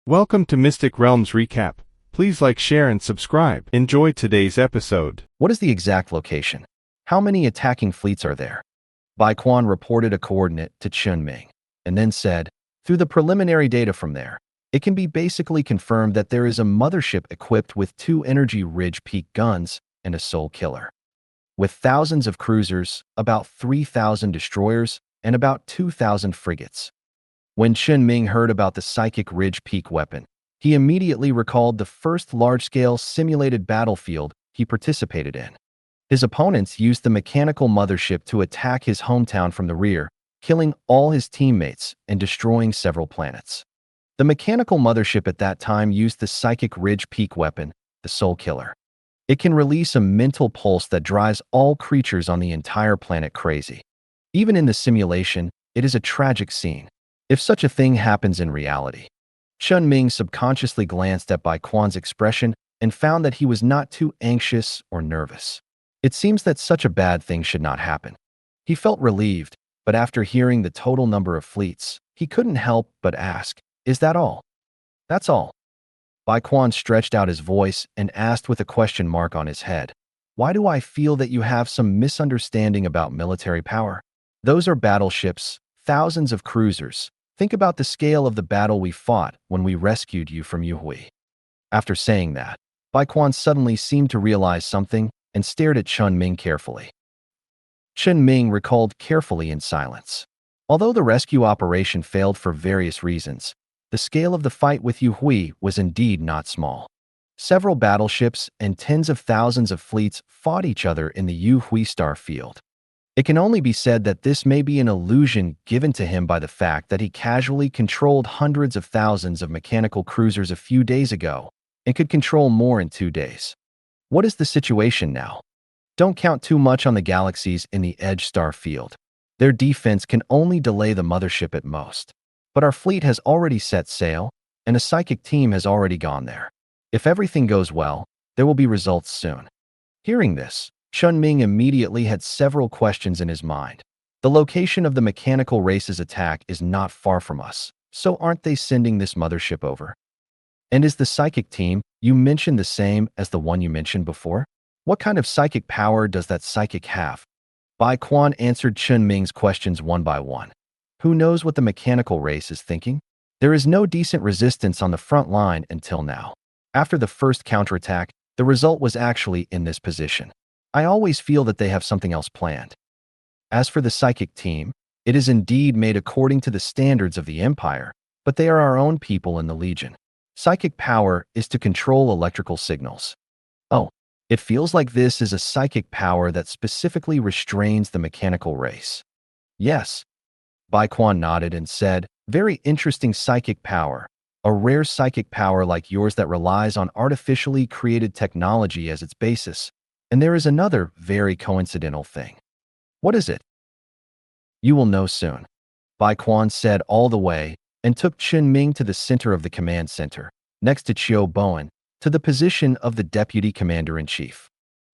Welcome to Mystic Realms Recap. Please like, share, and subscribe. Enjoy today's episode. What is the exact location? How many attacking fleets are there? Bai Quan reported a coordinate to Chen Ming, and then said, through the preliminary data from there, it can be basically confirmed that there is a mothership equipped with 2 energy ridge peak guns and a soul killer. With thousands of cruisers, about 3,000 destroyers, and about 2,000 frigates. When Chen Ming heard about the psychic ridge peak weapon, he immediately recalled the first large-scale simulated battlefield he participated in. His opponents used the mechanical mothership to attack his hometown from the rear, killing all his teammates and destroying several planets. The mechanical mothership at that time used the psychic ridge peak weapon, the soul killer. It can release a mental pulse that drives all creatures on the entire planet crazy. Even in the simulation, it is a tragic scene, if such a thing happens in reality. Chen Ming subconsciously glanced at Bai Quan's expression and found that he was not too anxious or nervous. It seems that such a bad thing should not happen. He felt relieved, but after hearing the total number of fleets, he couldn't help but ask, "Is that all?" "That's all." Bai Quan stretched out his voice and asked with a question mark on his head, "Why do I feel that you have some misunderstanding about military power? Those are battleships, thousands of cruisers. Think about the scale of the battle we fought when we rescued you from Yuhui." After saying that, Bai Quan suddenly seemed to realize something and stared at Chen Ming carefully. Chen Ming recalled carefully in silence. Although the rescue operation failed for various reasons, the scale of the fight with Yuhui was indeed not small. Several battleships and tens of thousands of fleets fought each other in the Yuhui star field. It can only be said that this may be an illusion given to him by the fact that he casually controlled hundreds of thousands of mechanical cruisers a few days ago and could control more in 2 days. What is the situation now? Don't count too much on the galaxies in the Edge star field. Their defense can only delay the mothership at most. But our fleet has already set sail, and a psychic team has already gone there. If everything goes well, there will be results soon. Hearing this, Chen Ming immediately had several questions in his mind. The location of the mechanical race's attack is not far from us, so aren't they sending this mothership over? And is the psychic team you mentioned the same as the one you mentioned before? What kind of psychic power does that psychic have? Bai Quan answered Chen Ming's questions one by one. Who knows what the mechanical race is thinking? There is no decent resistance on the front line until now. After the first counterattack, the result was actually in this position. I always feel that they have something else planned. As for the psychic team, it is indeed made according to the standards of the Empire, but they are our own people in the Legion. Psychic power is to control electrical signals. Oh, it feels like this is a psychic power that specifically restrains the mechanical race. Yes. Bai Quan nodded and said, "Very interesting psychic power. A rare psychic power like yours that relies on artificially created technology as its basis. And there is another very coincidental thing." "What is it?" "You will know soon," Bai Quan said all the way and took Chen Ming to the center of the command center, next to Chiu Bowen, to the position of the Deputy Commander-in-Chief.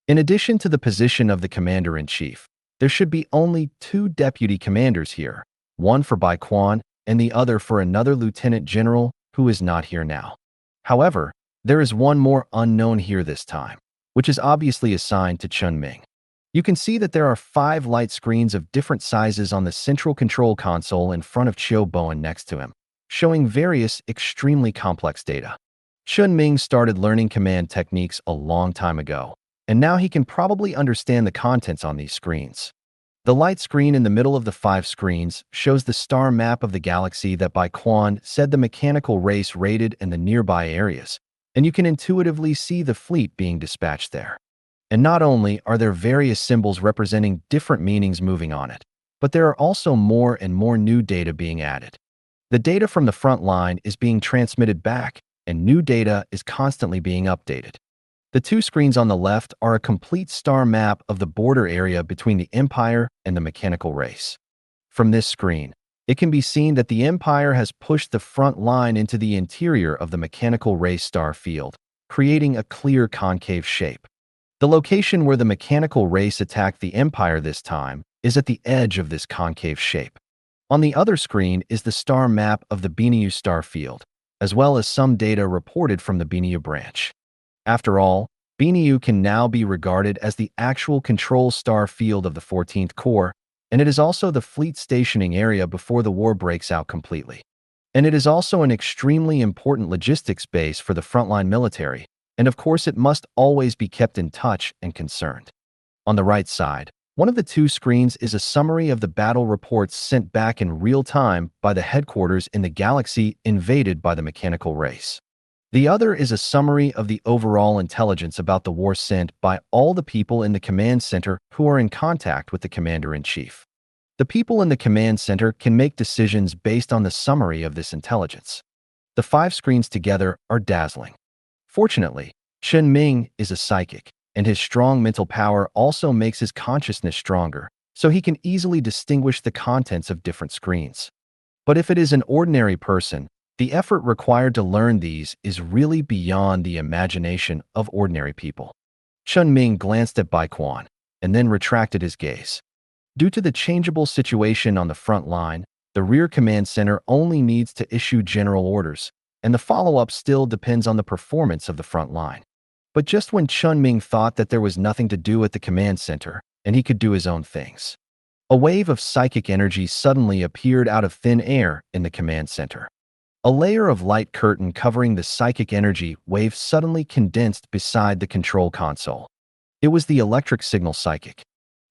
In addition to the position of the Commander-in-Chief, there should be only 2 deputy commanders here, one for Bai Quan and the other for another lieutenant general who is not here now. However, there is one more unknown here this time, which is obviously assigned to Chen Ming. You can see that there are 5 light screens of different sizes on the central control console in front of Chiu Bowen next to him, showing various extremely complex data. Chen Ming started learning command techniques a long time ago, and now he can probably understand the contents on these screens. The light screen in the middle of the 5 screens shows the star map of the galaxy that Bai Quan said the mechanical race raided in the nearby areas, and you can intuitively see the fleet being dispatched there. And not only are there various symbols representing different meanings moving on it, but there are also more and more new data being added. The data from the front line is being transmitted back, and new data is constantly being updated. The 2 screens on the left are a complete star map of the border area between the Empire and the mechanical race. From this screen, it can be seen that the Empire has pushed the front line into the interior of the mechanical race star field, creating a clear concave shape. The location where the mechanical race attacked the Empire this time is at the edge of this concave shape. On the other screen is the star map of the Bennu star field, as well as some data reported from the Binyu branch. After all, Binyu can now be regarded as the actual control star field of the 14th Corps, and it is also the fleet stationing area before the war breaks out completely. And it is also an extremely important logistics base for the frontline military, and of course it must always be kept in touch and concerned. On the right side, one of the two screens is a summary of the battle reports sent back in real time by the headquarters in the galaxy invaded by the mechanical race. The other is a summary of the overall intelligence about the war sent by all the people in the command center who are in contact with the commander-in-chief. The people in the command center can make decisions based on the summary of this intelligence. The 5 screens together are dazzling. Fortunately, Chen Ming is a psychic, and his strong mental power also makes his consciousness stronger, so he can easily distinguish the contents of different screens. But if it is an ordinary person, the effort required to learn these is really beyond the imagination of ordinary people. Chen Ming glanced at Bai Quan, and then retracted his gaze. Due to the changeable situation on the front line, the rear command center only needs to issue general orders, and the follow-up still depends on the performance of the front line. But just when Chen Ming thought that there was nothing to do at the command center, and he could do his own things, a wave of psychic energy suddenly appeared out of thin air in the command center. A layer of light curtain covering the psychic energy wave suddenly condensed beside the control console. It was the electric signal psychic.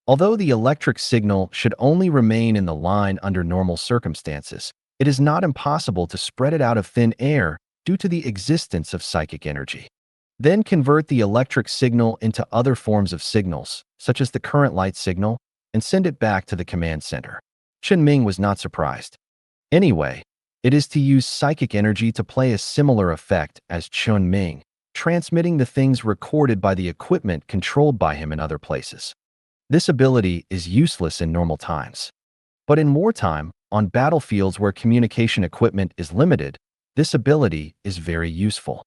Although the electric signal should only remain in the line under normal circumstances, it is not impossible to spread it out of thin air due to the existence of psychic energy. Then convert the electric signal into other forms of signals, such as the current light signal, and send it back to the command center. Chen Ming was not surprised. Anyway, it is to use psychic energy to play a similar effect as Chen Ming, transmitting the things recorded by the equipment controlled by him in other places. This ability is useless in normal times. But in wartime, on battlefields where communication equipment is limited, this ability is very useful.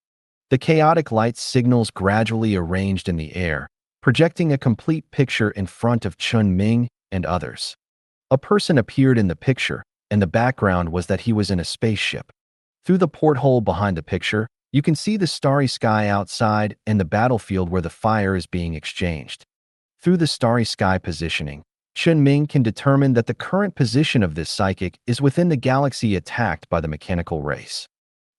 The chaotic light signals gradually arranged in the air, projecting a complete picture in front of Chen Ming and others. A person appeared in the picture, and the background was that he was in a spaceship. Through the porthole behind the picture, you can see the starry sky outside and the battlefield where the fire is being exchanged. Through the starry sky positioning, Chen Ming can determine that the current position of this psychic is within the galaxy attacked by the mechanical race.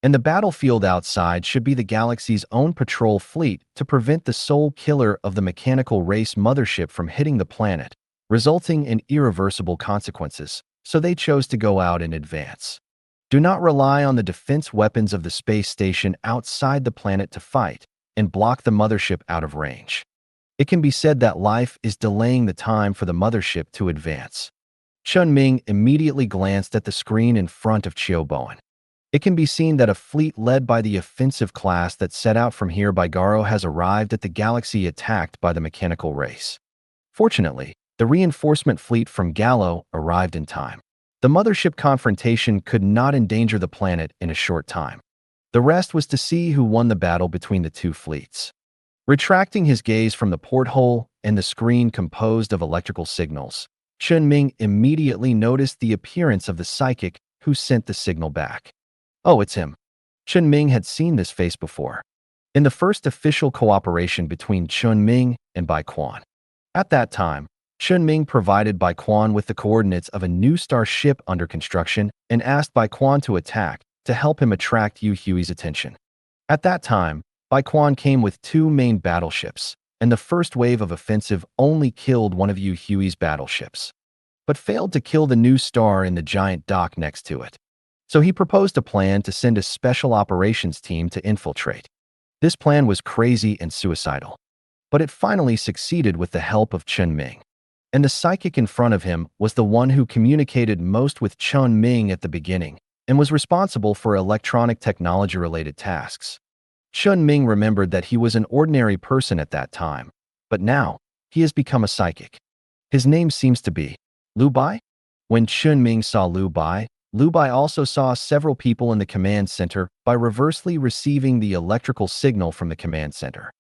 And the battlefield outside should be the galaxy's own patrol fleet to prevent the sole killer of the mechanical race mothership from hitting the planet, resulting in irreversible consequences, so they chose to go out in advance. Do not rely on the defense weapons of the space station outside the planet to fight, and block the mothership out of range. It can be said that life is delaying the time for the mothership to advance. Chen Ming immediately glanced at the screen in front of Chiu Bowen. It can be seen that a fleet led by the offensive class that set out from here by Garo has arrived at the galaxy attacked by the mechanical race. Fortunately, the reinforcement fleet from Gallo arrived in time. The mothership confrontation could not endanger the planet in a short time. The rest was to see who won the battle between the two fleets. Retracting his gaze from the porthole and the screen composed of electrical signals, Chen Ming immediately noticed the appearance of the psychic who sent the signal back. Oh, it's him. Chen Ming had seen this face before. In the first official cooperation between Chen Ming and Bai Quan. At that time, Chen Ming provided Bai Quan with the coordinates of a new star ship under construction and asked Bai Quan to attack to help him attract Yu Hui's attention. At that time, Bai Quan came with 2 main battleships, and the first wave of offensive only killed one of Yu Hui's battleships, but failed to kill the new star in the giant dock next to it. So he proposed a plan to send a special operations team to infiltrate. This plan was crazy and suicidal, but it finally succeeded with the help of Chen Ming. And the psychic in front of him was the one who communicated most with Chen Ming at the beginning and was responsible for electronic technology-related tasks. Chen Ming remembered that he was an ordinary person at that time, but now he has become a psychic. His name seems to be Lu Bai. When Chen Ming saw Lu Bai also saw several people in the command center by reversely receiving the electrical signal from the command center.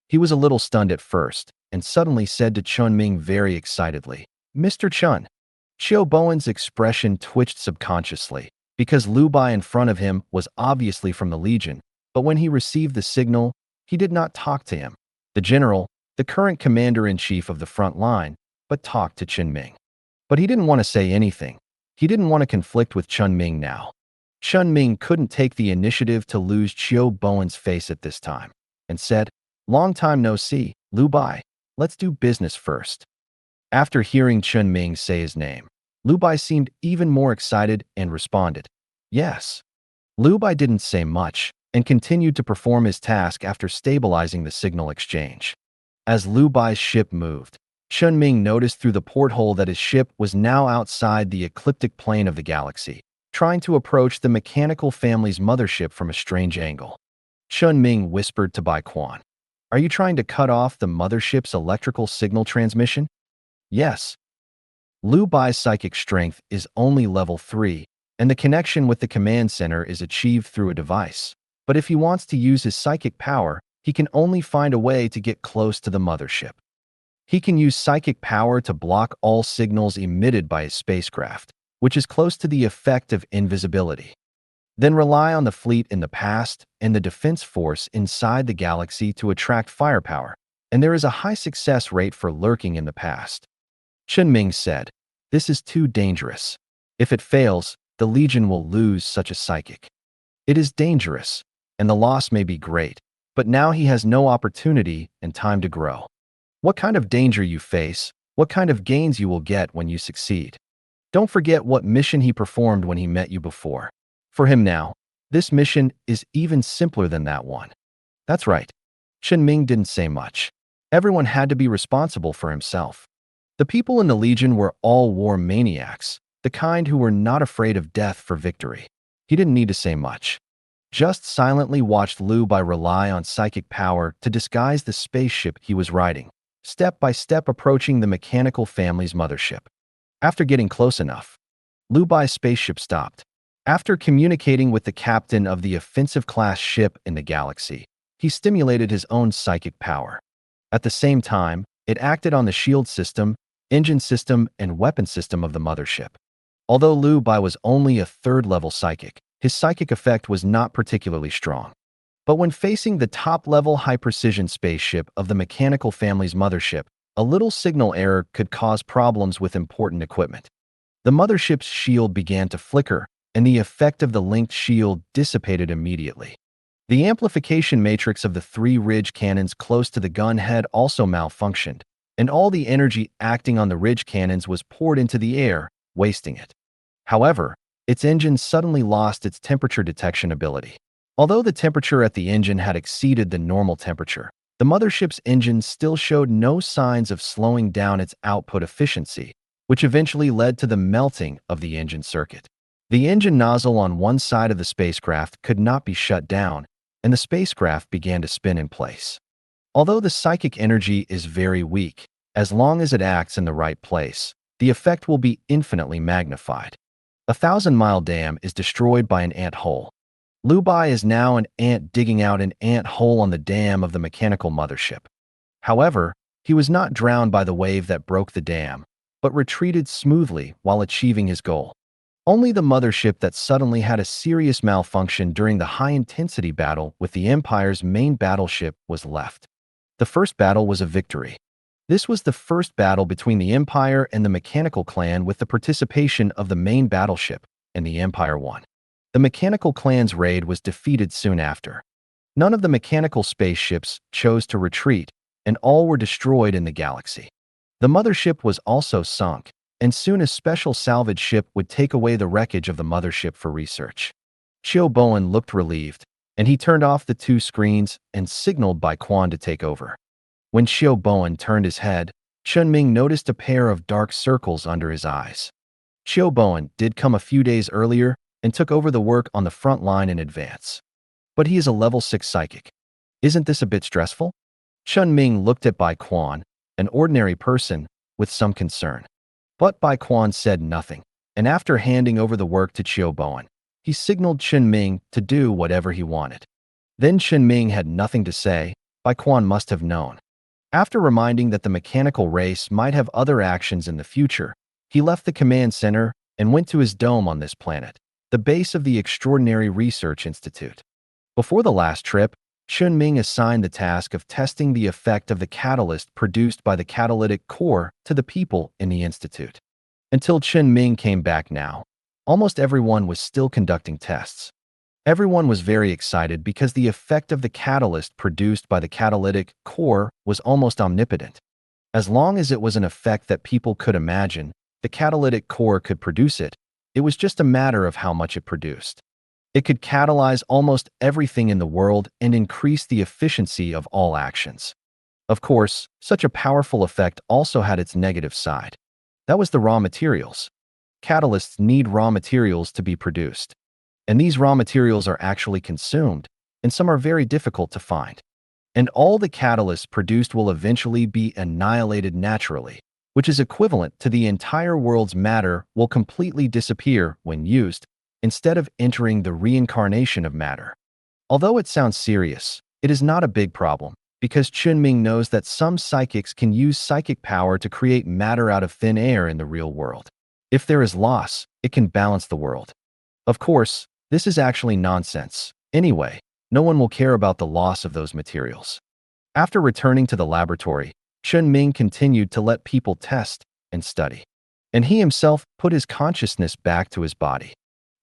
He was a little stunned at first and suddenly said to Chen Ming very excitedly, "Mr. Chen." Chiu Bowen's expression twitched subconsciously, because Liu Bai in front of him was obviously from the Legion, but when he received the signal, he did not talk to him, the general, the current commander-in-chief of the front line, but talked to Chen Ming. But he didn't want to say anything. He didn't want to conflict with Chen Ming now. Chen Ming couldn't take the initiative to lose Qiu Bowen's face at this time, and said, "Long time no see, Liu Bai. Let's do business first." After hearing Chen Ming say his name, Liu Bai seemed even more excited and responded, "Yes." Liu Bai didn't say much and continued to perform his task after stabilizing the signal exchange. As Liu Bai's ship moved, Chen Ming noticed through the porthole that his ship was now outside the ecliptic plane of the galaxy, trying to approach the mechanical family's mothership from a strange angle. Chen Ming whispered to Bai Quan, "Are you trying to cut off the mothership's electrical signal transmission?" "Yes." Liu Bai's psychic strength is only level 3, and the connection with the command center is achieved through a device. But if he wants to use his psychic power, he can only find a way to get close to the mothership. He can use psychic power to block all signals emitted by his spacecraft, which is close to the effect of invisibility. Then rely on the fleet in the past and the defense force inside the galaxy to attract firepower, and there is a high success rate for lurking in the past. Chen Ming said, "This is too dangerous. If it fails, the Legion will lose such a psychic. It is dangerous, and the loss may be great, but now he has no opportunity and time to grow. What kind of danger you face, what kind of gains you will get when you succeed. Don't forget what mission he performed when he met you before. For him now, this mission is even simpler than that one." That's right. Chen Ming didn't say much. Everyone had to be responsible for himself. The people in the Legion were all war maniacs, the kind who were not afraid of death for victory. He didn't need to say much. Just silently watched Liu Bai rely on psychic power to disguise the spaceship he was riding, step by step approaching the mechanical family's mothership. After getting close enough, Liu Bai's spaceship stopped. After communicating with the captain of the offensive-class ship in the galaxy, he stimulated his own psychic power. At the same time, it acted on the shield system, engine system, and weapon system of the mothership. Although Liu Bai was only a third-level psychic, his psychic effect was not particularly strong. But when facing the top-level high-precision spaceship of the mechanical family's mothership, a little signal error could cause problems with important equipment. The mothership's shield began to flicker, and the effect of the linked shield dissipated immediately. The amplification matrix of the 3 ridge cannons close to the gun head also malfunctioned, and all the energy acting on the ridge cannons was poured into the air, wasting it. However, its engine suddenly lost its temperature detection ability. Although the temperature at the engine had exceeded the normal temperature, the mothership's engine still showed no signs of slowing down its output efficiency, which eventually led to the melting of the engine circuit. The engine nozzle on one side of the spacecraft could not be shut down, and the spacecraft began to spin in place. Although the psychic energy is very weak, as long as it acts in the right place, the effect will be infinitely magnified. A 1,000-mile dam is destroyed by an ant hole. Liu Bai is now an ant digging out an ant hole on the dam of the mechanical mothership. However, he was not drowned by the wave that broke the dam, but retreated smoothly while achieving his goal. Only the mothership that suddenly had a serious malfunction during the high-intensity battle with the Empire's main battleship was left. The first battle was a victory. This was the first battle between the Empire and the Mechanical Clan with the participation of the main battleship, and the Empire won. The Mechanical Clan's raid was defeated soon after. None of the mechanical spaceships chose to retreat, and all were destroyed in the galaxy. The mothership was also sunk, and soon a special salvage ship would take away the wreckage of the mothership for research. Qiu Bowen looked relieved, and he turned off the 2 screens and signaled Bai Quan to take over. When Qiu Bowen turned his head, Chen Ming noticed a pair of dark circles under his eyes. Qiu Bowen did come a few days earlier and took over the work on the front line in advance. But he is a level 6 psychic. Isn't this a bit stressful? Chen Ming looked at Bai Quan, an ordinary person, with some concern. But Bai Quan said nothing, and after handing over the work to Qiu Bowen, he signaled Chen Ming to do whatever he wanted. Then Chen Ming had nothing to say. Bai Quan must have known. After reminding that the mechanical race might have other actions in the future, he left the command center and went to his dome on this planet. the base of the Extraordinary Research Institute. Before the last trip, Chen Ming assigned the task of testing the effect of the catalyst produced by the catalytic core to the people in the institute. Until Chen Ming came back now, almost everyone was still conducting tests. Everyone was very excited because the effect of the catalyst produced by the catalytic core was almost omnipotent. As long as it was an effect that people could imagine, the catalytic core could produce it. It was just a matter of how much it produced. It could catalyze almost everything in the world and increase the efficiency of all actions. Of course, such a powerful effect also had its negative side. That was the raw materials. Catalysts need raw materials to be produced. And these raw materials are actually consumed, and some are very difficult to find. And all the catalysts produced will eventually be annihilated naturally, which is equivalent to the entire world's matter will completely disappear when used, instead of entering the reincarnation of matter. Although it sounds serious, it is not a big problem, because Chen Ming knows that some psychics can use psychic power to create matter out of thin air in the real world. If there is loss, it can balance the world. Of course, this is actually nonsense. Anyway, no one will care about the loss of those materials. After returning to the laboratory, Chen Ming continued to let people test and study. And he himself put his consciousness back to his body.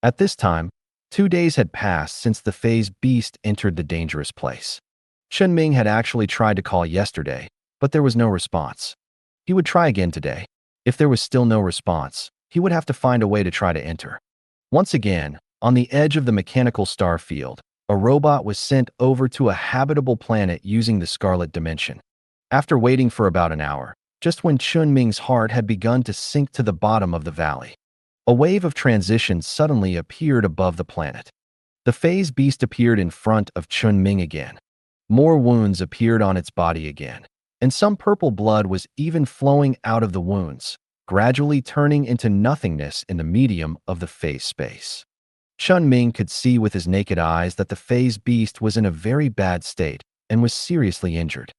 At this time, 2 days had passed since the phase beast entered the dangerous place. Chen Ming had actually tried to call yesterday, but there was no response. He would try again today. If there was still no response, he would have to find a way to try to enter. Once again, on the edge of the mechanical star field, a robot was sent over to a habitable planet using the Scarlet Dimension. After waiting for about an hour, just when Chen Ming's heart had begun to sink to the bottom of the valley, a wave of transition suddenly appeared above the planet. The phase beast appeared in front of Chen Ming again. More wounds appeared on its body again, and some purple blood was even flowing out of the wounds, gradually turning into nothingness in the medium of the phase space. Chen Ming could see with his naked eyes that the phase beast was in a very bad state and was seriously injured.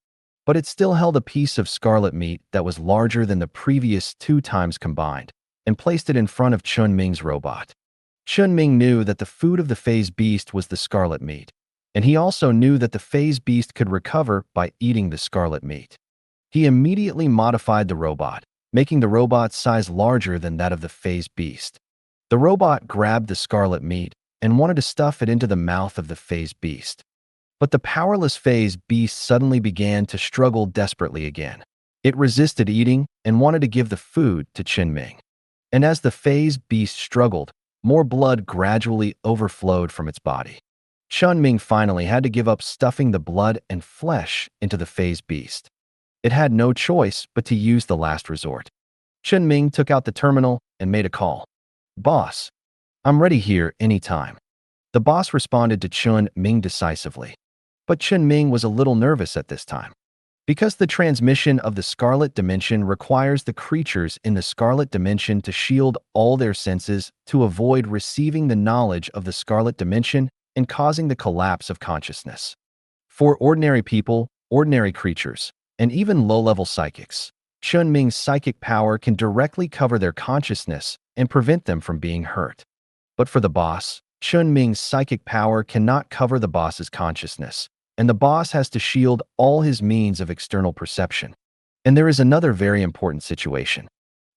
But it still held a piece of scarlet meat that was larger than the previous 2 times combined, and placed it in front of Chen Ming's robot. Chen Ming knew that the food of the phase beast was the scarlet meat, and he also knew that the phase beast could recover by eating the scarlet meat. He immediately modified the robot, making the robot's size larger than that of the phase beast. The robot grabbed the scarlet meat and wanted to stuff it into the mouth of the phase beast. But the powerless phase beast suddenly began to struggle desperately again. It resisted eating and wanted to give the food to Chen Ming. And as the phase beast struggled, more blood gradually overflowed from its body. Chen Ming finally had to give up stuffing the blood and flesh into the phase beast. It had no choice but to use the last resort. Chen Ming took out the terminal and made a call. "Boss, I'm ready here anytime." The boss responded to Chen Ming decisively. But Chen Ming was a little nervous at this time. Because the transmission of the Scarlet Dimension requires the creatures in the Scarlet Dimension to shield all their senses to avoid receiving the knowledge of the Scarlet Dimension and causing the collapse of consciousness. For ordinary people, ordinary creatures, and even low-level psychics, Chen Ming's psychic power can directly cover their consciousness and prevent them from being hurt. But for the boss, Chen Ming's psychic power cannot cover the boss's consciousness, and the boss has to shield all his means of external perception. And there is another very important situation.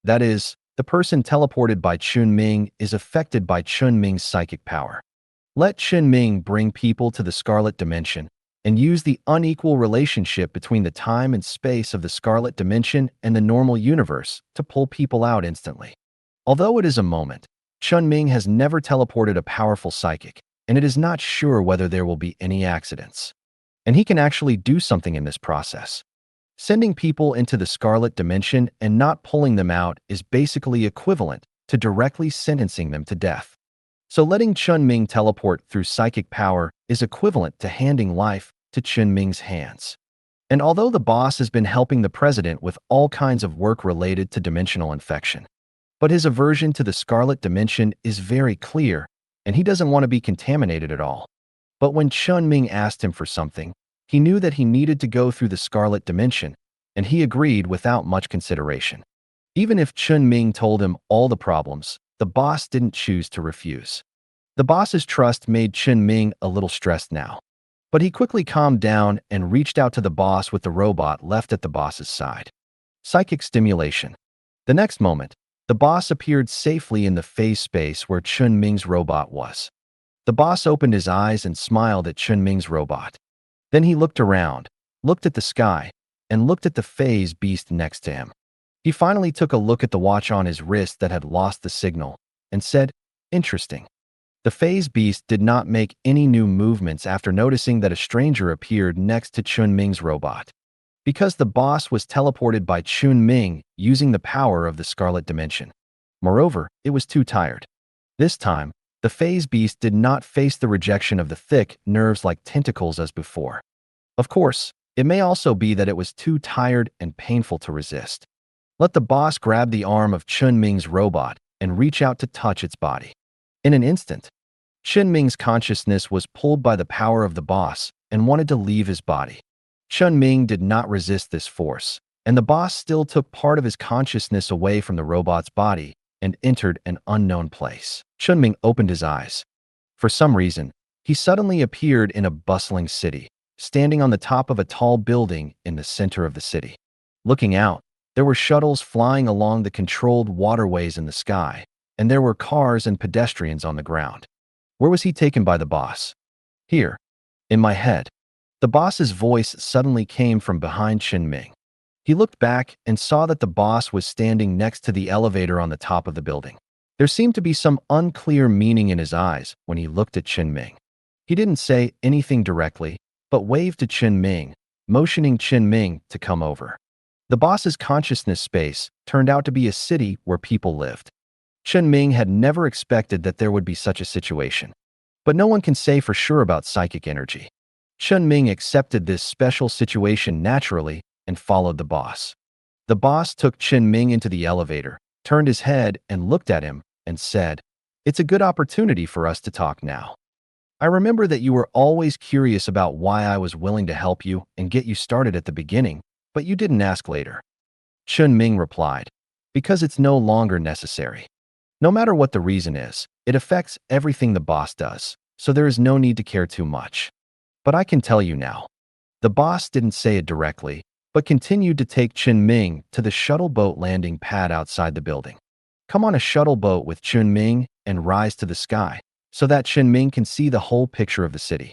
That is, the person teleported by Chen Ming is affected by Chen Ming's psychic power. Let Chen Ming bring people to the Scarlet Dimension and use the unequal relationship between the time and space of the Scarlet Dimension and the normal universe to pull people out instantly. Although it is a moment, Chen Ming has never teleported a powerful psychic, and it is not sure whether there will be any accidents. And he can actually do something in this process. Sending people into the Scarlet Dimension and not pulling them out is basically equivalent to directly sentencing them to death. So letting Chen Ming teleport through psychic power is equivalent to handing life to Chen Ming's hands. And although the boss has been helping the president with all kinds of work related to dimensional infection, but his aversion to the Scarlet Dimension is very clear, and he doesn't want to be contaminated at all. But when Chen Ming asked him for something, he knew that he needed to go through the Scarlet Dimension, and he agreed without much consideration. Even if Chen Ming told him all the problems, the boss didn't choose to refuse. The boss's trust made Chen Ming a little stressed now. But he quickly calmed down and reached out to the boss with the robot left at the boss's side. Psychic stimulation. The next moment, the boss appeared safely in the phase space where Chen Ming's robot was. The boss opened his eyes and smiled at Chen Ming's robot. Then he looked around, looked at the sky, and looked at the phase beast next to him. He finally took a look at the watch on his wrist that had lost the signal and said, "Interesting." The phase beast did not make any new movements after noticing that a stranger appeared next to Chen Ming's robot. Because the boss was teleported by Chen Ming using the power of the Scarlet Dimension. Moreover, it was too tired. This time, the phase beast did not face the rejection of the thick nerves like tentacles as before. Of course, it may also be that it was too tired and painful to resist. Let the boss grab the arm of Chen Ming's robot and reach out to touch its body. In an instant, Chen Ming's consciousness was pulled by the power of the boss and wanted to leave his body. Chen Ming did not resist this force, and the boss still took part of his consciousness away from the robot's body and entered an unknown place. Chen Ming opened his eyes. For some reason, he suddenly appeared in a bustling city, standing on the top of a tall building in the center of the city. Looking out, there were shuttles flying along the controlled waterways in the sky, and there were cars and pedestrians on the ground. Where was he taken by the boss? Here, in my head. The boss's voice suddenly came from behind Chen Ming. He looked back and saw that the boss was standing next to the elevator on the top of the building. There seemed to be some unclear meaning in his eyes when he looked at Chen Ming. He didn't say anything directly, but waved to Chen Ming, motioning Chen Ming to come over. The boss's consciousness space turned out to be a city where people lived. Chen Ming had never expected that there would be such a situation. But no one can say for sure about psychic energy. Chen Ming accepted this special situation naturally and followed the boss. The boss took Chen Ming into the elevator, turned his head and looked at him and said, "It's a good opportunity for us to talk now. I remember that you were always curious about why I was willing to help you and get you started at the beginning, but you didn't ask later." Chen Ming replied, "Because it's no longer necessary. No matter what the reason is, it affects everything the boss does, so there is no need to care too much. But I can tell you now." The boss didn't say it directly, but continued to take Chen Ming to the shuttle boat landing pad outside the building. Come on a shuttle boat with Chen Ming and rise to the sky, so that Chen Ming can see the whole picture of the city.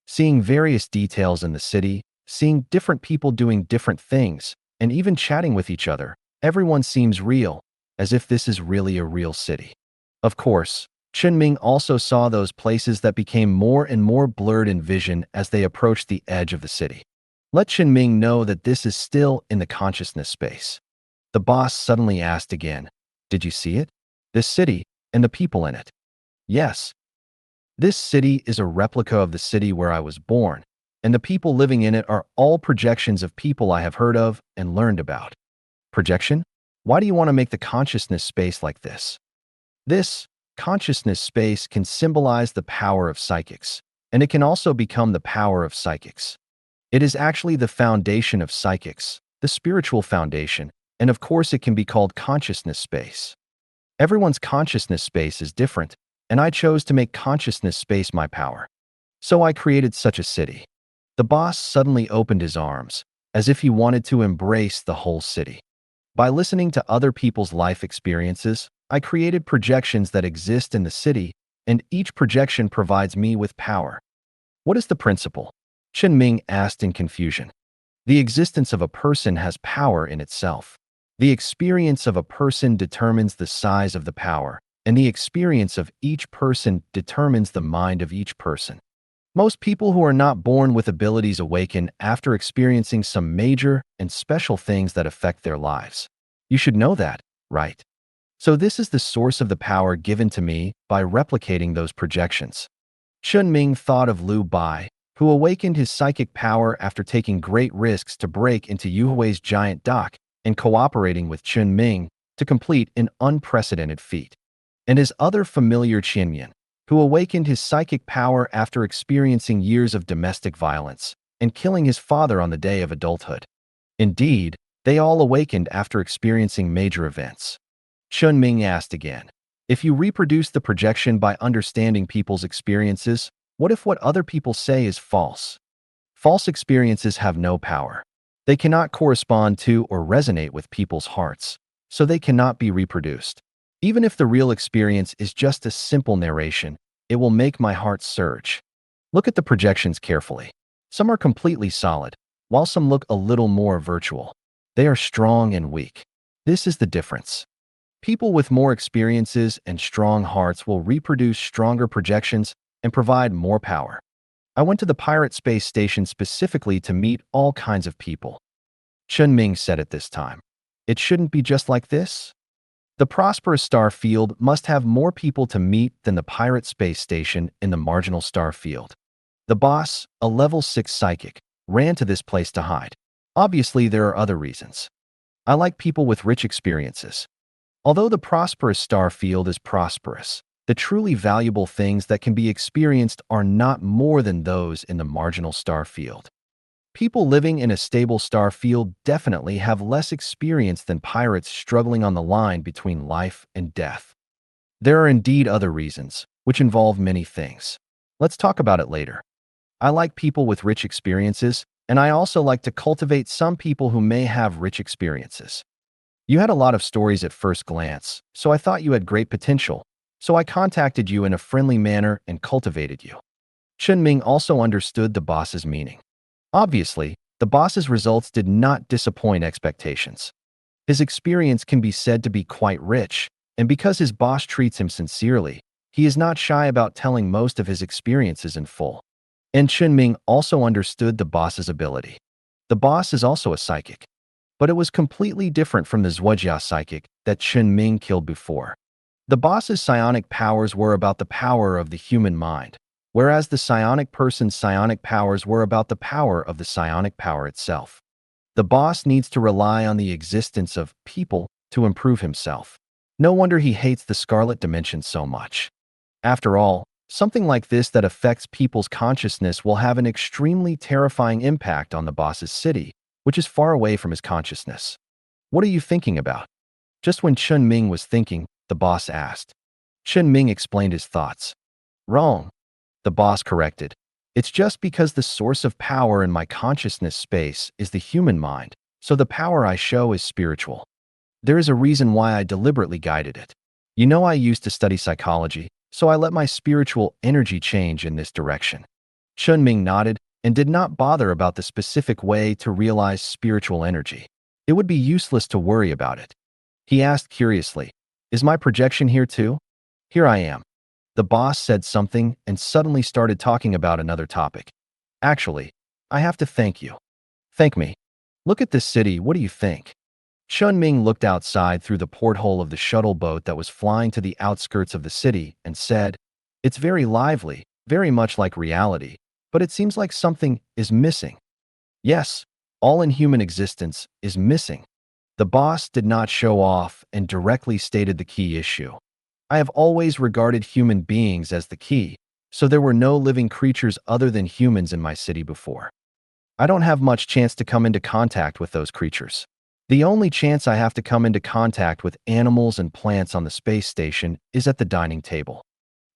Seeing various details in the city, seeing different people doing different things, and even chatting with each other, everyone seems real, as if this is really a real city. Of course, Chen Ming also saw those places that became more and more blurred in vision as they approached the edge of the city. Let Chen Ming know that this is still in the consciousness space. The boss suddenly asked again, "Did you see it? This city and the people in it?" "Yes. This city is a replica of the city where I was born, and the people living in it are all projections of people I have heard of and learned about." "Projection? Why do you want to make the consciousness space like this?" "This consciousness space can symbolize the power of psychics, and it can also become the power of psychics. It is actually the foundation of psychics, the spiritual foundation, and of course it can be called consciousness space. Everyone's consciousness space is different, and I chose to make consciousness space my power. So I created such a city." The boss suddenly opened his arms, as if he wanted to embrace the whole city. "By listening to other people's life experiences, I created projections that exist in the city, and each projection provides me with power." "What is the principle?" Chen Ming asked in confusion. "The existence of a person has power in itself. The experience of a person determines the size of the power, and the experience of each person determines the mind of each person. Most people who are not born with abilities awaken after experiencing some major and special things that affect their lives. You should know that, right? So this is the source of the power given to me by replicating those projections." Chen Ming thought of Liu Bai, who awakened his psychic power after taking great risks to break into Yuhui's giant dock and cooperating with Chen Ming to complete an unprecedented feat. And his other familiar Qianyan, who awakened his psychic power after experiencing years of domestic violence and killing his father on the day of adulthood. Indeed, they all awakened after experiencing major events. Chen Ming asked again, If you reproduce the projection by understanding people's experiences, what if what other people say is false? False experiences have no power. They cannot correspond to or resonate with people's hearts, so they cannot be reproduced. Even if the real experience is just a simple narration, it will make my heart surge. Look at the projections carefully. Some are completely solid, while some look a little more virtual. They are strong and weak. This is the difference. People with more experiences and strong hearts will reproduce stronger projections and provide more power. I went to the pirate space station specifically to meet all kinds of people. Chen Ming said at this time, "It shouldn't be just like this." The prosperous star field must have more people to meet than the pirate space station in the marginal star field. The boss, a level 6 psychic, ran to this place to hide. Obviously, there are other reasons. I like people with rich experiences. Although the prosperous star field is prosperous, the truly valuable things that can be experienced are not more than those in the marginal star field. People living in a stable star field definitely have less experience than pirates struggling on the line between life and death. There are indeed other reasons, which involve many things. Let's talk about it later. I like people with rich experiences, and I also like to cultivate some people who may have rich experiences. You had a lot of stories at first glance, so I thought you had great potential, so I contacted you in a friendly manner and cultivated you. Chen Ming also understood the boss's meaning. Obviously, the boss's results did not disappoint expectations. His experience can be said to be quite rich, and because his boss treats him sincerely, he is not shy about telling most of his experiences in full. And Chen Ming also understood the boss's ability. The boss is also a psychic, but it was completely different from the Zhuojia psychic that Chen Ming killed before. The boss's psionic powers were about the power of the human mind, whereas the psionic person's psionic powers were about the power of the psionic power itself. The boss needs to rely on the existence of people to improve himself. No wonder he hates the Scarlet Dimension so much. After all, something like this that affects people's consciousness will have an extremely terrifying impact on the boss's city, which is far away from his consciousness. What are you thinking about? Just when Chen Ming was thinking, the boss asked. Chen Ming explained his thoughts. Wrong. The boss corrected. It's just because the source of power in my consciousness space is the human mind, so the power I show is spiritual. There is a reason why I deliberately guided it. You know, I used to study psychology, so I let my spiritual energy change in this direction. Chen Ming nodded and did not bother about the specific way to realize spiritual energy. It would be useless to worry about it. He asked curiously, "Is my projection here too?" "Here I am." The boss said something and suddenly started talking about another topic. "Actually, I have to thank you." "Thank me." "Look at this city, what do you think?" Chen Ming looked outside through the porthole of the shuttle boat that was flying to the outskirts of the city and said, "It's very lively, very much like reality, but it seems like something is missing." Yes, all in human existence is missing. The boss did not show off and directly stated the key issue. I have always regarded human beings as the key, so there were no living creatures other than humans in my city before. I don't have much chance to come into contact with those creatures. The only chance I have to come into contact with animals and plants on the space station is at the dining table.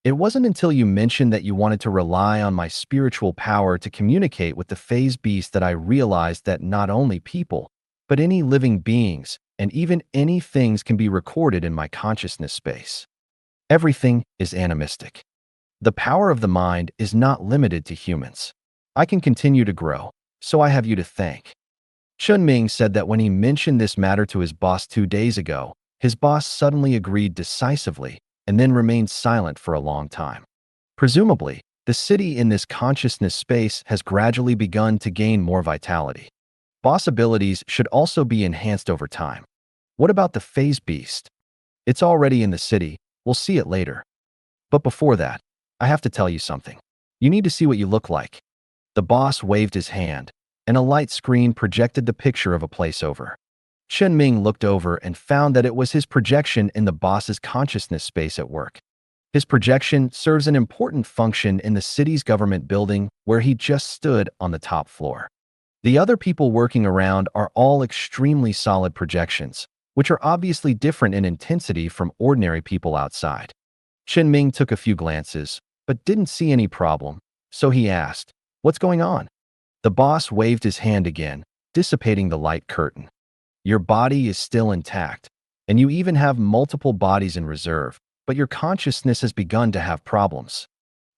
It wasn't until you mentioned that you wanted to rely on my spiritual power to communicate with the phase beast that I realized that not only people, but any living beings, and even any things can be recorded in my consciousness space. Everything is animistic. The power of the mind is not limited to humans. I can continue to grow, so I have you to thank. Chen Ming said that when he mentioned this matter to his boss 2 days ago, his boss suddenly agreed decisively and then remained silent for a long time. Presumably, the city in this consciousness space has gradually begun to gain more vitality. Boss abilities should also be enhanced over time. What about the phase beast? It's already in the city. We'll see it later. But before that, I have to tell you something. You need to see what you look like. The boss waved his hand, and a light screen projected the picture of a place over. Chen Ming looked over and found that it was his projection in the boss's consciousness space at work. His projection serves an important function in the city's government building where he just stood on the top floor. The other people working around are all extremely solid projections, which are obviously different in intensity from ordinary people outside. Chen Ming took a few glances, but didn't see any problem, so he asked, "What's going on?" The boss waved his hand again, dissipating the light curtain. "Your body is still intact, and you even have multiple bodies in reserve, but your consciousness has begun to have problems."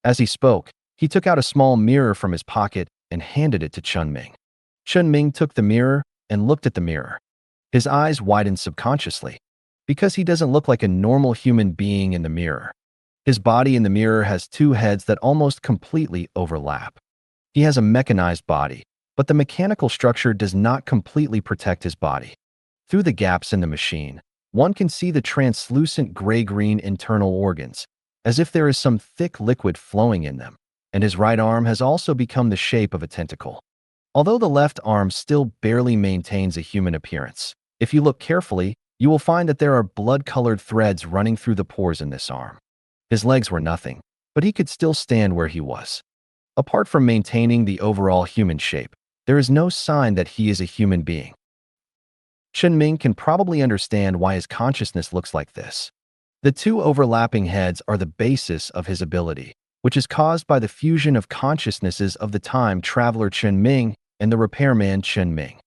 As he spoke, he took out a small mirror from his pocket and handed it to Chen Ming. Chen Ming took the mirror and looked at the mirror. His eyes widened subconsciously, because he doesn't look like a normal human being in the mirror. His body in the mirror has two heads that almost completely overlap. He has a mechanized body, but the mechanical structure does not completely protect his body. Through the gaps in the machine, one can see the translucent gray-green internal organs, as if there is some thick liquid flowing in them, and his right arm has also become the shape of a tentacle. Although the left arm still barely maintains a human appearance, if you look carefully, you will find that there are blood-colored threads running through the pores in this arm. His legs were nothing, but he could still stand where he was. Apart from maintaining the overall human shape, there is no sign that he is a human being. Chen Ming can probably understand why his consciousness looks like this. The two overlapping heads are the basis of his ability, which is caused by the fusion of consciousnesses of the time traveler Chen Ming and the repairman Chen Ming.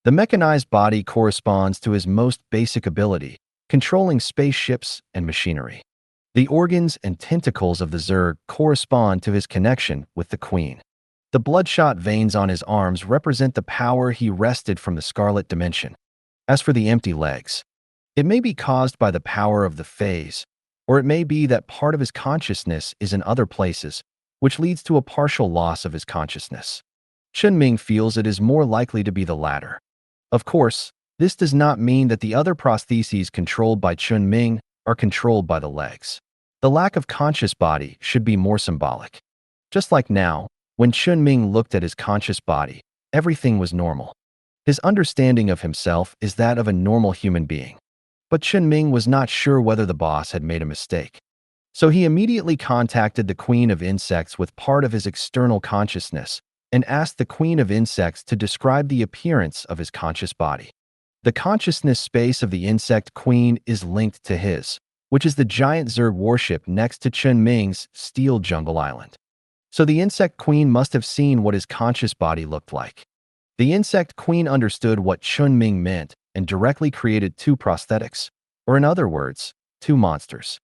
The mechanized body corresponds to his most basic ability, controlling spaceships and machinery. The organs and tentacles of the Zerg correspond to his connection with the Queen. The bloodshot veins on his arms represent the power he wrested from the Scarlet Dimension. As for the empty legs, it may be caused by the power of the phase, or it may be that part of his consciousness is in other places, which leads to a partial loss of his consciousness. Chen Ming feels it is more likely to be the latter. Of course, this does not mean that the other prostheses controlled by Chen Ming are controlled by the legs. The lack of conscious body should be more symbolic. Just like now, when Chen Ming looked at his conscious body, everything was normal. His understanding of himself is that of a normal human being. But Chen Ming was not sure whether the boss had made a mistake. So he immediately contacted the Queen of Insects with part of his external consciousness and asked the Queen of Insects to describe the appearance of his conscious body. The consciousness space of the Insect Queen is linked to his, which is the giant Zerg warship next to Chen Ming's Steel Jungle Island. So the Insect Queen must have seen what his conscious body looked like. The Insect Queen understood what Chen Ming meant and directly created two prosthetics, or in other words, two monsters.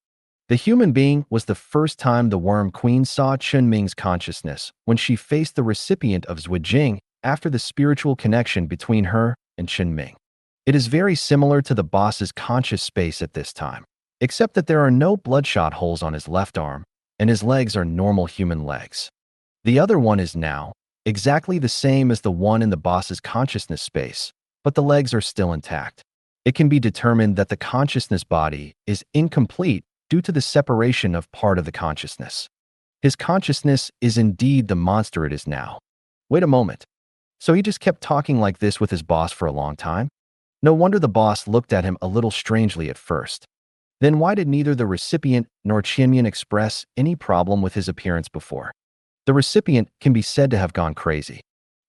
The human being was the first time the Worm Queen saw Chen Ming's consciousness when she faced the recipient of Zhuijing after the spiritual connection between her and Chen Ming. It is very similar to the boss's conscious space at this time, except that there are no bloodshot holes on his left arm, and his legs are normal human legs. The other one is now exactly the same as the one in the boss's consciousness space, but the legs are still intact. It can be determined that the consciousness body is incomplete due to the separation of part of the consciousness. His consciousness is indeed the monster it is now. Wait a moment. So he just kept talking like this with his boss for a long time? No wonder the boss looked at him a little strangely at first. Then why did neither the recipient nor Qianyan express any problem with his appearance before? The recipient can be said to have gone crazy.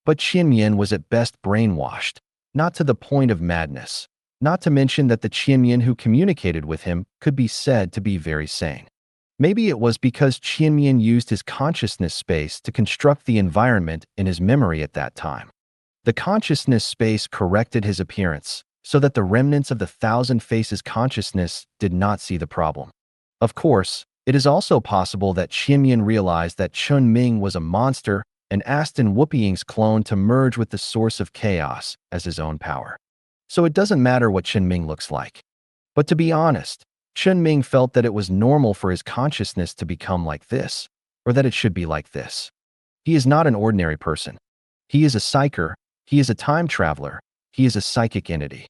But Qianyan was at best brainwashed, not to the point of madness. Not to mention that the Qianyan who communicated with him could be said to be very sane. Maybe it was because Qianyan used his consciousness space to construct the environment in his memory at that time. The consciousness space corrected his appearance, so that the remnants of the Thousand Faces consciousness did not see the problem. Of course, it is also possible that Qianyan realized that Chen Ming was a monster and asked in Whoopiying's clone to merge with the source of chaos as his own power. So it doesn't matter what Chen Ming looks like. But to be honest, Chen Ming felt that it was normal for his consciousness to become like this, or that it should be like this. He is not an ordinary person. He is a psyker, he is a time traveler, he is a psychic entity.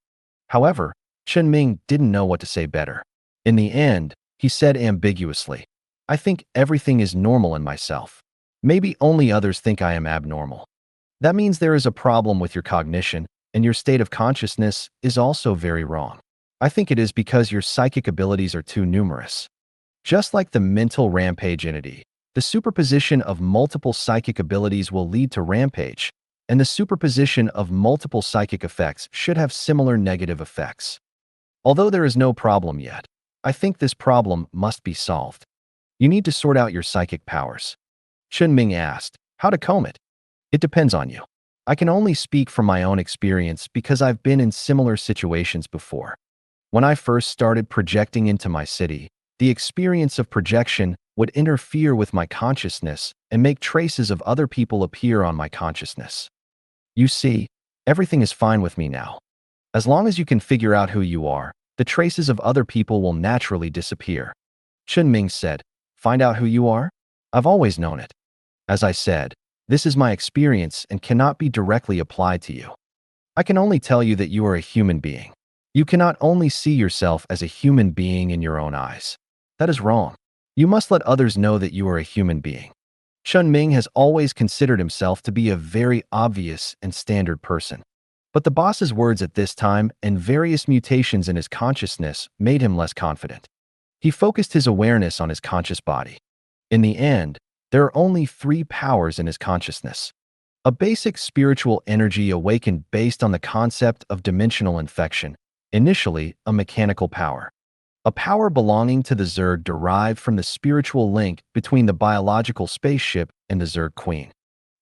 However, Chen Ming didn't know what to say better. In the end, he said ambiguously, "I think everything is normal in myself. Maybe only others think I am abnormal. That means there is a problem with your cognition, and your state of consciousness is also very wrong. I think it is because your psychic abilities are too numerous." Just like the mental rampage entity, the superposition of multiple psychic abilities will lead to rampage, and the superposition of multiple psychic effects should have similar negative effects. Although there is no problem yet, I think this problem must be solved. You need to sort out your psychic powers. Chen Ming asked, how to comb it? It depends on you. I can only speak from my own experience because I've been in similar situations before. When I first started projecting into my city, the experience of projection would interfere with my consciousness and make traces of other people appear on my consciousness. You see, everything is fine with me now. As long as you can figure out who you are, the traces of other people will naturally disappear. Chen Ming said, find out who you are? I've always known it. As I said, this is my experience and cannot be directly applied to you. I can only tell you that you are a human being. You cannot only see yourself as a human being in your own eyes. That is wrong. You must let others know that you are a human being. Chen Ming has always considered himself to be a very obvious and standard person. But the boss's words at this time and various mutations in his consciousness made him less confident. He focused his awareness on his conscious body. In the end, there are only 3 powers in his consciousness. A basic spiritual energy awakened based on the concept of dimensional infection, initially a mechanical power. A power belonging to the Zerg derived from the spiritual link between the biological spaceship and the Zerg Queen.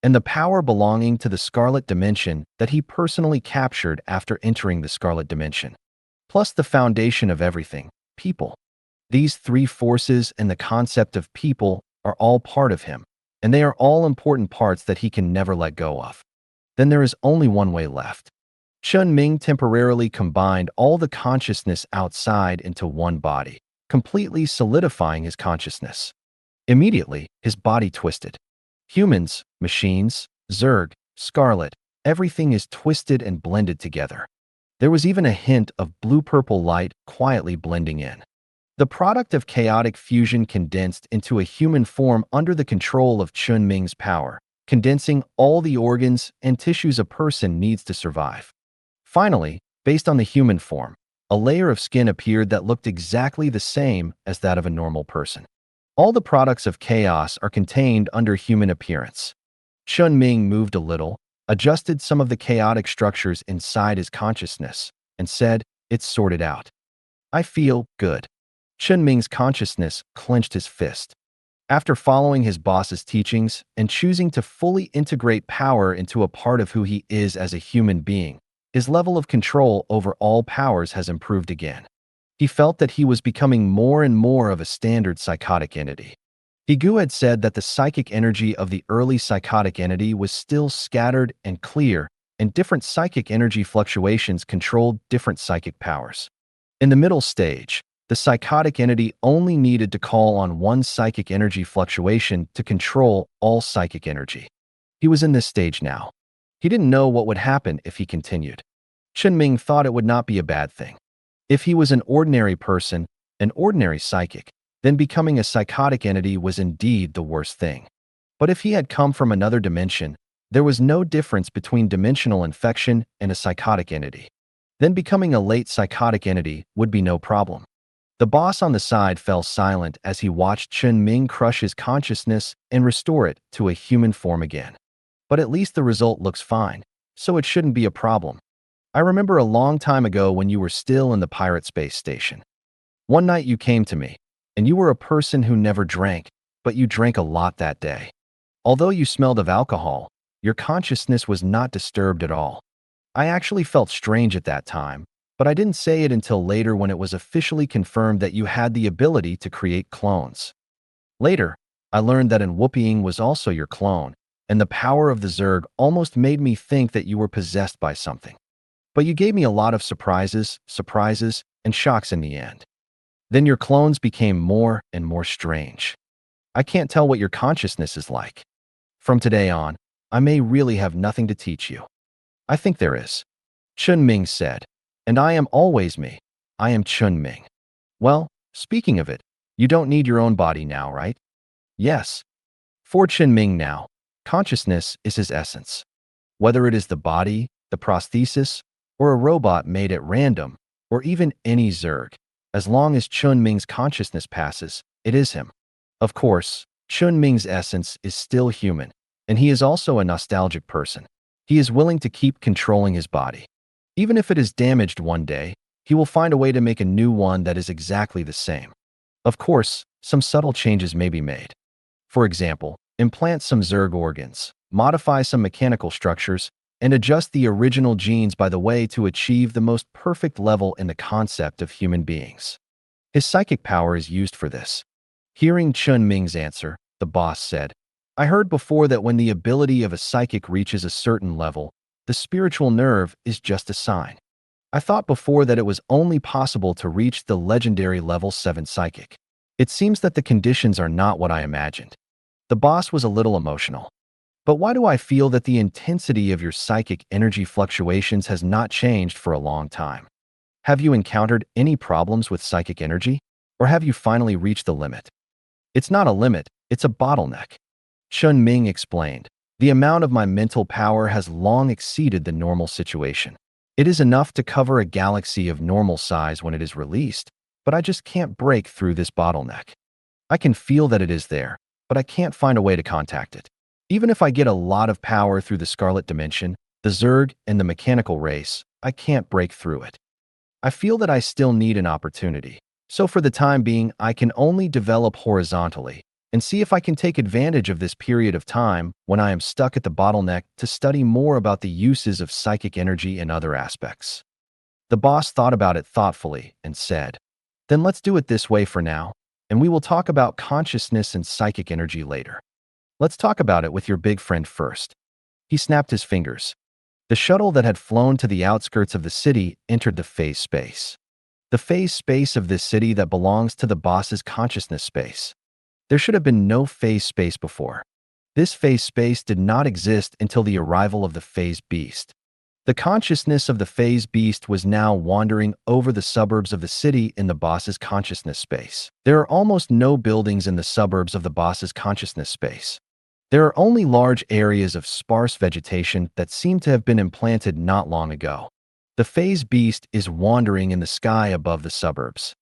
And the power belonging to the Scarlet Dimension that he personally captured after entering the Scarlet Dimension. Plus the foundation of everything, people. These 3 forces and the concept of people are all part of him, and they are all important parts that he can never let go of. Then there is only one way left. Chen Ming temporarily combined all the consciousness outside into one body, completely solidifying his consciousness. Immediately, his body twisted. Humans, machines, Zerg, Scarlet, everything is twisted and blended together. There was even a hint of blue-purple light quietly blending in. The product of chaotic fusion condensed into a human form under the control of Chen Ming's power, condensing all the organs and tissues a person needs to survive. Finally, based on the human form, a layer of skin appeared that looked exactly the same as that of a normal person. All the products of chaos are contained under human appearance. Chen Ming moved a little, adjusted some of the chaotic structures inside his consciousness, and said, it's sorted out. I feel good. Chen Ming's consciousness clenched his fist. After following his boss's teachings and choosing to fully integrate power into a part of who he is as a human being, his level of control over all powers has improved again. He felt that he was becoming more and more of a standard psychotic entity. Higu had said that the psychic energy of the early psychotic entity was still scattered and clear, and different psychic energy fluctuations controlled different psychic powers. In the middle stage, the psychotic entity only needed to call on one psychic energy fluctuation to control all psychic energy. He was in this stage now. He didn't know what would happen if he continued. Chen Ming thought it would not be a bad thing. If he was an ordinary person, an ordinary psychic, then becoming a psychotic entity was indeed the worst thing. But if he had come from another dimension, there was no difference between dimensional infection and a psychotic entity. Then becoming a late psychotic entity would be no problem. The boss on the side fell silent as he watched Chen Ming crush his consciousness and restore it to a human form again. But at least the result looks fine, so it shouldn't be a problem. I remember a long time ago when you were still in the pirate space station. One night you came to me, and you were a person who never drank, but you drank a lot that day. Although you smelled of alcohol, your consciousness was not disturbed at all. I actually felt strange at that time, but I didn't say it until later when it was officially confirmed that you had the ability to create clones. Later, I learned that Whooping was also your clone, and the power of the Zerg almost made me think that you were possessed by something. But you gave me a lot of surprises, and shocks in the end. Then your clones became more and more strange. I can't tell what your consciousness is like. From today on, I may really have nothing to teach you. I think there is. Chen Ming said, and I am always me. I am Chen Ming. Well, speaking of it, you don't need your own body now, right? Yes. For Chen Ming now, consciousness is his essence. Whether it is the body, the prosthesis, or a robot made at random, or even any Zerg, as long as Chen Ming's consciousness passes, it is him. Of course, Chen Ming's essence is still human, and he is also a nostalgic person. He is willing to keep controlling his body. Even if it is damaged one day, he will find a way to make a new one that is exactly the same. Of course, some subtle changes may be made. For example, implant some Zerg organs, modify some mechanical structures, and adjust the original genes by the way to achieve the most perfect level in the concept of human beings. His psychic power is used for this. Hearing Chen Ming's answer, the boss said, I heard before that when the ability of a psychic reaches a certain level, the spiritual nerve is just a sign. I thought before that it was only possible to reach the legendary level 7 psychic. It seems that the conditions are not what I imagined. The boss was a little emotional. But why do I feel that the intensity of your psychic energy fluctuations has not changed for a long time? Have you encountered any problems with psychic energy? Or have you finally reached the limit? It's not a limit, it's a bottleneck. Chen Ming explained, the amount of my mental power has long exceeded the normal situation. It is enough to cover a galaxy of normal size when it is released, but I just can't break through this bottleneck. I can feel that it is there, but I can't find a way to contact it. Even if I get a lot of power through the Scarlet Dimension, the Zerg, and the mechanical race, I can't break through it. I feel that I still need an opportunity. So for the time being, I can only develop horizontally and see if I can take advantage of this period of time when I am stuck at the bottleneck to study more about the uses of psychic energy and other aspects. The boss thought about it thoughtfully and said, then let's do it this way for now, and we will talk about consciousness and psychic energy later. Let's talk about it with your big friend first. He snapped his fingers. The shuttle that had flown to the outskirts of the city entered the phase space. The phase space of this city that belongs to the boss's consciousness space. There should have been no phase space before. This phase space did not exist until the arrival of the phase beast. The consciousness of the phase beast was now wandering over the suburbs of the city in the boss's consciousness space. There are almost no buildings in the suburbs of the boss's consciousness space. There are only large areas of sparse vegetation that seem to have been implanted not long ago. The phase beast is wandering in the sky above the suburbs.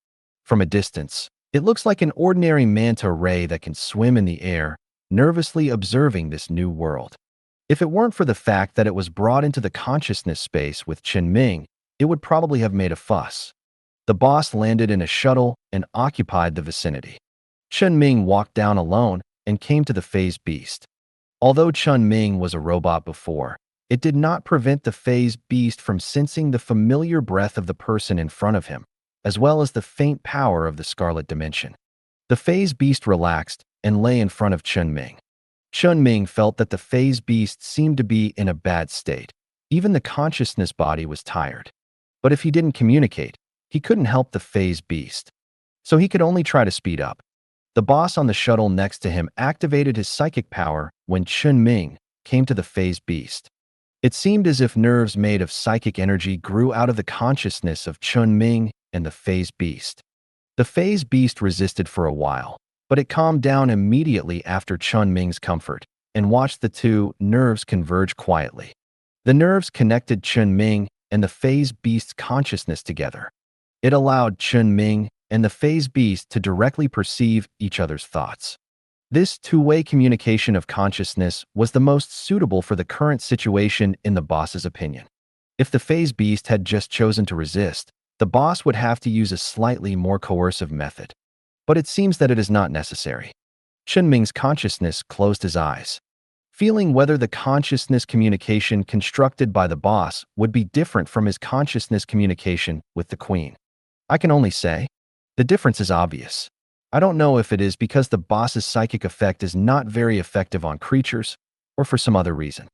From a distance, it looks like an ordinary manta ray that can swim in the air, nervously observing this new world. If it weren't for the fact that it was brought into the consciousness space with Chen Ming, it would probably have made a fuss. The boss landed in a shuttle and occupied the vicinity. Chen Ming walked down alone and came to the phase beast. Although Chen Ming was a robot before, it did not prevent the phase beast from sensing the familiar breath of the person in front of him, as well as the faint power of the Scarlet Dimension. The phase beast relaxed and lay in front of Chen Ming. Chen Ming felt that the phase beast seemed to be in a bad state. Even the consciousness body was tired. But if he didn't communicate, he couldn't help the phase beast. So he could only try to speed up. The boss on the shuttle next to him activated his psychic power when Chen Ming came to the phase beast. It seemed as if nerves made of psychic energy grew out of the consciousness of Chen Ming and the phase beast. The phase beast resisted for a while, but it calmed down immediately after Chen Ming's comfort and watched the two nerves converge quietly. The nerves connected Chen Ming and the phase beast's consciousness together. It allowed Chen Ming and the phase beast to directly perceive each other's thoughts. This two-way communication of consciousness was the most suitable for the current situation in the boss's opinion. If the phase beast had just chosen to resist, the boss would have to use a slightly more coercive method. But it seems that it is not necessary. Chen Ming's consciousness closed his eyes, feeling whether the consciousness communication constructed by the boss would be different from his consciousness communication with the queen. I can only say, the difference is obvious. I don't know if it is because the boss's psychic effect is not very effective on creatures, or for some other reason.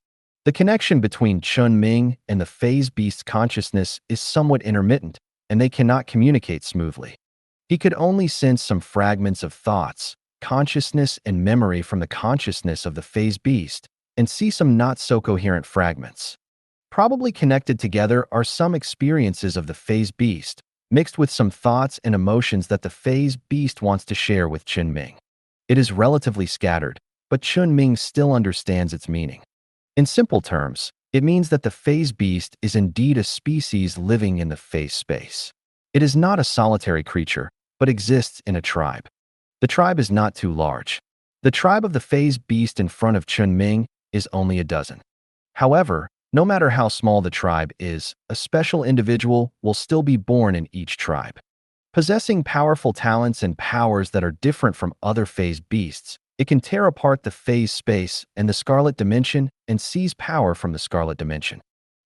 The connection between Chen Ming and the phase beast's consciousness is somewhat intermittent, and they cannot communicate smoothly. He could only sense some fragments of thoughts, consciousness, and memory from the consciousness of the phase beast, and see some not-so-coherent fragments. Probably connected together are some experiences of the phase beast, mixed with some thoughts and emotions that the phase beast wants to share with Chen Ming. It is relatively scattered, but Chen Ming still understands its meaning. In simple terms, it means that the phase beast is indeed a species living in the phase space. It is not a solitary creature, but exists in a tribe. The tribe is not too large. The tribe of the phase beast in front of Chen Ming is only a dozen. However, No matter how small the tribe is, a special individual will still be born in each tribe. Possessing powerful talents and powers that are different from other phase beasts, it can tear apart the phase space and the scarlet dimension and seize power from the scarlet dimension.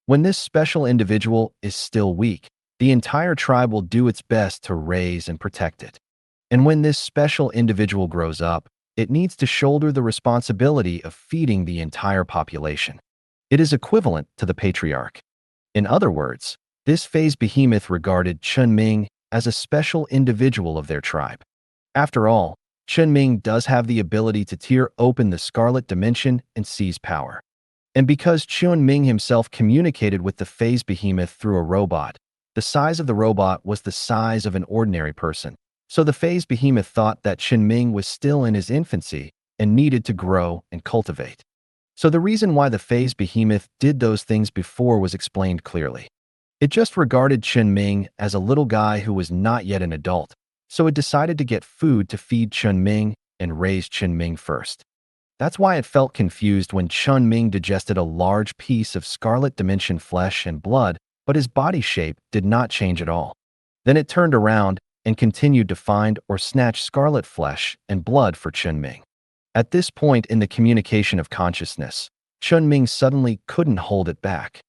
When this special individual is still weak, the entire tribe will do its best to raise and protect it. And when this special individual grows up, it needs to shoulder the responsibility of feeding the entire population. It is equivalent to the patriarch. In other words, this phase behemoth regarded Chen Ming as a special individual of their tribe. After all, Chen Ming does have the ability to tear open the scarlet dimension and seize power. And because Chen Ming himself communicated with the phase behemoth through a robot, the size of the robot was the size of an ordinary person. So the phase behemoth thought that Chen Ming was still in his infancy and needed to grow and cultivate. So the reason why the phase behemoth did those things before was explained clearly. It just regarded Chen Ming as a little guy who was not yet an adult, so it decided to get food to feed Chen Ming and raise Chen Ming first. That's why it felt confused when Chen Ming digested a large piece of scarlet dimension flesh and blood, but his body shape did not change at all. Then it turned around and continued to find or snatch scarlet flesh and blood for Chen Ming. At this point in the communication of consciousness, Chen Ming suddenly couldn't hold it back.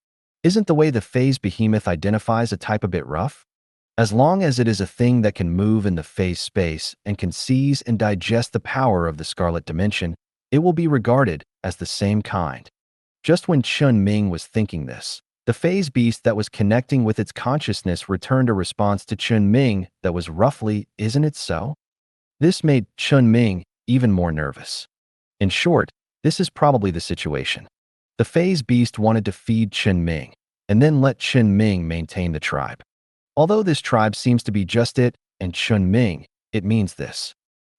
Isn't the way the phase behemoth identifies a type a bit rough? As long as it is a thing that can move in the phase space and can seize and digest the power of the scarlet dimension, it will be regarded as the same kind. Just when Chen Ming was thinking this, the phase beast that was connecting with its consciousness returned a response to Chen Ming that was roughly, "Isn't it so?" This made Chen Ming even more nervous. In short, this is probably the situation. The phase beast wanted to feed Chen Ming and then let Chen Ming maintain the tribe. Although this tribe seems to be just it and Chen Ming, it means this.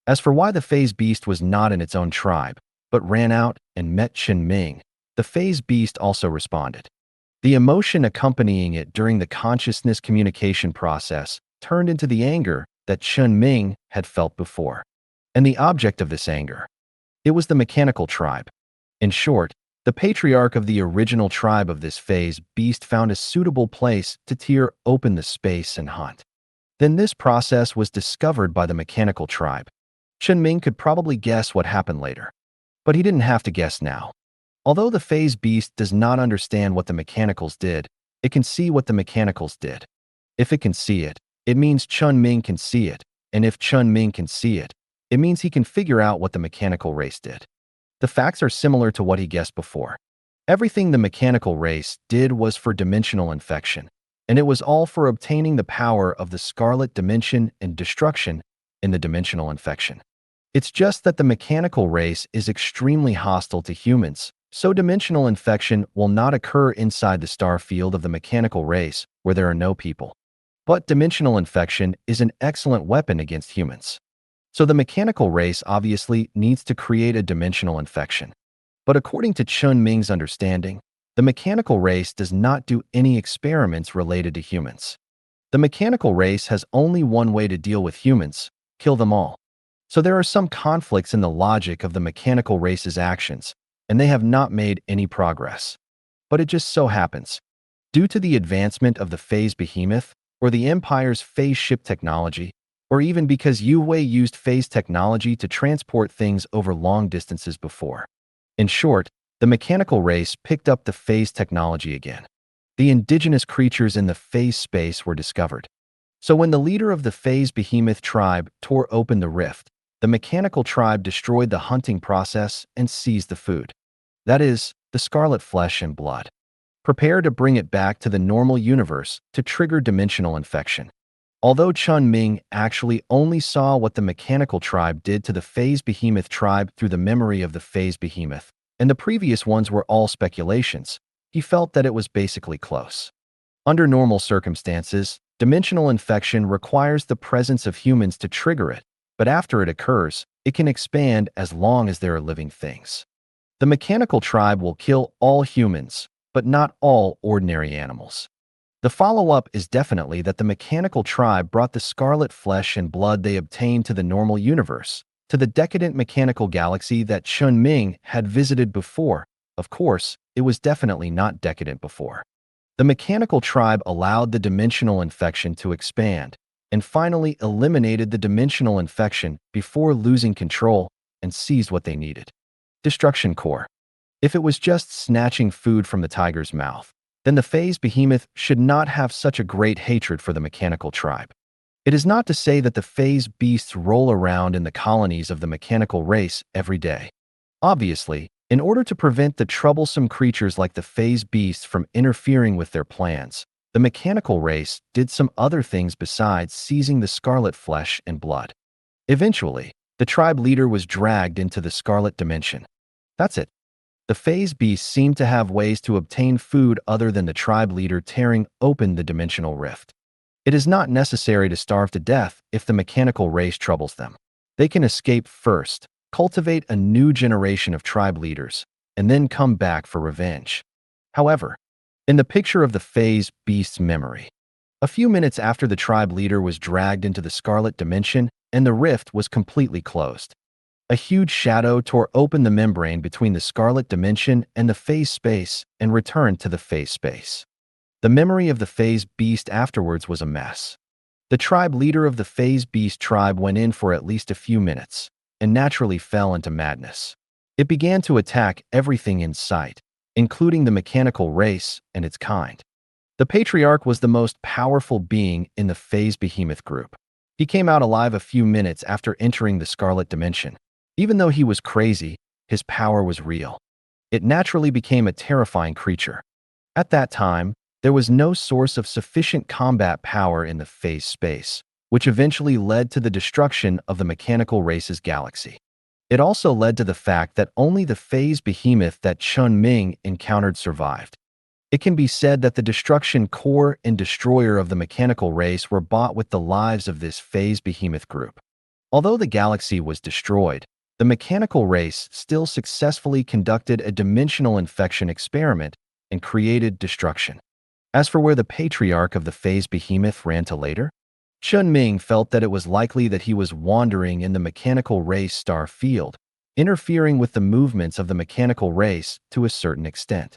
As for why the phase beast was not in its own tribe, but ran out and met Chen Ming, the phase beast also responded. The emotion accompanying it during the consciousness communication process turned into the anger that Chen Ming had felt before. And the object of this anger, it was the mechanical tribe. In short, the patriarch of the original tribe of this phase beast found a suitable place to tear open the space and hunt. Then this process was discovered by the mechanical tribe. Chen Ming could probably guess what happened later, but he didn't have to guess now. Although the phase beast does not understand what the mechanicals did, it can see what the mechanicals did. If it can see it, it means Chen Ming can see it, and if Chen Ming can see it, it means he can figure out what the mechanical race did. The facts are similar to what he guessed before. Everything the mechanical race did was for dimensional infection, and it was all for obtaining the power of the scarlet dimension and destruction in the dimensional infection. It's just that the mechanical race is extremely hostile to humans, so dimensional infection will not occur inside the star field of the mechanical race where there are no people. But dimensional infection is an excellent weapon against humans. So the mechanical race obviously needs to create a dimensional infection. But according to Chen Ming's understanding, the mechanical race does not do any experiments related to humans. The mechanical race has only one way to deal with humans: kill them all. So there are some conflicts in the logic of the mechanical race's actions, and they have not made any progress. But it just so happens, due to the advancement of the phase behemoth, or the Empire's phase ship technology, or even because Yue used phase technology to transport things over long distances before. In short, the mechanical race picked up the phase technology again. The indigenous creatures in the phase space were discovered. So when the leader of the phase behemoth tribe tore open the rift, the mechanical tribe destroyed the hunting process and seized the food. That is, the scarlet flesh and blood. Prepare to bring it back to the normal universe to trigger dimensional infection. Although Chen Ming actually only saw what the mechanical tribe did to the phase behemoth tribe through the memory of the phase behemoth, and the previous ones were all speculations, he felt that it was basically close. Under normal circumstances, dimensional infection requires the presence of humans to trigger it, but after it occurs, it can expand as long as there are living things. The mechanical tribe will kill all humans, but not all ordinary animals. The follow-up is definitely that the mechanical tribe brought the scarlet flesh and blood they obtained to the normal universe, to the decadent mechanical galaxy that Chen Ming had visited before. Of course, it was definitely not decadent before. The mechanical tribe allowed the dimensional infection to expand and finally eliminated the dimensional infection before losing control and seized what they needed. Destruction core. If it was just snatching food from the tiger's mouth, then the phase behemoth should not have such a great hatred for the mechanical tribe. It is not to say that the phase beasts roll around in the colonies of the mechanical race every day. Obviously, in order to prevent the troublesome creatures like the phase beasts from interfering with their plans, the mechanical race did some other things besides seizing the scarlet flesh and blood. Eventually, the tribe leader was dragged into the scarlet dimension. That's it. The phase beasts seemed to have ways to obtain food other than the tribe leader tearing open the dimensional rift. It is not necessary to starve to death if the mechanical race troubles them. They can escape first, cultivate a new generation of tribe leaders, and then come back for revenge. However, in the picture of the phase beast's memory, a few minutes after the tribe leader was dragged into the scarlet dimension and the rift was completely closed, a huge shadow tore open the membrane between the scarlet dimension and the phase space and returned to the phase space. The memory of the phase beast afterwards was a mess. The tribe leader of the phase beast tribe went in for at least a few minutes and naturally fell into madness. It began to attack everything in sight, including the mechanical race and its kind. The patriarch was the most powerful being in the phase behemoth group. He came out alive a few minutes after entering the scarlet dimension. Even though he was crazy, his power was real. It naturally became a terrifying creature. At that time, there was no source of sufficient combat power in the phase space, which eventually led to the destruction of the mechanical race's galaxy. It also led to the fact that only the phase behemoth that Chen Ming encountered survived. It can be said that the destruction core and destroyer of the mechanical race were bought with the lives of this phase behemoth group. Although the galaxy was destroyed, the mechanical race still successfully conducted a dimensional infection experiment and created destruction. As for where the patriarch of the phase behemoth ran to later, Chen Ming felt that it was likely that he was wandering in the mechanical race star field, interfering with the movements of the mechanical race to a certain extent.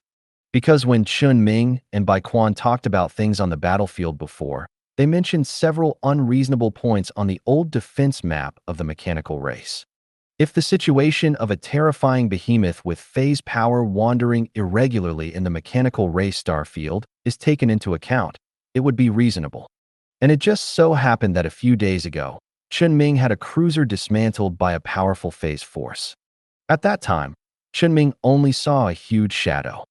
Because when Chen Ming and Bai Quan talked about things on the battlefield before, they mentioned several unreasonable points on the old defense map of the mechanical race. If the situation of a terrifying behemoth with phase power wandering irregularly in the mechanical race star field is taken into account, it would be reasonable. And it just so happened that a few days ago, Chen Ming had a cruiser dismantled by a powerful phase force. At that time, Chen Ming only saw a huge shadow.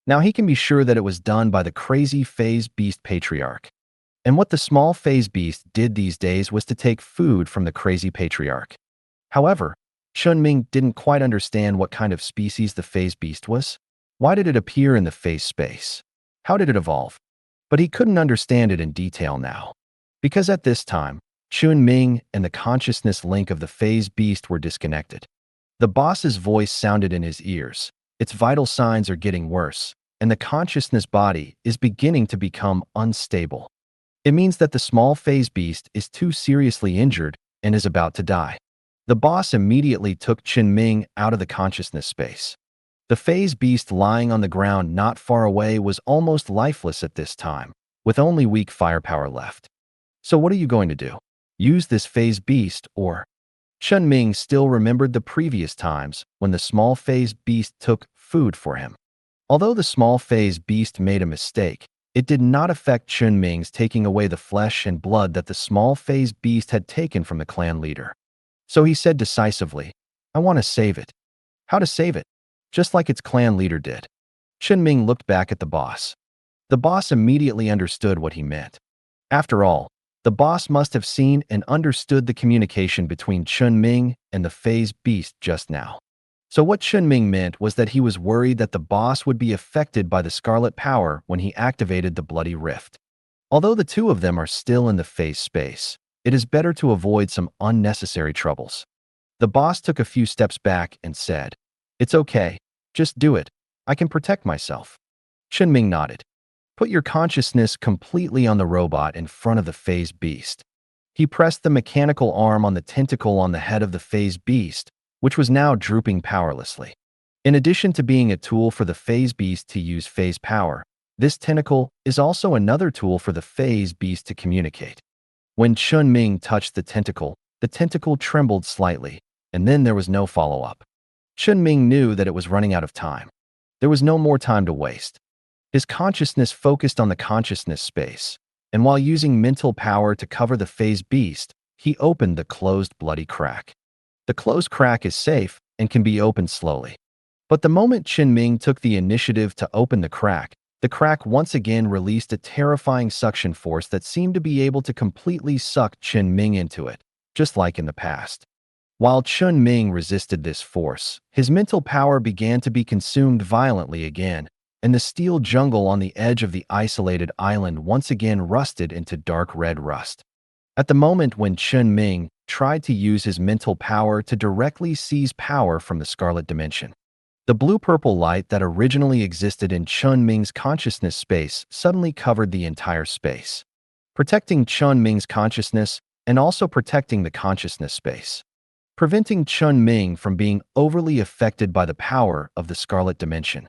Now he can be sure that it was done by the crazy phase beast patriarch. And what the small phase beast did these days was to take food from the crazy patriarch. However, Chen Ming didn't quite understand what kind of species the phase beast was. Why did it appear in the phase space? How did it evolve? But he couldn't understand it in detail now. Because at this time, Chen Ming and the consciousness link of the phase beast were disconnected. The boss's voice sounded in his ears. Its vital signs are getting worse, and the consciousness body is beginning to become unstable. It means that the small phase beast is too seriously injured and is about to die. The boss immediately took Chen Ming out of the consciousness space. The phase beast lying on the ground not far away was almost lifeless at this time, with only weak firepower left. So what are you going to do? Use this phase beast or... Chen Ming still remembered the previous times when the small phase beast took food for him. Although the small phase beast made a mistake, it did not affect Chen Ming's taking away the flesh and blood that the small phase beast had taken from the clan leader. So he said decisively, "I want to save it." How to save it? Just like its clan leader did. Chen Ming looked back at the boss. The boss immediately understood what he meant. After all, the boss must have seen and understood the communication between Chen Ming and the phase beast just now. So what Chen Ming meant was that he was worried that the boss would be affected by the scarlet power when he activated the bloody rift. Although the two of them are still in the phase space, it is better to avoid some unnecessary troubles. The boss took a few steps back and said, "It's okay. Just do it. I can protect myself." Chen Ming nodded. Put your consciousness completely on the robot in front of the phase beast. He pressed the mechanical arm on the tentacle on the head of the phase beast, which was now drooping powerlessly. In addition to being a tool for the phase beast to use phase power, this tentacle is also another tool for the phase beast to communicate. When Chen Ming touched the tentacle trembled slightly, and then there was no follow-up. Chen Ming knew that it was running out of time. There was no more time to waste. His consciousness focused on the consciousness space, and while using mental power to cover the phase beast, he opened the closed bloody crack. The closed crack is safe and can be opened slowly. But the moment Chen Ming took the initiative to open the crack once again released a terrifying suction force that seemed to be able to completely suck Chen Ming into it, just like in the past. While Chen Ming resisted this force, his mental power began to be consumed violently again, and the steel jungle on the edge of the isolated island once again rusted into dark red rust. At the moment when Chen Ming tried to use his mental power to directly seize power from the Scarlet Dimension, the blue-purple light that originally existed in Chen Ming's consciousness space suddenly covered the entire space, protecting Chen Ming's consciousness and also protecting the consciousness space, preventing Chen Ming from being overly affected by the power of the Scarlet Dimension.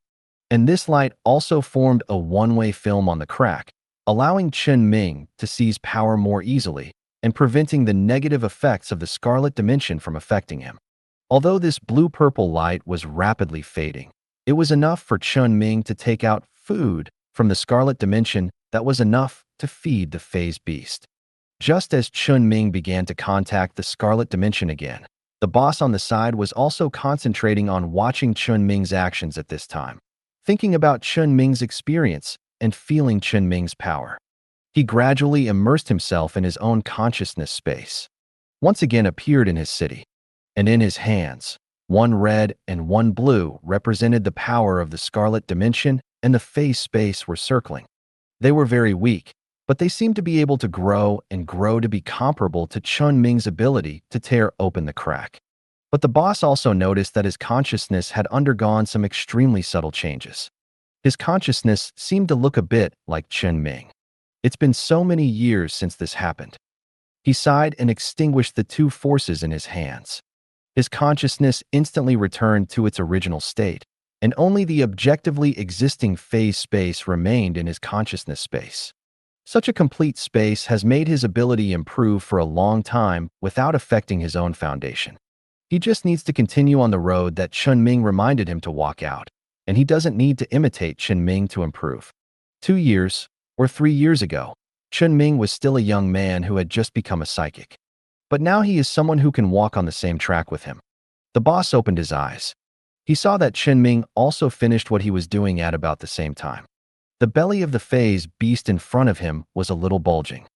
And this light also formed a one-way film on the crack, allowing Chen Ming to seize power more easily and preventing the negative effects of the Scarlet Dimension from affecting him. Although this blue-purple light was rapidly fading, it was enough for Chen Ming to take out food from the Scarlet Dimension that was enough to feed the phase beast. Just as Chen Ming began to contact the Scarlet Dimension again, the boss on the side was also concentrating on watching Chen Ming's actions at this time, thinking about Chen Ming's experience and feeling Chen Ming's power. He gradually immersed himself in his own consciousness space, once again appeared in his city, and in his hands, one red and one blue represented the power of the Scarlet Dimension and the phase space were circling. They were very weak, but they seemed to be able to grow and grow to be comparable to Chen Ming's ability to tear open the crack. But the boss also noticed that his consciousness had undergone some extremely subtle changes. His consciousness seemed to look a bit like Chen Ming. It's been so many years since this happened. He sighed and extinguished the two forces in his hands. His consciousness instantly returned to its original state, and only the objectively existing phase space remained in his consciousness space. Such a complete space has made his ability improve for a long time without affecting his own foundation. He just needs to continue on the road that Chen Ming reminded him to walk out, and he doesn't need to imitate Chen Ming to improve. 2 years, or 3 years ago, Chen Ming was still a young man who had just become a psychic. But now he is someone who can walk on the same track with him. The boss opened his eyes. He saw that Chen Ming also finished what he was doing at about the same time. The belly of the phase beast in front of him was a little bulging.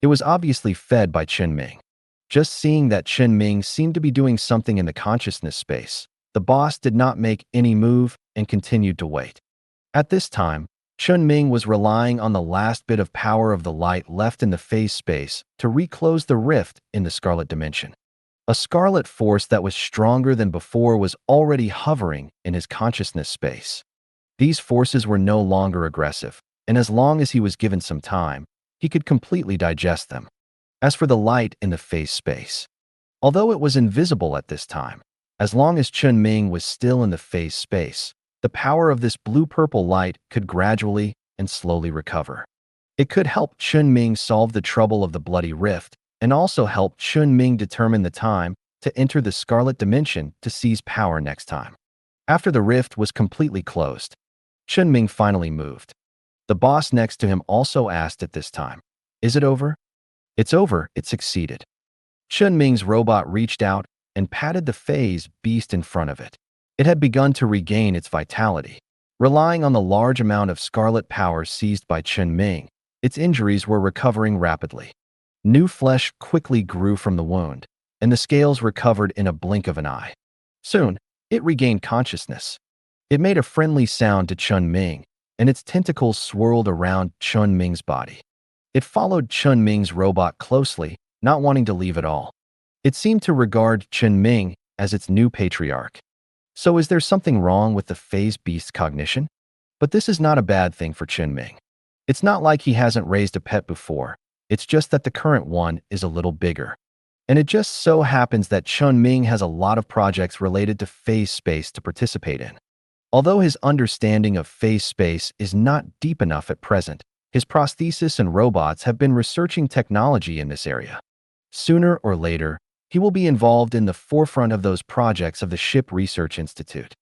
It was obviously fed by Chen Ming. Just seeing that Chen Ming seemed to be doing something in the consciousness space, the boss did not make any move and continued to wait. At this time, Chen Ming was relying on the last bit of power of the light left in the phase space to reclose the rift in the Scarlet Dimension. A scarlet force that was stronger than before was already hovering in his consciousness space. These forces were no longer aggressive, and as long as he was given some time, he could completely digest them. As for the light in the phase space, although it was invisible at this time, as long as Chen Ming was still in the phase space, the power of this blue-purple light could gradually and slowly recover. It could help Chen Ming solve the trouble of the bloody rift and also help Chen Ming determine the time to enter the Scarlet Dimension to seize power next time. After the rift was completely closed, Chen Ming finally moved. The boss next to him also asked at this time, "Is it over?" "It's over," it succeeded. Chen Ming's robot reached out and patted the phase beast in front of it. It had begun to regain its vitality. Relying on the large amount of scarlet power seized by Chen Ming, its injuries were recovering rapidly. New flesh quickly grew from the wound, and the scales recovered in a blink of an eye. Soon, it regained consciousness. It made a friendly sound to Chen Ming, and its tentacles swirled around Chen Ming's body. It followed Chen Ming's robot closely, not wanting to leave at all. It seemed to regard Chen Ming as its new patriarch. So is there something wrong with the phase beast's cognition? But this is not a bad thing for Chen Ming. It's not like he hasn't raised a pet before. It's just that the current one is a little bigger. And it just so happens that Chen Ming has a lot of projects related to phase space to participate in. Although his understanding of phase space is not deep enough at present, his prosthesis and robots have been researching technology in this area. Sooner or later, he will be involved in the forefront of those projects of the Ship Research Institute.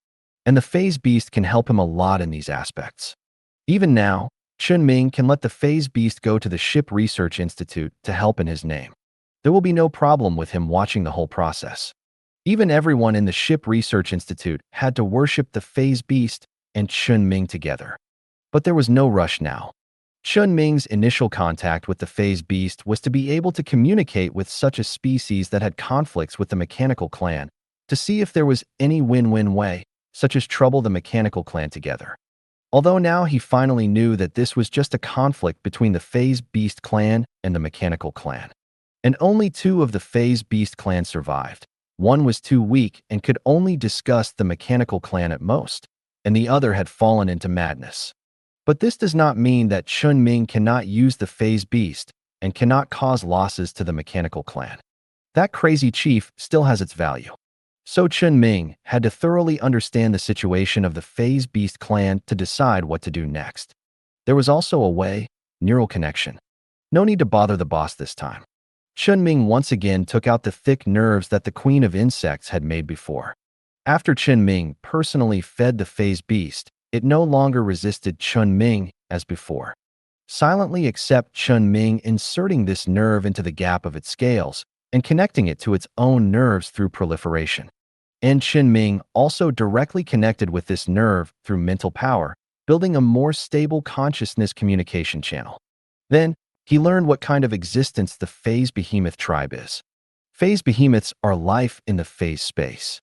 And the phase beast can help him a lot in these aspects. Even now, Chen Ming can let the phase beast go to the Ship Research Institute to help in his name. There will be no problem with him watching the whole process. Even everyone in the Ship Research Institute had to worship the phase beast and Chen Ming together. But there was no rush now. Chen Ming's initial contact with the phase beast was to be able to communicate with such a species that had conflicts with the mechanical clan, to see if there was any win-win way, such as trouble the mechanical clan together. Although now he finally knew that this was just a conflict between the phase beast clan and the mechanical clan. And only 2 of the phase beast clan survived. One was too weak and could only discuss the mechanical clan at most, and the other had fallen into madness. But this does not mean that Chen Ming cannot use the phase beast and cannot cause losses to the mechanical clan. That crazy chief still has its value. So Chen Ming had to thoroughly understand the situation of the phase beast clan to decide what to do next. There was also a way, neural connection. No need to bother the boss this time. Chen Ming once again took out the thick nerves that the Queen of Insects had made before. After Chen Ming personally fed the phase beast, it no longer resisted Chen Ming as before. Silently accept Chen Ming inserting this nerve into the gap of its scales and connecting it to its own nerves through proliferation. And Chen Ming also directly connected with this nerve through mental power, building a more stable consciousness communication channel. Then, he learned what kind of existence the phase behemoth tribe is. Phase behemoths are life in the phase space.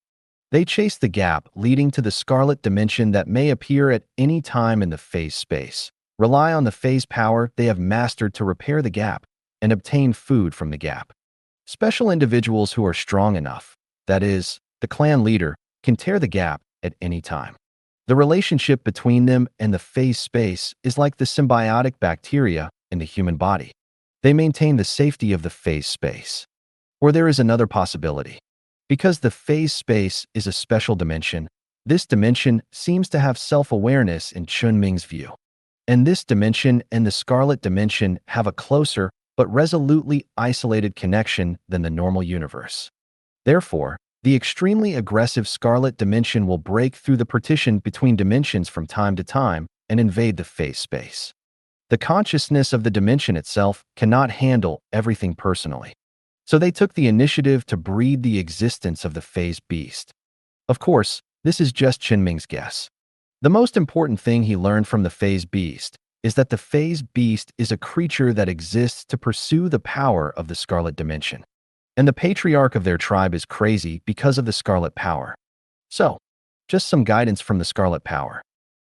They chase the gap leading to the scarlet dimension that may appear at any time in the phase space, rely on the phase power they have mastered to repair the gap, and obtain food from the gap. Special individuals who are strong enough, that is, the clan leader, can tear the gap at any time. The relationship between them and the phase space is like the symbiotic bacteria in the human body. They maintain the safety of the phase space. Or there is another possibility. Because the phase space is a special dimension, this dimension seems to have self-awareness in Chen Ming's view. And this dimension and the scarlet dimension have a closer but resolutely isolated connection than the normal universe. Therefore, the extremely aggressive scarlet dimension will break through the partition between dimensions from time to time and invade the phase space. The consciousness of the dimension itself cannot handle everything personally. So they took the initiative to breed the existence of the phase beast. Of course, this is just Chen Ming's guess. The most important thing he learned from the phase beast is that the phase beast is a creature that exists to pursue the power of the scarlet dimension. And the patriarch of their tribe is crazy because of the scarlet power. So, just some guidance from the scarlet power.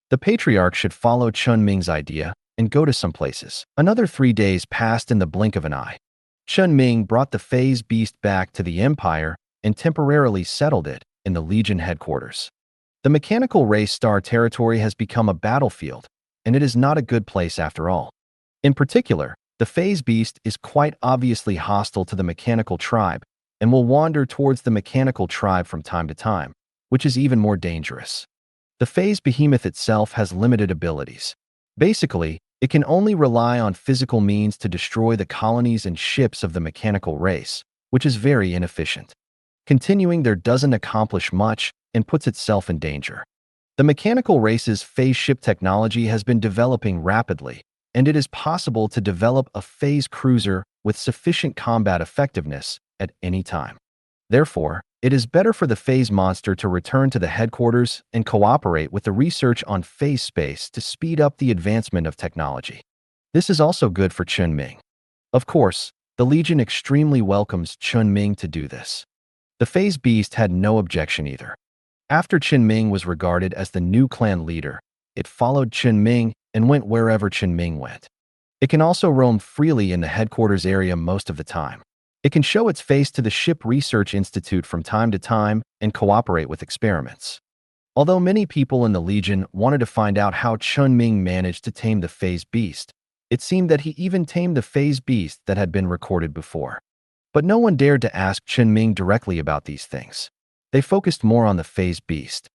The patriarch should follow Chen Ming's idea and go to some places. Another 3 days passed in the blink of an eye. Chen Ming brought the phase beast back to the Empire and temporarily settled it in the Legion headquarters. The mechanical race star territory has become a battlefield, and it is not a good place after all. In particular, the phase beast is quite obviously hostile to the mechanical tribe and will wander towards the mechanical tribe from time to time, which is even more dangerous. The phase behemoth itself has limited abilities. Basically, it can only rely on physical means to destroy the colonies and ships of the mechanical race, which is very inefficient. Continuing there doesn't accomplish much and puts itself in danger. The mechanical race's phase ship technology has been developing rapidly, and it is possible to develop a phase cruiser with sufficient combat effectiveness at any time. Therefore, it is better for the phase monster to return to the headquarters and cooperate with the research on phase space to speed up the advancement of technology. This is also good for Chen Ming. Of course, the Legion extremely welcomes Chen Ming to do this. The phase beast had no objection either. After Chen Ming was regarded as the new clan leader, it followed Chen Ming and went wherever Chen Ming went. It can also roam freely in the headquarters area most of the time. It can show its face to the Ship Research Institute from time to time and cooperate with experiments. Although many people in the Legion wanted to find out how Chen Ming managed to tame the phase beast, it seemed that he even tamed the phase beast that had been recorded before. But no one dared to ask Chen Ming directly about these things. They focused more on the phase beast.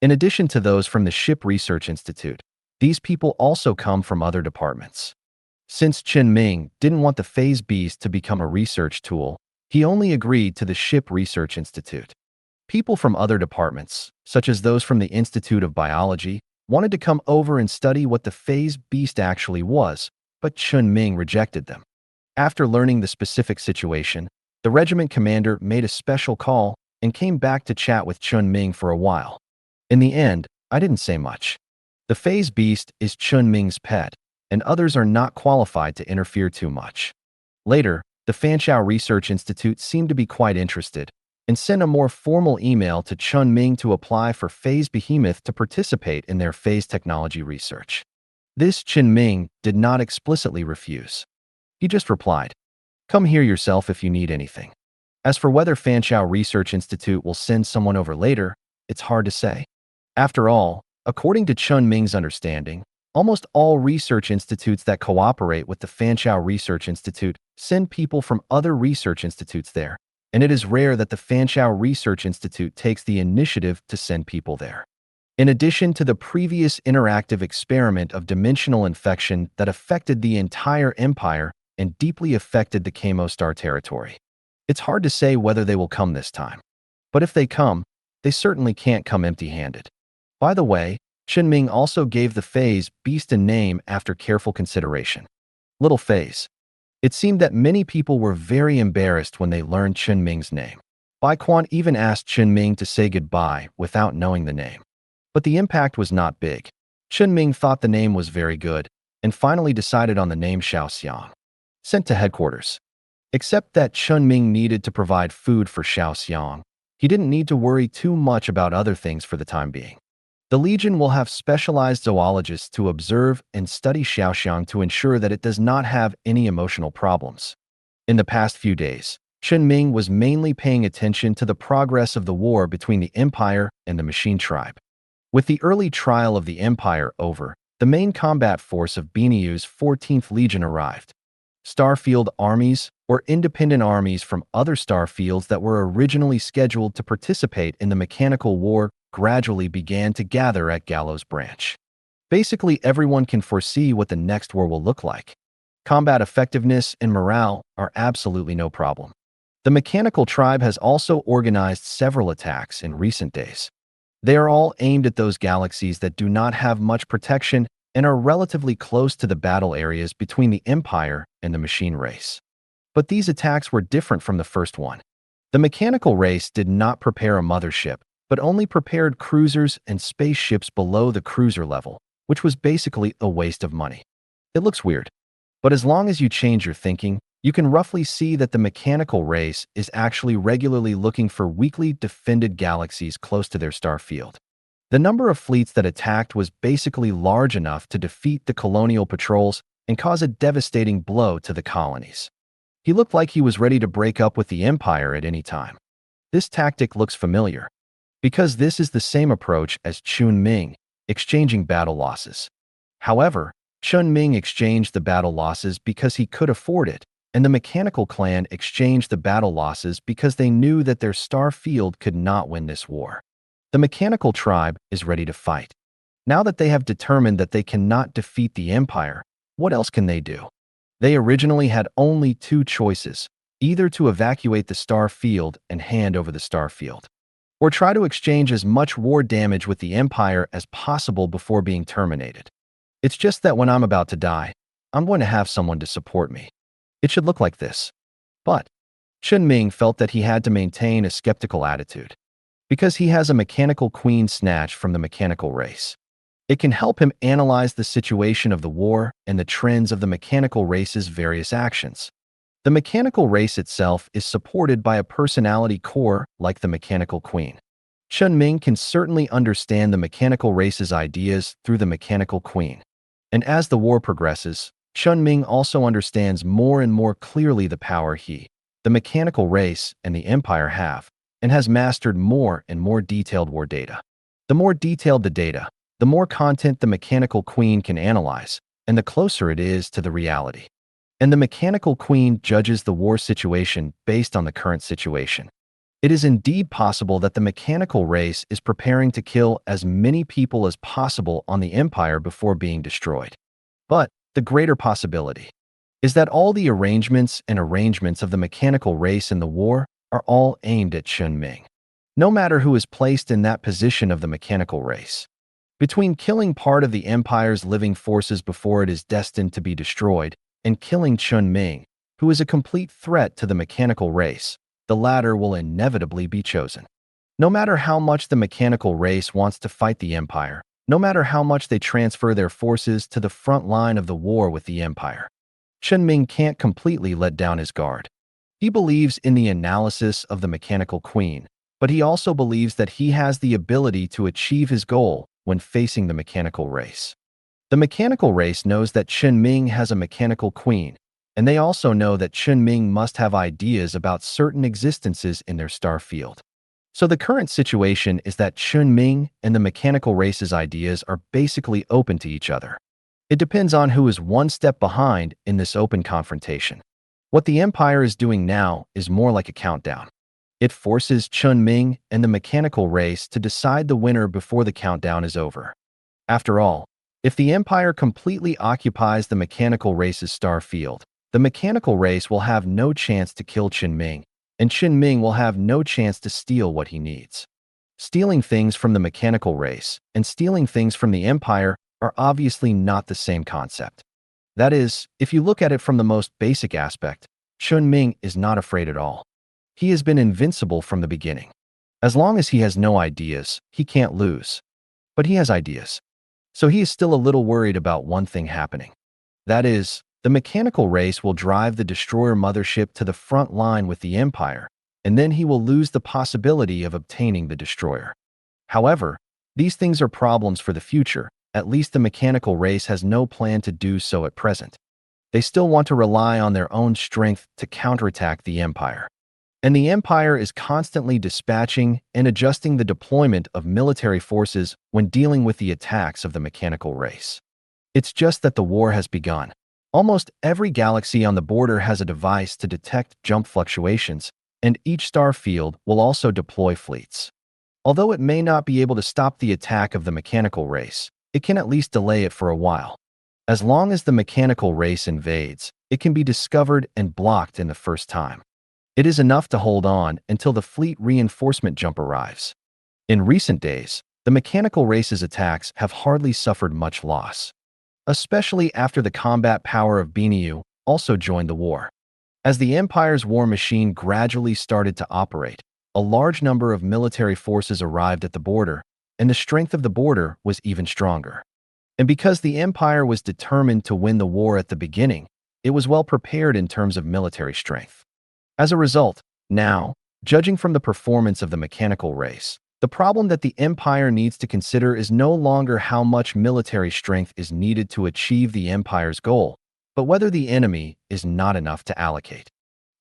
In addition to those from the Ship Research Institute, these people also come from other departments. Since Chen Ming didn't want the phase beast to become a research tool, he only agreed to the Ship Research Institute. People from other departments, such as those from the Institute of Biology, wanted to come over and study what the phase beast actually was, but Chen Ming rejected them. After learning the specific situation, the regiment commander made a special call and came back to chat with Chen Ming for a while. In the end, I didn't say much. The phase beast is Chen Ming's pet, and others are not qualified to interfere too much. Later, the Fanchao Research Institute seemed to be quite interested and sent a more formal email to Chen Ming to apply for Phase Behemoth to participate in their phase technology research. This Chen Ming did not explicitly refuse. He just replied, "Come here yourself if you need anything." As for whether Fanchao Research Institute will send someone over later, it's hard to say. After all, according to Chen Ming's understanding, almost all research institutes that cooperate with the Fanchao Research Institute send people from other research institutes there, and it is rare that the Fanchao Research Institute takes the initiative to send people there. In addition to the previous interactive experiment of dimensional infection that affected the entire empire and deeply affected the Kamo Star territory, it's hard to say whether they will come this time. But if they come, they certainly can't come empty-handed. By the way, Chen Ming also gave the phase beast a name after careful consideration. Little Phase. It seemed that many people were very embarrassed when they learned Chen Ming's name. Bai Quan even asked Chen Ming to say goodbye without knowing the name. But the impact was not big. Chen Ming thought the name was very good and finally decided on the name Xiao Xiang. Sent to headquarters. Except that Chen Ming needed to provide food for Xiao Xiang, he didn't need to worry too much about other things for the time being. The Legion will have specialized zoologists to observe and study Xiaoxiang to ensure that it does not have any emotional problems. In the past few days, Chen Ming was mainly paying attention to the progress of the war between the Empire and the Machine Tribe. With the early trial of the Empire over, the main combat force of Biniu's 14th Legion arrived. Starfield armies, or independent armies from other starfields that were originally scheduled to participate in the mechanical war, gradually began to gather at Gallows Branch. Basically, everyone can foresee what the next war will look like. Combat effectiveness and morale are absolutely no problem. The mechanical tribe has also organized several attacks in recent days. They are all aimed at those galaxies that do not have much protection and are relatively close to the battle areas between the Empire and the machine race. But these attacks were different from the first one. The mechanical race did not prepare a mothership, but only prepared cruisers and spaceships below the cruiser level, which was basically a waste of money. It looks weird, but as long as you change your thinking, you can roughly see that the mechanical race is actually regularly looking for weakly defended galaxies close to their star field. The number of fleets that attacked was basically large enough to defeat the colonial patrols and cause a devastating blow to the colonies. He looked like he was ready to break up with the Empire at any time. This tactic looks familiar, because this is the same approach as Chen Ming, exchanging battle losses. However, Chen Ming exchanged the battle losses because he could afford it, and the mechanical clan exchanged the battle losses because they knew that their star field could not win this war. The mechanical tribe is ready to fight. Now that they have determined that they cannot defeat the Empire, what else can they do? They originally had only two choices, either to evacuate the star field and hand over the star field, or try to exchange as much war damage with the Empire as possible before being terminated. It's just that when I'm about to die, I'm going to have someone to support me. It should look like this. But Chen Ming felt that he had to maintain a skeptical attitude, because he has a mechanical queen snatched from the mechanical race. It can help him analyze the situation of the war and the trends of the mechanical race's various actions. The mechanical race itself is supported by a personality core like the mechanical queen. Chen Ming can certainly understand the mechanical race's ideas through the mechanical queen. And as the war progresses, Chen Ming also understands more and more clearly the power he, the mechanical race, and the Empire have, and has mastered more and more detailed war data. The more detailed the data, the more content the mechanical queen can analyze, and the closer it is to the reality. And the mechanical queen judges the war situation based on the current situation. It is indeed possible that the mechanical race is preparing to kill as many people as possible on the Empire before being destroyed. But the greater possibility is that all the arrangements of the mechanical race in the war are all aimed at Chen Ming. No matter who is placed in that position of the mechanical race. Between killing part of the Empire's living forces before it is destined to be destroyed and killing Chen Ming, who is a complete threat to the mechanical race, the latter will inevitably be chosen. No matter how much the mechanical race wants to fight the Empire, no matter how much they transfer their forces to the front line of the war with the Empire, Chen Ming can't completely let down his guard. He believes in the analysis of the mechanical queen, but he also believes that he has the ability to achieve his goal when facing the mechanical race. The mechanical race knows that Chen Ming has a mechanical queen, and they also know that Chen Ming must have ideas about certain existences in their star field. So the current situation is that Chen Ming and the mechanical race's ideas are basically open to each other. It depends on who is one step behind in this open confrontation. What the Empire is doing now is more like a countdown. It forces Chen Ming and the mechanical race to decide the winner before the countdown is over. After all, if the Empire completely occupies the mechanical race's star field, the mechanical race will have no chance to kill Chen Ming, and Chen Ming will have no chance to steal what he needs. Stealing things from the mechanical race and stealing things from the Empire are obviously not the same concept. That is, if you look at it from the most basic aspect, Chen Ming is not afraid at all. He has been invincible from the beginning. As long as he has no ideas, he can't lose. But he has ideas. So he is still a little worried about one thing happening. That is, the mechanical race will drive the destroyer mothership to the front line with the Empire, and then he will lose the possibility of obtaining the destroyer. However, these things are problems for the future. At least the mechanical race has no plan to do so at present. They still want to rely on their own strength to counterattack the Empire. And the Empire is constantly dispatching and adjusting the deployment of military forces when dealing with the attacks of the mechanical race. It's just that the war has begun. Almost every galaxy on the border has a device to detect jump fluctuations, and each star field will also deploy fleets. Although it may not be able to stop the attack of the mechanical race, it can at least delay it for a while. As long as the mechanical race invades, it can be discovered and blocked in the first time. It is enough to hold on until the fleet reinforcement jump arrives. In recent days, the mechanical race's attacks have hardly suffered much loss, especially after the combat power of Binyu also joined the war. As the Empire's war machine gradually started to operate, a large number of military forces arrived at the border, and the strength of the border was even stronger. And because the Empire was determined to win the war at the beginning, it was well prepared in terms of military strength. As a result, now, judging from the performance of the mechanical race, the problem that the Empire needs to consider is no longer how much military strength is needed to achieve the Empire's goal, but whether the enemy is not enough to allocate.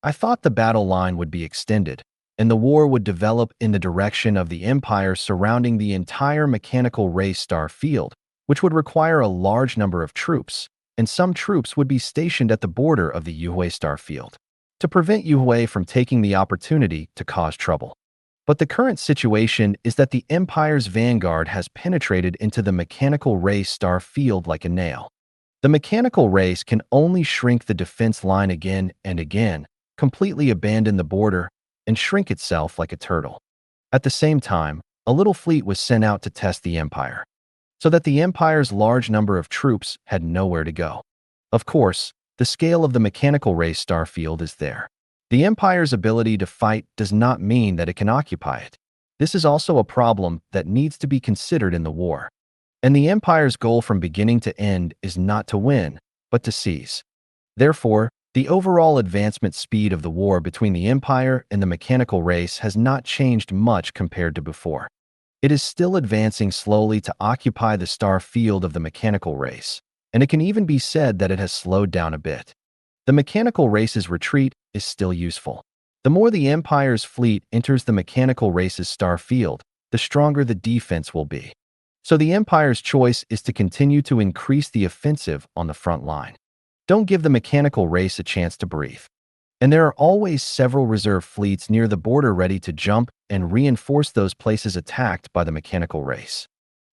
I thought the battle line would be extended, and the war would develop in the direction of the Empire surrounding the entire mechanical race star field, which would require a large number of troops, and some troops would be stationed at the border of the Yuhui star field to prevent Yuhui from taking the opportunity to cause trouble. But the current situation is that the Empire's vanguard has penetrated into the mechanical race star field like a nail. The mechanical race can only shrink the defense line again and again, completely abandon the border, and shrink itself like a turtle. At the same time, a little fleet was sent out to test the Empire, so that the Empire's large number of troops had nowhere to go. Of course, the scale of the mechanical race star field is there. The Empire's ability to fight does not mean that it can occupy it. This is also a problem that needs to be considered in the war. And the Empire's goal from beginning to end is not to win, but to seize. Therefore, the overall advancement speed of the war between the Empire and the mechanical race has not changed much compared to before. It is still advancing slowly to occupy the star field of the mechanical race, and it can even be said that it has slowed down a bit. The mechanical race's retreat is still useful. The more the Empire's fleet enters the mechanical race's star field, the stronger the defense will be. So the Empire's choice is to continue to increase the offensive on the front line. Don't give the mechanical race a chance to breathe. And there are always several reserve fleets near the border ready to jump and reinforce those places attacked by the mechanical race.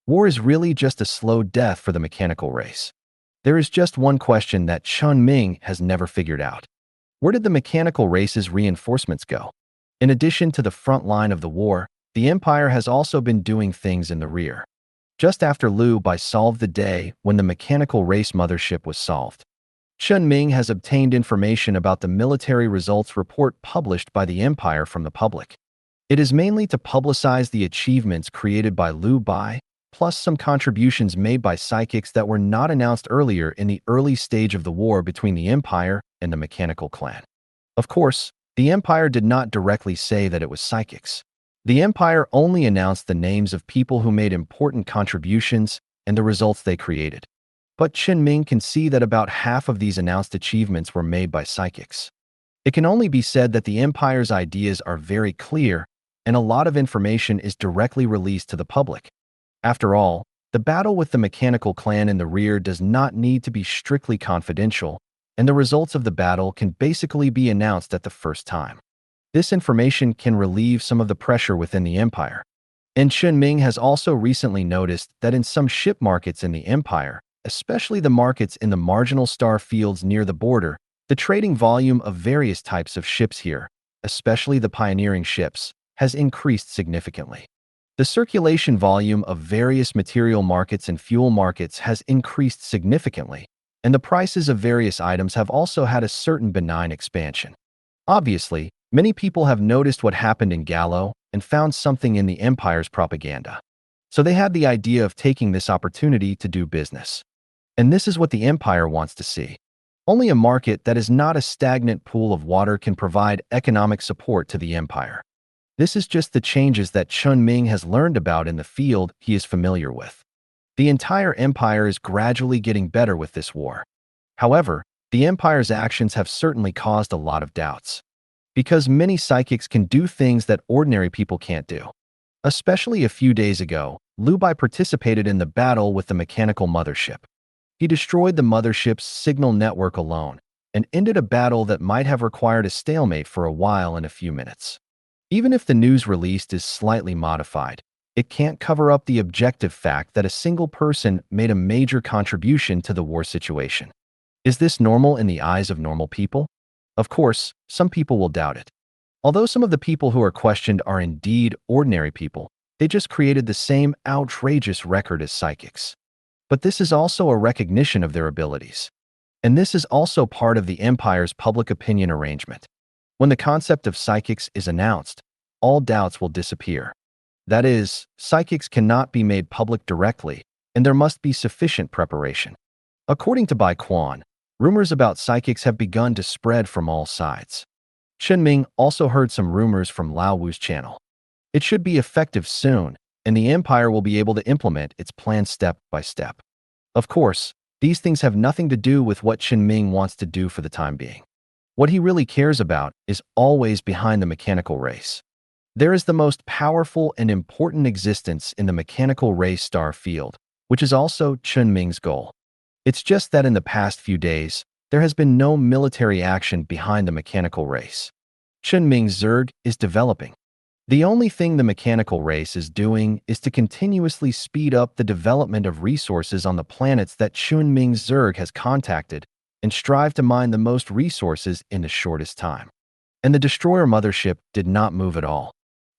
War is really just a slow death for the mechanical race. There is just one question that Chen Ming has never figured out. Where did the mechanical race's reinforcements go? In addition to the front line of the war, the Empire has also been doing things in the rear. Just after Liu Bai solved the day when the mechanical race mothership was solved, Chen Ming has obtained information about the military results report published by the Empire from the public. It is mainly to publicize the achievements created by Liu Bai, plus some contributions made by psychics that were not announced earlier in the early stage of the war between the Empire and the Mechanical Clan. Of course, the Empire did not directly say that it was psychics. The Empire only announced the names of people who made important contributions and the results they created. But Chen Ming can see that about half of these announced achievements were made by psychics. It can only be said that the Empire's ideas are very clear, and a lot of information is directly released to the public. After all, the battle with the Mechanical Clan in the rear does not need to be strictly confidential, and the results of the battle can basically be announced at the first time. This information can relieve some of the pressure within the Empire. And Chen Ming has also recently noticed that in some ship markets in the Empire, especially the markets in the marginal star fields near the border, the trading volume of various types of ships here, especially the pioneering ships, has increased significantly. The circulation volume of various material markets and fuel markets has increased significantly, and the prices of various items have also had a certain benign expansion. Obviously, many people have noticed what happened in Gallo and found something in the Empire's propaganda. So they had the idea of taking this opportunity to do business. And this is what the Empire wants to see. Only a market that is not a stagnant pool of water can provide economic support to the Empire. This is just the changes that Chen Ming has learned about in the field he is familiar with. The entire Empire is gradually getting better with this war. However, the Empire's actions have certainly caused a lot of doubts. Because many psychics can do things that ordinary people can't do. Especially a few days ago, Liu Bai participated in the battle with the mechanical mothership. He destroyed the mothership's signal network alone and ended a battle that might have required a stalemate for a while in a few minutes. Even if the news released is slightly modified, it can't cover up the objective fact that a single person made a major contribution to the war situation. Is this normal in the eyes of normal people? Of course, some people will doubt it. Although some of the people who are questioned are indeed ordinary people, they just created the same outrageous record as psychics. But this is also a recognition of their abilities. And this is also part of the Empire's public opinion arrangement. When the concept of psychics is announced, all doubts will disappear. That is, psychics cannot be made public directly, and there must be sufficient preparation. According to Bai Quan, rumors about psychics have begun to spread from all sides. Chen Ming also heard some rumors from Lao Wu's channel. It should be effective soon, and the Empire will be able to implement its plan step by step. Of course, these things have nothing to do with what Chen Ming wants to do for the time being. What he really cares about is always behind the mechanical race. There is the most powerful and important existence in the mechanical race star field, which is also Chen Ming's goal. It's just that in the past few days, there has been no military action behind the mechanical race. Chen Ming's Zerg is developing. The only thing the mechanical race is doing is to continuously speed up the development of resources on the planets that Chen Ming's Zerg has contacted and strive to mine the most resources in the shortest time. And the destroyer mothership did not move at all.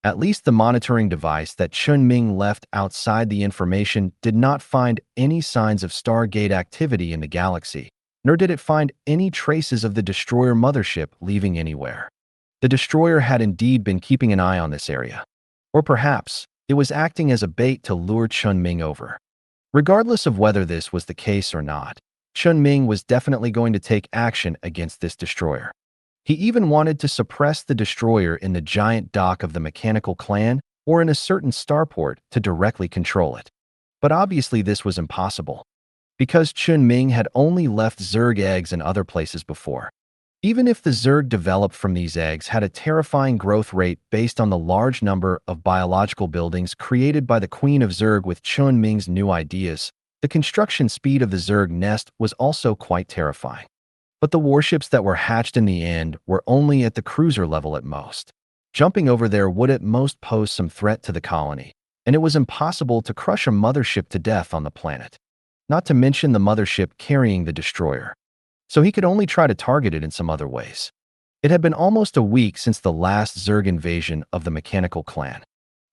At least the monitoring device that Chen Ming left outside the information did not find any signs of Stargate activity in the galaxy, nor did it find any traces of the destroyer mothership leaving anywhere. The destroyer had indeed been keeping an eye on this area. Or perhaps, it was acting as a bait to lure Chen Ming over. Regardless of whether this was the case or not, Chen Ming was definitely going to take action against this destroyer. He even wanted to suppress the destroyer in the giant dock of the Mechanical Clan or in a certain starport to directly control it. But obviously this was impossible, because Chen Ming had only left Zerg eggs in other places before. Even if the Zerg developed from these eggs had a terrifying growth rate based on the large number of biological buildings created by the Queen of Zerg with Chen Ming's new ideas, the construction speed of the Zerg nest was also quite terrifying. But the warships that were hatched in the end were only at the cruiser level at most. Jumping over there would at most pose some threat to the colony, and it was impossible to crush a mothership to death on the planet, not to mention the mothership carrying the destroyer. So he could only try to target it in some other ways. It had been almost a week since the last Zerg invasion of the mechanical clan.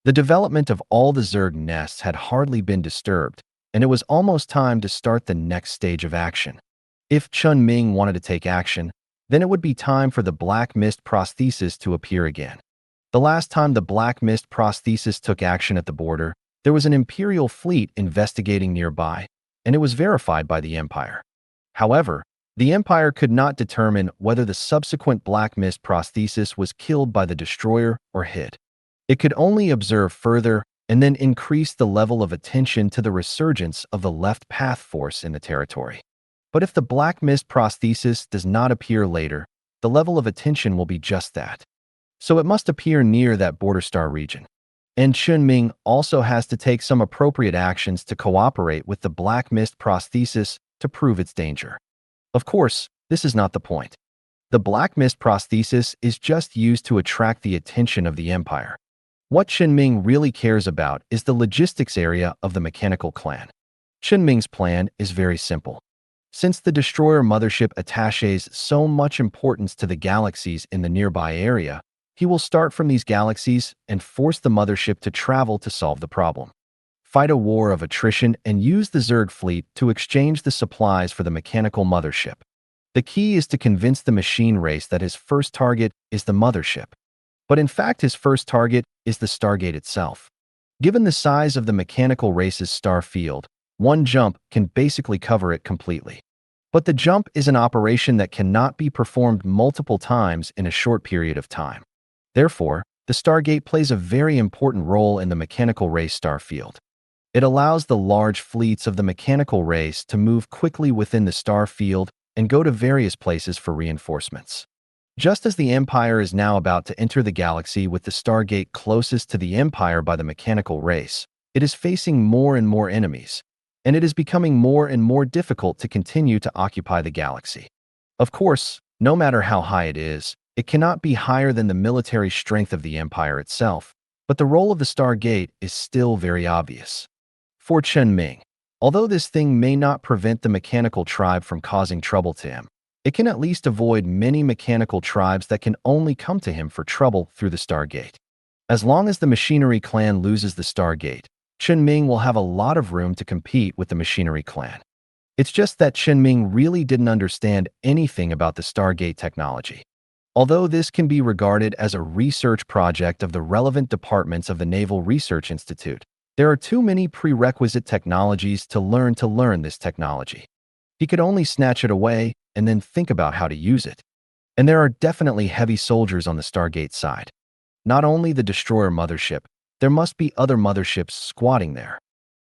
The development of all the Zerg nests had hardly been disturbed, and it was almost time to start the next stage of action. If Chen Ming wanted to take action, then it would be time for the Black Mist prosthesis to appear again. The last time the Black Mist prosthesis took action at the border, there was an Imperial fleet investigating nearby, and it was verified by the Empire. However, the Empire could not determine whether the subsequent Black Mist prosthesis was killed by the destroyer or hid. It could only observe further and then increase the level of attention to the resurgence of the left path force in the territory. But if the Black Mist prosthesis does not appear later, the level of attention will be just that. So it must appear near that border star region. And Chen Ming also has to take some appropriate actions to cooperate with the Black Mist prosthesis to prove its danger. Of course, this is not the point. The Black Mist prosthesis is just used to attract the attention of the Empire. What Chen Ming really cares about is the logistics area of the mechanical clan. Chen Ming's plan is very simple. Since the destroyer mothership attaches so much importance to the galaxies in the nearby area, he will start from these galaxies and force the mothership to travel to solve the problem. Fight a war of attrition and use the Zerg fleet to exchange the supplies for the mechanical mothership. The key is to convince the machine race that his first target is the mothership. But in fact, his first target is the Stargate itself. Given the size of the mechanical race's star field, one jump can basically cover it completely. But the jump is an operation that cannot be performed multiple times in a short period of time. Therefore, the Stargate plays a very important role in the mechanical race star field. It allows the large fleets of the mechanical race to move quickly within the star field and go to various places for reinforcements. Just as the Empire is now about to enter the galaxy with the Stargate closest to the Empire by the mechanical race, it is facing more and more enemies, and it is becoming more and more difficult to continue to occupy the galaxy. Of course, no matter how high it cannot be higher than the military strength of the Empire itself, but the role of the Stargate is still very obvious. For Chen Ming, although this thing may not prevent the mechanical tribe from causing trouble to him, it can at least avoid many mechanical tribes that can only come to him for trouble through the Stargate. As long as the Machinery clan loses the Stargate, Chen Ming will have a lot of room to compete with the Machinery clan. It's just that Chen Ming really didn't understand anything about the Stargate technology. Although this can be regarded as a research project of the relevant departments of the Naval Research Institute, there are too many prerequisite technologies to learn this technology. He could only snatch it away and then think about how to use it. And there are definitely heavy soldiers on the Stargate side. Not only the destroyer mothership, there must be other motherships squatting there.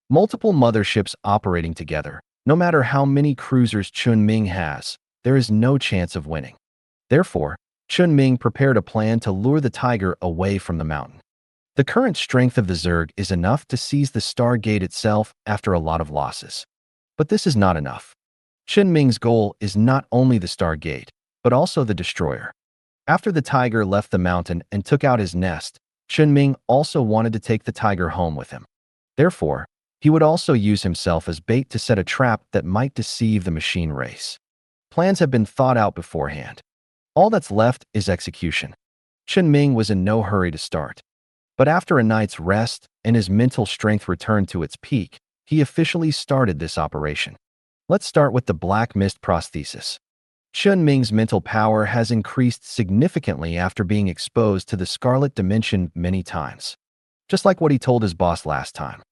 Multiple motherships operating together. No matter how many cruisers Chen Ming has, there is no chance of winning. Therefore, Chen Ming prepared a plan to lure the tiger away from the mountain. The current strength of the Zerg is enough to seize the Stargate itself after a lot of losses. But this is not enough. Chen Ming's goal is not only the Stargate, but also the destroyer. After the tiger left the mountain and took out his nest, Chen Ming also wanted to take the tiger home with him. Therefore, he would also use himself as bait to set a trap that might deceive the machine race. Plans have been thought out beforehand. All that's left is execution. Chen Ming was in no hurry to start. But after a night's rest and his mental strength returned to its peak, he officially started this operation. Let's start with the Black Mist prosthesis. Chen Ming's mental power has increased significantly after being exposed to the Scarlet Dimension many times. Just like what he told his boss last time.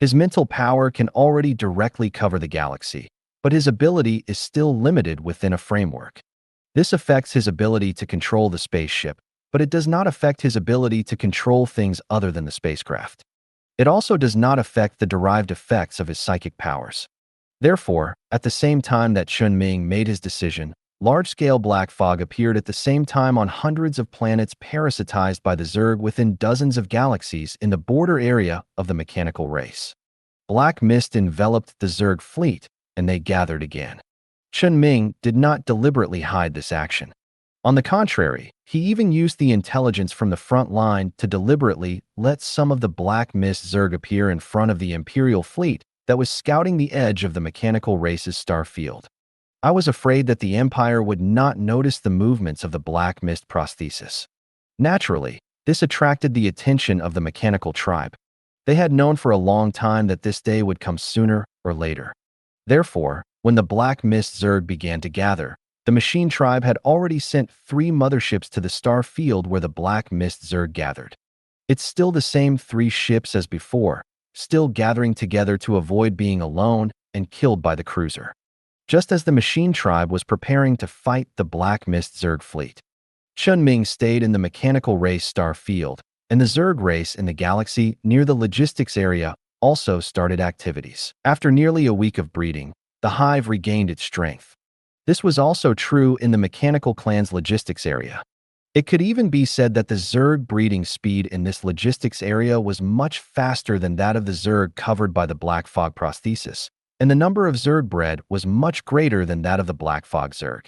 His mental power can already directly cover the galaxy, but his ability is still limited within a framework. This affects his ability to control the spaceship, but it does not affect his ability to control things other than the spacecraft. It also does not affect the derived effects of his psychic powers. Therefore, at the same time that Chen Ming made his decision, large-scale black fog appeared at the same time on hundreds of planets parasitized by the Zerg within dozens of galaxies in the border area of the mechanical race. Black mist enveloped the Zerg fleet, and they gathered again. Chen Ming did not deliberately hide this action. On the contrary, he even used the intelligence from the front line to deliberately let some of the black mist Zerg appear in front of the Imperial fleet that was scouting the edge of the mechanical race's star field. I was afraid that the Empire would not notice the movements of the black mist prosthesis. Naturally, this attracted the attention of the mechanical tribe. They had known for a long time that this day would come sooner or later. Therefore, when the black mist Zerg began to gather, the machine tribe had already sent 3 motherships to the star field where the black mist Zerg gathered. It's still the same 3 ships as before, still gathering together to avoid being alone and killed by the cruiser. Just as the machine tribe was preparing to fight the black mist Zerg fleet, Chen Ming stayed in the mechanical race star field, and the Zerg race in the galaxy near the logistics area also started activities. After nearly a week of breeding, the hive regained its strength. This was also true in the mechanical clan's logistics area. It could even be said that the Zerg breeding speed in this logistics area was much faster than that of the Zerg covered by the Black Fog prosthesis, and the number of Zerg bred was much greater than that of the Black Fog Zerg.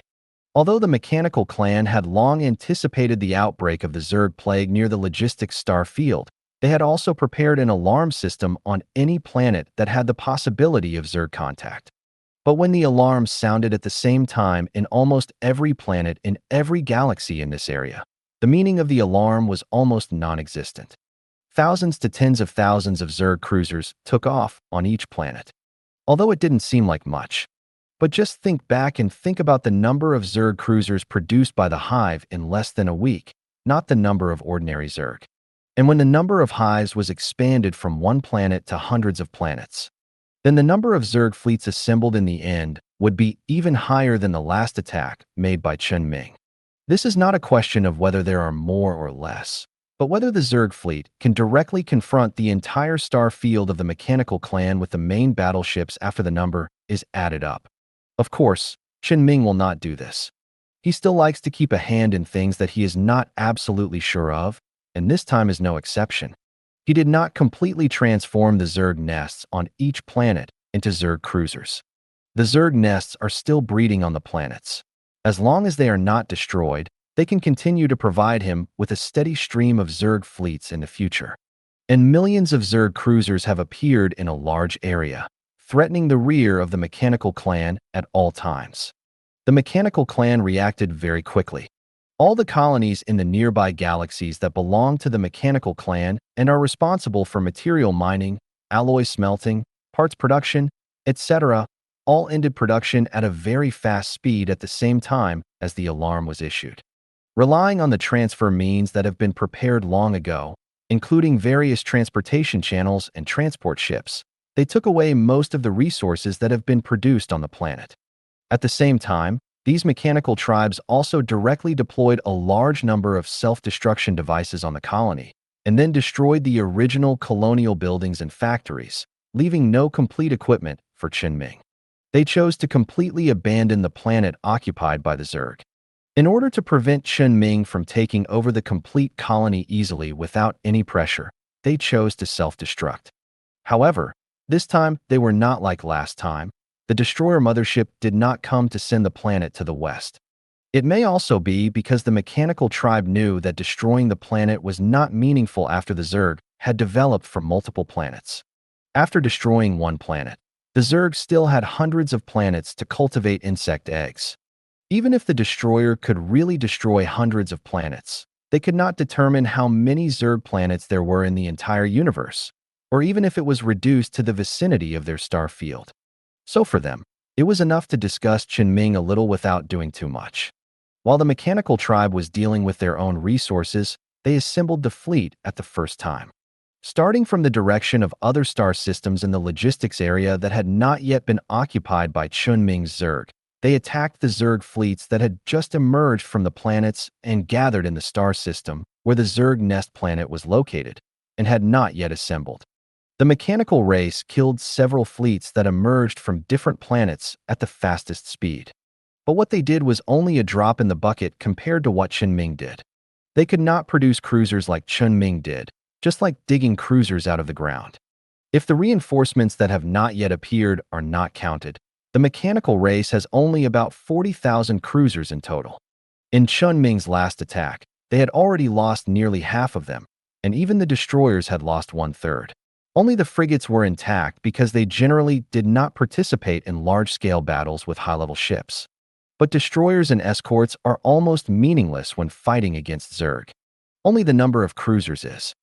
Although the mechanical clan had long anticipated the outbreak of the Zerg plague near the logistics star field, they had also prepared an alarm system on any planet that had the possibility of Zerg contact. But when the alarm sounded at the same time in almost every planet in every galaxy in this area, the meaning of the alarm was almost non-existent. Thousands to tens of thousands of Zerg cruisers took off on each planet. Although it didn't seem like much. But just think back and think about the number of Zerg cruisers produced by the Hive in less than a week, not the number of ordinary Zerg. And when the number of hives was expanded from one planet to hundreds of planets, then the number of Zerg fleets assembled in the end would be even higher than the last attack made by Chen Ming. This is not a question of whether there are more or less, but whether the Zerg fleet can directly confront the entire star field of the mechanical clan with the main battleships after the number is added up. Of course, Chen Ming will not do this. He still likes to keep a hand in things that he is not absolutely sure of, and this time is no exception. He did not completely transform the Zerg nests on each planet into Zerg cruisers. The Zerg nests are still breeding on the planets. As long as they are not destroyed, they can continue to provide him with a steady stream of Zerg fleets in the future. And millions of Zerg cruisers have appeared in a large area, threatening the rear of the mechanical clan at all times. The mechanical clan reacted very quickly. All the colonies in the nearby galaxies that belong to the mechanical clan and are responsible for material mining, alloy smelting, parts production, etc., all ended production at a very fast speed at the same time as the alarm was issued. Relying on the transfer means that have been prepared long ago, including various transportation channels and transport ships, they took away most of the resources that have been produced on the planet. At the same time, these mechanical tribes also directly deployed a large number of self-destruction devices on the colony, and then destroyed the original colonial buildings and factories, leaving no complete equipment for Chen Ming. They chose to completely abandon the planet occupied by the Zerg. In order to prevent Chen Ming from taking over the complete colony easily without any pressure, they chose to self-destruct. However, this time they were not like last time. The destroyer mothership did not come to send the planet to the west. It may also be because the mechanical tribe knew that destroying the planet was not meaningful after the Zerg had developed for multiple planets. After destroying one planet, the Zerg still had hundreds of planets to cultivate insect eggs. Even if the destroyer could really destroy hundreds of planets, they could not determine how many Zerg planets there were in the entire universe, or even if it was reduced to the vicinity of their star field. So for them, it was enough to discuss Chen Ming a little without doing too much. While the mechanical tribe was dealing with their own resources, they assembled the fleet at the first time. Starting from the direction of other star systems in the logistics area that had not yet been occupied by Chen Ming's Zerg, they attacked the Zerg fleets that had just emerged from the planets and gathered in the star system where the Zerg nest planet was located and had not yet assembled. The mechanical race killed several fleets that emerged from different planets at the fastest speed. But what they did was only a drop in the bucket compared to what Chen Ming did. They could not produce cruisers like Chen Ming did, just like digging cruisers out of the ground. If the reinforcements that have not yet appeared are not counted, The mechanical race has only about 40,000 cruisers in total. In Chen Ming's last attack, they had already lost nearly half of them, and even the destroyers had lost one-third. Only the frigates were intact because they generally did not participate in large-scale battles with high-level ships. But destroyers and escorts are almost meaningless when fighting against Zerg. Only the number of cruisers is.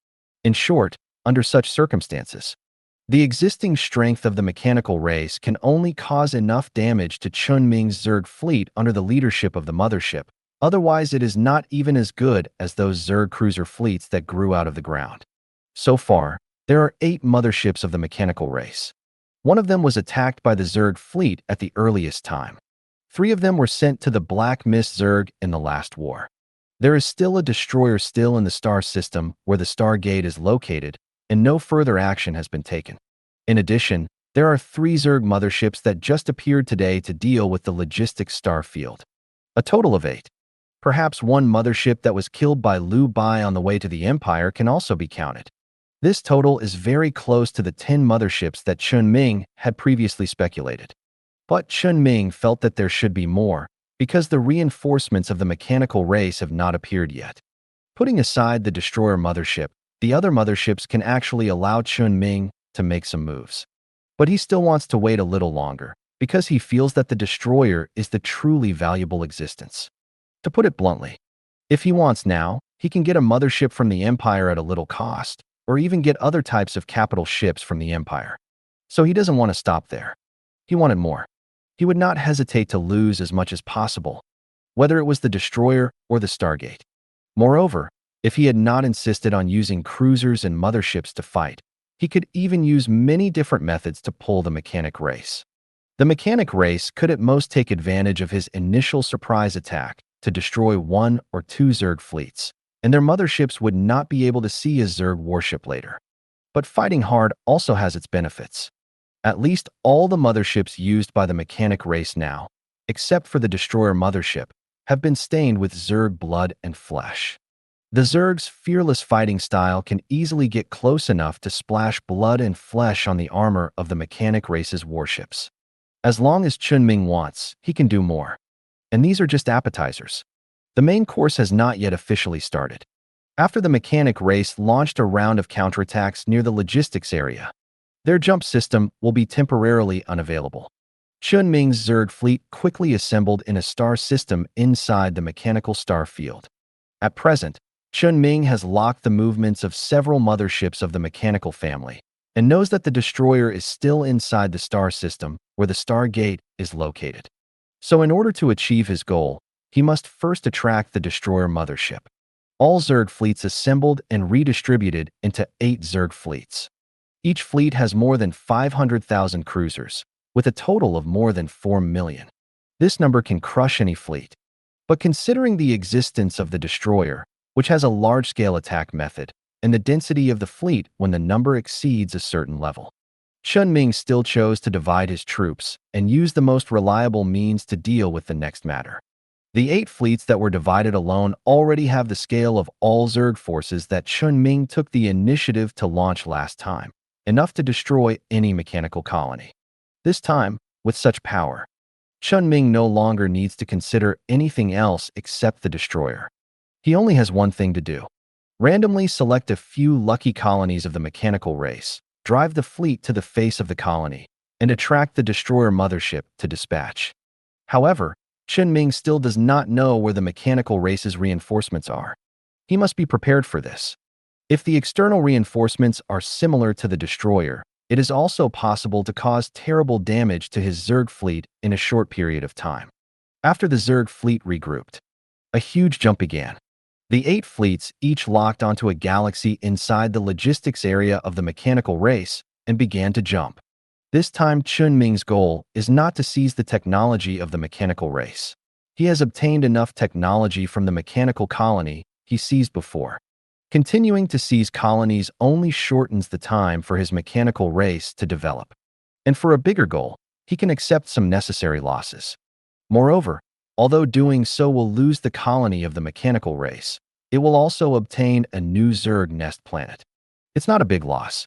In short, under such circumstances, the existing strength of the mechanical race can only cause enough damage to Chen Ming's Zerg fleet under the leadership of the mothership. Otherwise, it is not even as good as those Zerg cruiser fleets that grew out of the ground. So far, there are 8 motherships of the mechanical race. One of them was attacked by the Zerg fleet at the earliest time. 3 of them were sent to the Black Mist Zerg in the last war. There is still a destroyer still in the star system where the Stargate is located, and no further action has been taken. In addition, there are 3 Zerg motherships that just appeared today to deal with the logistics star field. A total of 8. Perhaps one mothership that was killed by Liu Bai on the way to the Empire can also be counted. This total is very close to the 10 motherships that Chen Ming had previously speculated. But Chen Ming felt that there should be more, because the reinforcements of the mechanical race have not appeared yet. Putting aside the destroyer mothership, the other motherships can actually allow Chen Ming to make some moves. But he still wants to wait a little longer, because he feels that the destroyer is the truly valuable existence. To put it bluntly, if he wants now, he can get a mothership from the Empire at a little cost, or even get other types of capital ships from the Empire. So he doesn't want to stop there. He wanted more. He would not hesitate to lose as much as possible, whether it was the destroyer or the Stargate. Moreover, if he had not insisted on using cruisers and motherships to fight, he could even use many different methods to pull the mechanic race. The mechanic race could at most take advantage of his initial surprise attack to destroy 1 or 2 Zerg fleets, and their motherships would not be able to see a Zerg warship later. But fighting hard also has its benefits. At least all the motherships used by the mechanic race now, except for the destroyer mothership, have been stained with Zerg blood and flesh. The Zerg's fearless fighting style can easily get close enough to splash blood and flesh on the armor of the mechanic race's warships. As long as Chen Ming wants, he can do more. And these are just appetizers. The main course has not yet officially started. After the mechanic race launched a round of counterattacks near the logistics area, their jump system will be temporarily unavailable. Chen Ming's Zerg fleet quickly assembled in a star system inside the mechanical star field. At present, Chen Ming has locked the movements of several motherships of the mechanical family and knows that the destroyer is still inside the star system where the Stargate is located. So in order to achieve his goal, he must first attract the destroyer mothership. All Zerg fleets assembled and redistributed into 8 Zerg fleets. Each fleet has more than 500,000 cruisers, with a total of more than 4 million. This number can crush any fleet. But considering the existence of the destroyer, which has a large-scale attack method, and the density of the fleet when the number exceeds a certain level, Chen Ming still chose to divide his troops and use the most reliable means to deal with the next matter. The 8 fleets that were divided alone already have the scale of all Zerg forces that Chen Ming took the initiative to launch last time, enough to destroy any mechanical colony. This time, with such power, Chen Ming no longer needs to consider anything else except the destroyer. He only has one thing to do. Randomly select a few lucky colonies of the mechanical race, drive the fleet to the face of the colony, and attract the destroyer mothership to dispatch. However, Chen Ming still does not know where the mechanical race's reinforcements are. He must be prepared for this. If the external reinforcements are similar to the destroyer, it is also possible to cause terrible damage to his Zerg fleet in a short period of time. After the Zerg fleet regrouped, a huge jump began. The 8 fleets each locked onto a galaxy inside the logistics area of the mechanical race and began to jump. This time, Chen Ming's goal is not to seize the technology of the mechanical race. He has obtained enough technology from the mechanical colony he seized before. Continuing to seize colonies only shortens the time for his mechanical race to develop. And for a bigger goal, he can accept some necessary losses. Moreover, although doing so will lose the colony of the mechanical race, it will also obtain a new Zerg nest planet. It's not a big loss.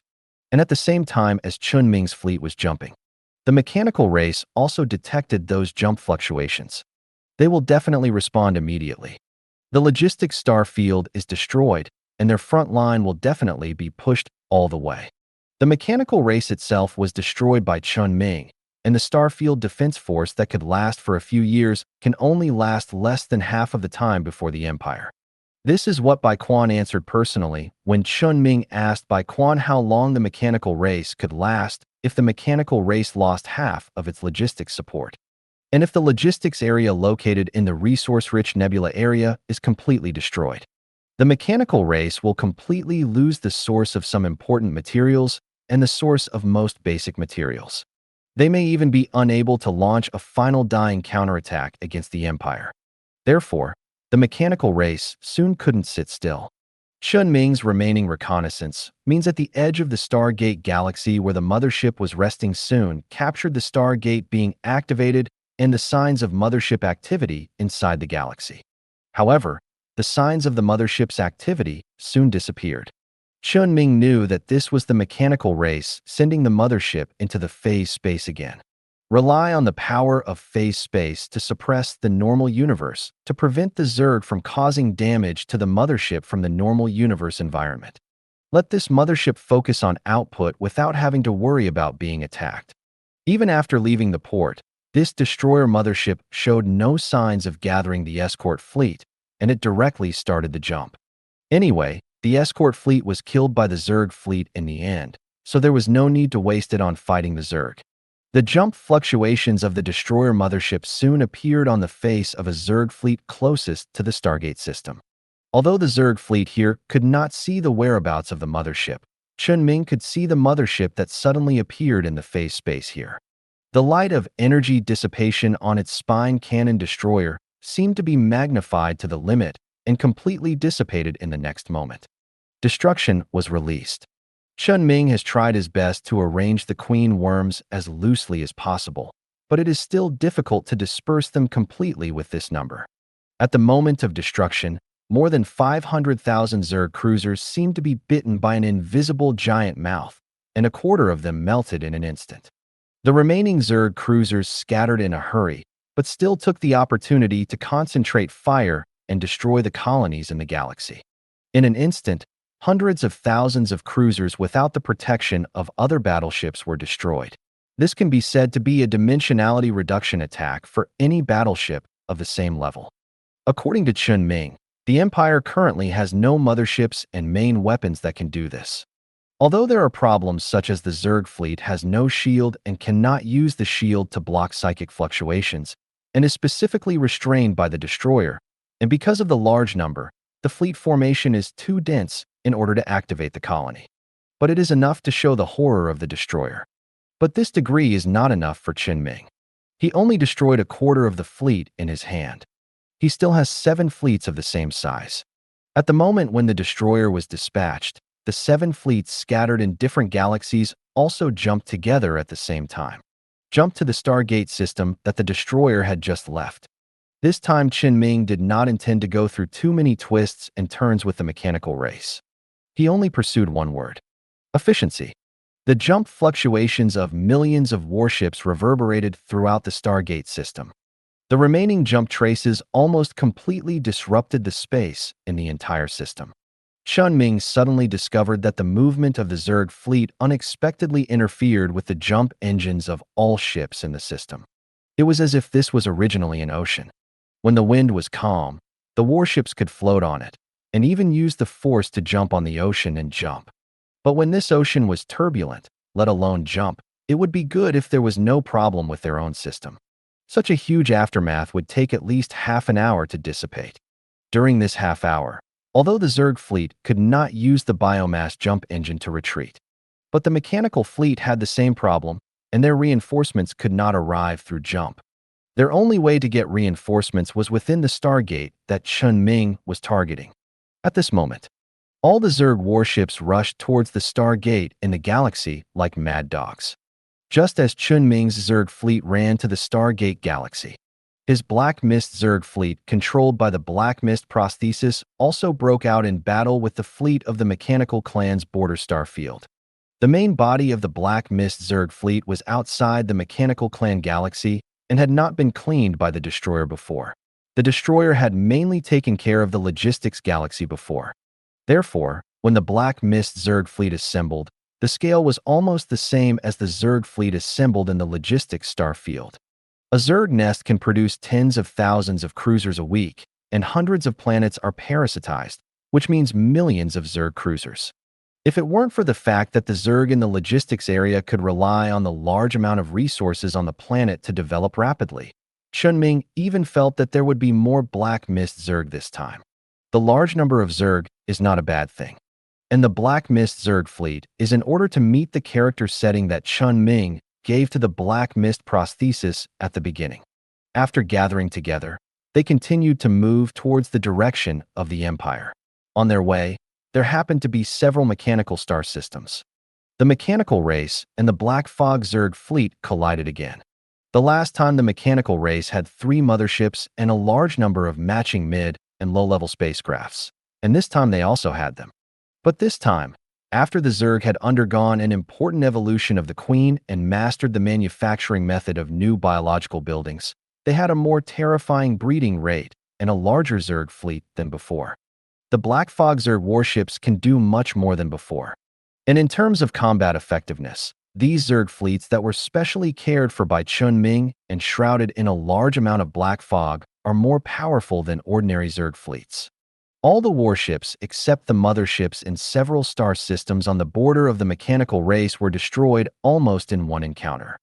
And at the same time as Chen Ming's fleet was jumping, The mechanical race also detected those jump fluctuations. They will definitely respond immediately. The logistics star field is destroyed, and their front line will definitely be pushed all the way. The mechanical race itself was destroyed by Chen Ming, and the starfield defense force that could last for a few years can only last less than half of the time before the Empire. This is what Bai Quan answered personally when Chen Ming asked Bai Quan how long the mechanical race could last if the mechanical race lost half of its logistics support. And if the logistics area located in the resource-rich nebula area is completely destroyed. The mechanical race will completely lose the source of some important materials and the source of most basic materials. They may even be unable to launch a final dying counterattack against the Empire. Therefore, the mechanical race soon couldn't sit still. Chen Ming's remaining reconnaissance means that the edge of the Stargate galaxy where the mothership was resting soon captured the Stargate being activated and the signs of mothership activity inside the galaxy. However, the signs of the mothership's activity soon disappeared. Chen Ming knew that this was the mechanical race sending the mothership into the phase space again. Rely on the power of phase space to suppress the normal universe to prevent the Zerg from causing damage to the mothership from the normal universe environment. Let this mothership focus on output without having to worry about being attacked. Even after leaving the port, this destroyer mothership showed no signs of gathering the escort fleet, and it directly started the jump. Anyway, the escort fleet was killed by the Zerg fleet in the end, so there was no need to waste it on fighting the Zerg. The jump fluctuations of the destroyer mothership soon appeared on the face of a Zerg fleet closest to the Stargate system. Although the Zerg fleet here could not see the whereabouts of the mothership, Chen Ming could see the mothership that suddenly appeared in the phase space here. The light of energy dissipation on its spine cannon destroyer seemed to be magnified to the limit and completely dissipated in the next moment. Destruction was released. Chen Ming has tried his best to arrange the queen worms as loosely as possible, but it is still difficult to disperse them completely with this number. At the moment of destruction, more than 500,000 Zerg cruisers seemed to be bitten by an invisible giant mouth, and a quarter of them melted in an instant. The remaining Zerg cruisers scattered in a hurry, but still took the opportunity to concentrate fire and destroy the colonies in the galaxy. In an instant, hundreds of thousands of cruisers without the protection of other battleships were destroyed. This can be said to be a dimensionality reduction attack for any battleship of the same level. According to Chen Ming, the Empire currently has no motherships and main weapons that can do this. Although there are problems such as the Zerg fleet has no shield and cannot use the shield to block psychic fluctuations, and is specifically restrained by the destroyer, and because of the large number, the fleet formation is too dense in order to activate the colony. But it is enough to show the horror of the destroyer. But this degree is not enough for Chen Ming. He only destroyed a quarter of the fleet in his hand. He still has 7 fleets of the same size. At the moment when the destroyer was dispatched, the 7 fleets scattered in different galaxies also jumped together at the same time. Jumped to the Stargate system that the destroyer had just left. This time Chen Ming did not intend to go through too many twists and turns with the mechanical race. He only pursued one word: efficiency. The jump fluctuations of millions of warships reverberated throughout the Stargate system. The remaining jump traces almost completely disrupted the space in the entire system. Chen Ming suddenly discovered that the movement of the Zerg fleet unexpectedly interfered with the jump engines of all ships in the system. It was as if this was originally an ocean. When the wind was calm, the warships could float on it, and even use the force to jump on the ocean and jump. But when this ocean was turbulent, let alone jump, it would be good if there was no problem with their own system. Such a huge aftermath would take at least half an hour to dissipate. During this half hour, although the Zerg fleet could not use the biomass jump engine to retreat, but the mechanical fleet had the same problem, and their reinforcements could not arrive through jump. Their only way to get reinforcements was within the Stargate that Chen Ming was targeting. At this moment, all the Zerg warships rushed towards the Stargate in the galaxy like mad dogs. Just as Chen Ming's Zerg fleet ran to the Stargate galaxy, his Black Mist Zerg fleet, controlled by the Black Mist prosthesis, also broke out in battle with the fleet of the Mechanical Clan's border star field. The main body of the Black Mist Zerg fleet was outside the Mechanical Clan galaxy and had not been cleaned by the destroyer before. The destroyer had mainly taken care of the logistics galaxy before. Therefore, when the Black Mist Zerg fleet assembled, the scale was almost the same as the Zerg fleet assembled in the logistics star field. A Zerg nest can produce tens of thousands of cruisers a week, and hundreds of planets are parasitized, which means millions of Zerg cruisers. If it weren't for the fact that the Zerg in the logistics area could rely on the large amount of resources on the planet to develop rapidly, Chen Ming even felt that there would be more Black Mist Zerg this time. The large number of Zerg is not a bad thing. And the Black Mist Zerg fleet is in order to meet the character setting that Chen Ming gave to the Black Mist prosthesis at the beginning. After gathering together, they continued to move towards the direction of the Empire. On their way, there happened to be several mechanical star systems. The mechanical race and the Black Fog Zerg fleet collided again. The last time the mechanical race had 3 motherships and a large number of matching mid- and low-level spacecrafts, and this time they also had them. But this time, after the Zerg had undergone an important evolution of the Queen and mastered the manufacturing method of new biological buildings, they had a more terrifying breeding rate and a larger Zerg fleet than before. The Black Fog Zerg warships can do much more than before. And in terms of combat effectiveness, these Zerg fleets that were specially cared for by Chen Ming and shrouded in a large amount of black fog are more powerful than ordinary Zerg fleets. All the warships except the motherships in several star systems on the border of the mechanical race were destroyed almost in one encounter.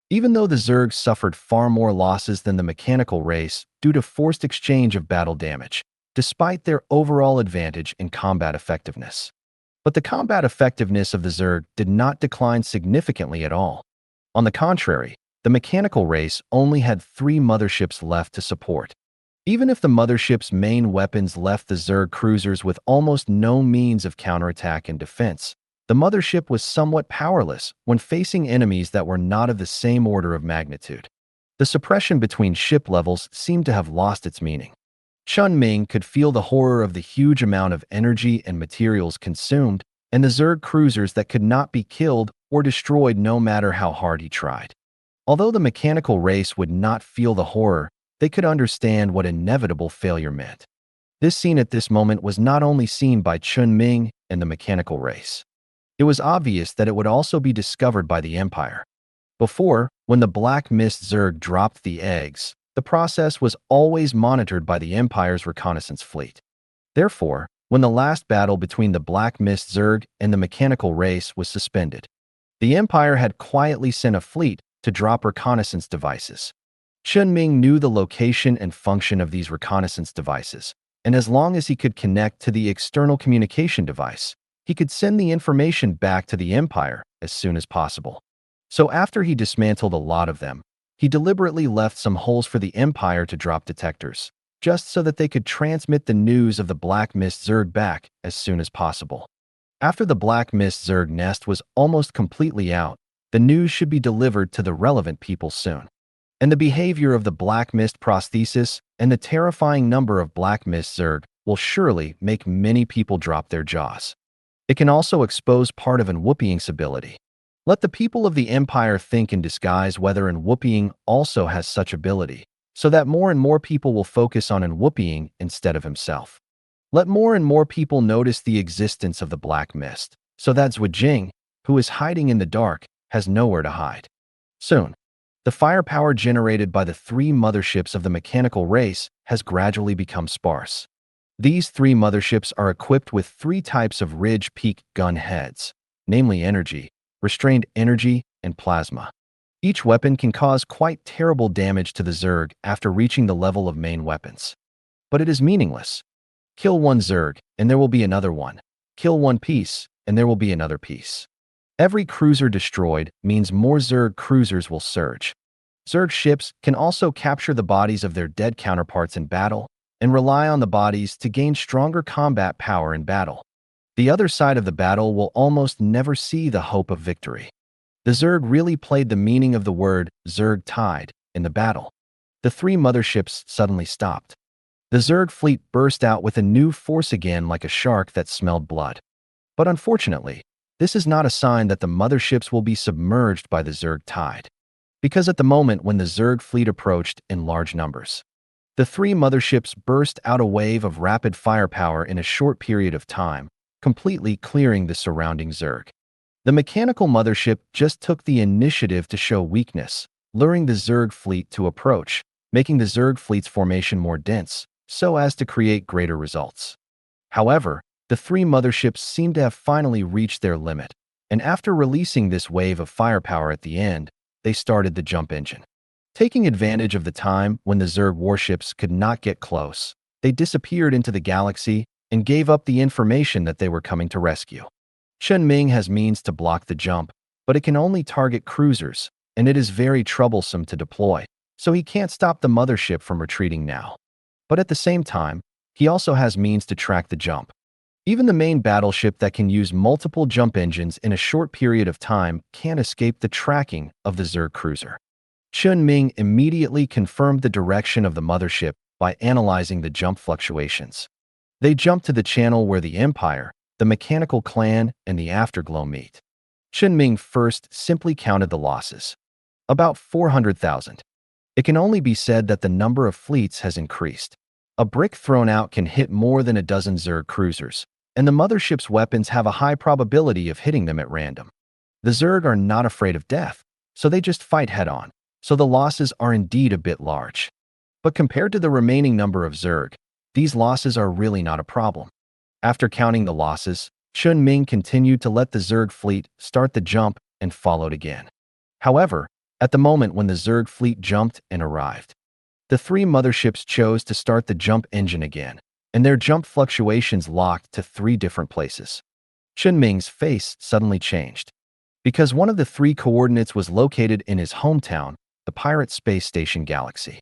Even though the Zerg suffered far more losses than the mechanical race due to forced exchange of battle damage, despite their overall advantage in combat effectiveness. But the combat effectiveness of the Zerg did not decline significantly at all. On the contrary, the mechanical race only had 3 motherships left to support. Even if the mothership's main weapons left the Zerg cruisers with almost no means of counterattack and defense, the mothership was somewhat powerless when facing enemies that were not of the same order of magnitude. The suppression between ship levels seemed to have lost its meaning. Chen Ming could feel the horror of the huge amount of energy and materials consumed, and the Zerg cruisers that could not be killed or destroyed no matter how hard he tried. Although the mechanical race would not feel the horror, they could understand what inevitable failure meant. This scene at this moment was not only seen by Chen Ming and the mechanical race. It was obvious that it would also be discovered by the Empire. Before, when the Black Mist Zerg dropped the eggs, the process was always monitored by the Empire's reconnaissance fleet. Therefore, when the last battle between the Black Mist Zerg and the mechanical race was suspended, the Empire had quietly sent a fleet to drop reconnaissance devices. Chen Ming knew the location and function of these reconnaissance devices, and as long as he could connect to the external communication device, he could send the information back to the Empire as soon as possible. So after he dismantled a lot of them, he deliberately left some holes for the Empire to drop detectors, just so that they could transmit the news of the Black Mist Zerg back as soon as possible. After the Black Mist Zerg nest was almost completely out, the news should be delivered to the relevant people soon. And the behavior of the Black Mist prosthesis and the terrifying number of Black Mist Zerg will surely make many people drop their jaws. It can also expose part of ManhwaRecap's ability. Let the people of the Empire think in disguise whether ManhwaRecap also has such ability, so that more and more people will focus on ManhwaRecap instead of himself. Let more and more people notice the existence of the Black Mist, so that Zhuijing, who is hiding in the dark, has nowhere to hide. Soon, the firepower generated by the 3 motherships of the mechanical race has gradually become sparse. These 3 motherships are equipped with 3 types of ridge-peak gun heads, namely energy, restrained energy, and plasma. Each weapon can cause quite terrible damage to the Zerg after reaching the level of main weapons. But it is meaningless. Kill one Zerg, and there will be another one. Kill one piece, and there will be another piece. Every cruiser destroyed means more Zerg cruisers will surge. Zerg ships can also capture the bodies of their dead counterparts in battle and rely on the bodies to gain stronger combat power in battle. The other side of the battle will almost never see the hope of victory. The Zerg really played the meaning of the word Zerg tide in the battle. The 3 motherships suddenly stopped. The Zerg fleet burst out with a new force again like a shark that smelled blood. But unfortunately, This is not a sign that the motherships will be submerged by the Zerg tide, because at the moment when the Zerg fleet approached in large numbers, the three motherships burst out a wave of rapid firepower in a short period of time, completely clearing the surrounding Zerg. The mechanical mothership just took the initiative to show weakness, luring the Zerg fleet to approach, making the Zerg fleet's formation more dense, so as to create greater results. However, the three motherships seem to have finally reached their limit, and after releasing this wave of firepower at the end, they started the jump engine. Taking advantage of the time when the Zerg warships could not get close, they disappeared into the galaxy and gave up the information that they were coming to rescue. Chen Ming has means to block the jump, but it can only target cruisers, and it is very troublesome to deploy, so he can't stop the mothership from retreating now. But at the same time, he also has means to track the jump. Even the main battleship that can use multiple jump engines in a short period of time can't escape the tracking of the Zerg cruiser. Chen Ming immediately confirmed the direction of the mothership by analyzing the jump fluctuations. They jumped to the channel where the Empire, the Mechanical Clan, and the Afterglow meet. Chen Ming first simply counted the losses. About 400,000. It can only be said that the number of fleets has increased. A brick thrown out can hit more than a dozen Zerg cruisers, and the mothership's weapons have a high probability of hitting them at random. The Zerg are not afraid of death, so they just fight head-on, so the losses are indeed a bit large. But compared to the remaining number of Zerg, these losses are really not a problem. After counting the losses, Chen Ming continued to let the Zerg fleet start the jump and followed again. However, at the moment when the Zerg fleet jumped and arrived, the three motherships chose to start the jump engine again, and their jump fluctuations locked to 3 different places. Chen Ming's face suddenly changed, because one of the 3 coordinates was located in his hometown, the Pirate Space Station Galaxy.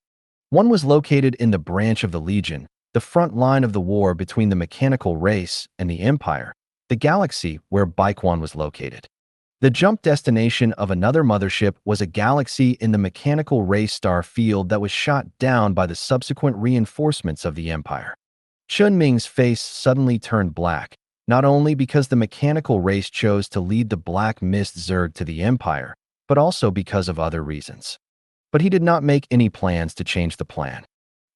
One was located in the branch of the Legion, the front line of the war between the mechanical race and the Empire, the galaxy where Baikuan was located. The jump destination of another mothership was a galaxy in the mechanical race star field that was shot down by the subsequent reinforcements of the Empire. Chen Ming's face suddenly turned black, not only because the mechanical race chose to lead the Black Mist Zerg to the Empire, but also because of other reasons. But he did not make any plans to change the plan.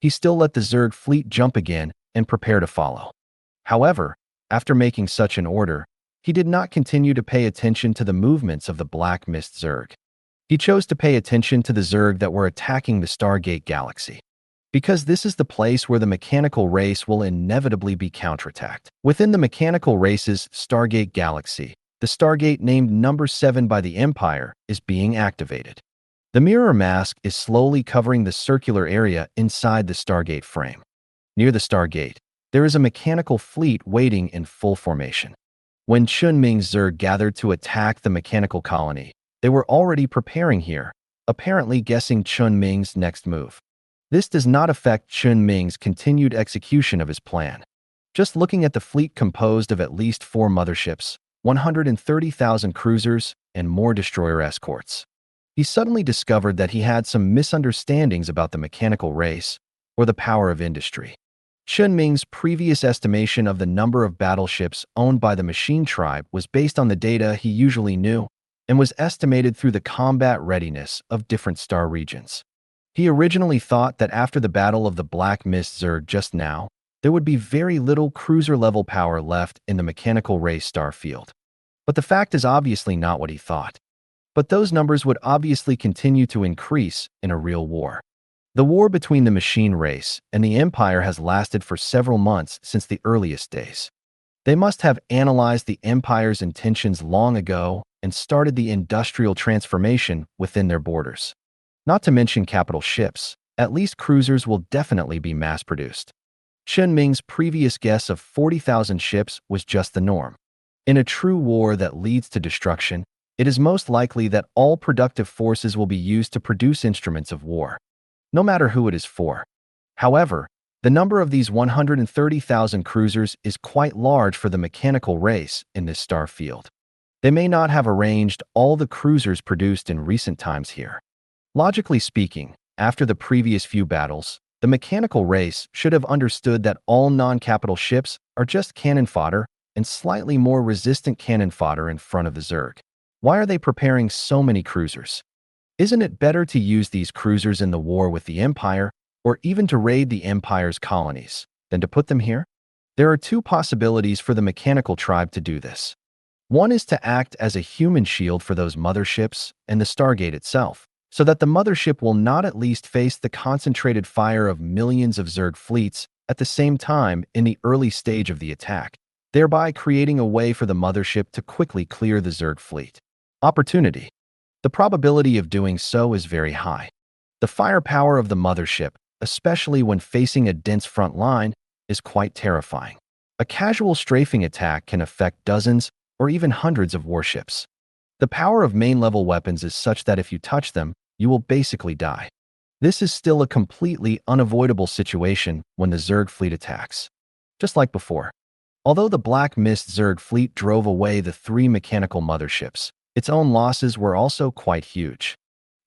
He still let the Zerg fleet jump again and prepare to follow. However, after making such an order, he did not continue to pay attention to the movements of the Black Mist Zerg. He chose to pay attention to the Zerg that were attacking the Stargate Galaxy, because this is the place where the mechanical race will inevitably be counterattacked. Within the mechanical race's Stargate Galaxy, the Stargate named Number 7 by the Empire is being activated. The mirror mask is slowly covering the circular area inside the Stargate frame. Near the Stargate, there is a mechanical fleet waiting in full formation. When Chen Ming's Zerg gathered to attack the mechanical colony, they were already preparing here, apparently guessing Chen Ming's next move. This does not affect Chen Ming's continued execution of his plan. Just looking at the fleet composed of at least 4 motherships, 130,000 cruisers, and more destroyer escorts, he suddenly discovered that he had some misunderstandings about the mechanical race or the power of industry. Chen Ming's previous estimation of the number of battleships owned by the Machine Tribe was based on the data he usually knew and was estimated through the combat readiness of different star regions. He originally thought that after the Battle of the Black Mist Zerg just now, there would be very little cruiser-level power left in the mechanical race star field. But the fact is obviously not what he thought. But those numbers would obviously continue to increase in a real war. The war between the machine race and the Empire has lasted for several months since the earliest days. They must have analyzed the Empire's intentions long ago and started the industrial transformation within their borders. Not to mention capital ships, at least cruisers will definitely be mass-produced. Chen Ming's previous guess of 40,000 ships was just the norm. In a true war that leads to destruction, it is most likely that all productive forces will be used to produce instruments of war, no matter who it is for. However, the number of these 130,000 cruisers is quite large for the mechanical race in this star field. They may not have arranged all the cruisers produced in recent times here. Logically speaking, after the previous few battles, the mechanical race should have understood that all non-capital ships are just cannon fodder and slightly more resistant cannon fodder in front of the Zerg. Why are they preparing so many cruisers? Isn't it better to use these cruisers in the war with the Empire, or even to raid the Empire's colonies, than to put them here? There are two possibilities for the mechanical tribe to do this. One is to act as a human shield for those motherships and the Stargate itself, so that the mothership will not at least face the concentrated fire of millions of Zerg fleets at the same time in the early stage of the attack, thereby creating a way for the mothership to quickly clear the Zerg fleet. Opportunity. The probability of doing so is very high. The firepower of the mothership, especially when facing a dense front line, is quite terrifying. A casual strafing attack can affect dozens or even hundreds of warships. The power of main-level weapons is such that if you touch them, you will basically die. This is still a completely unavoidable situation when the Zerg fleet attacks. Just like before. Although the Black Mist Zerg fleet drove away the 3 mechanical motherships, its own losses were also quite huge.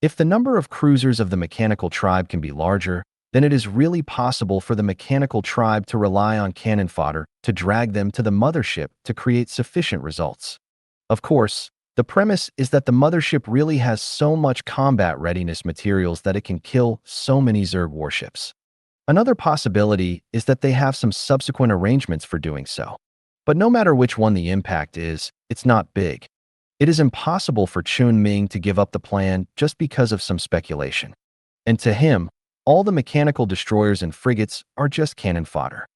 If the number of cruisers of the mechanical tribe can be larger, then it is really possible for the mechanical tribe to rely on cannon fodder to drag them to the mothership to create sufficient results. Of course, the premise is that the mothership really has so much combat readiness materials that it can kill so many Zerg warships. Another possibility is that they have some subsequent arrangements for doing so. But no matter which one the impact is, it's not big. It is impossible for Chen Ming to give up the plan just because of some speculation. And to him, all the mechanical destroyers and frigates are just cannon fodder.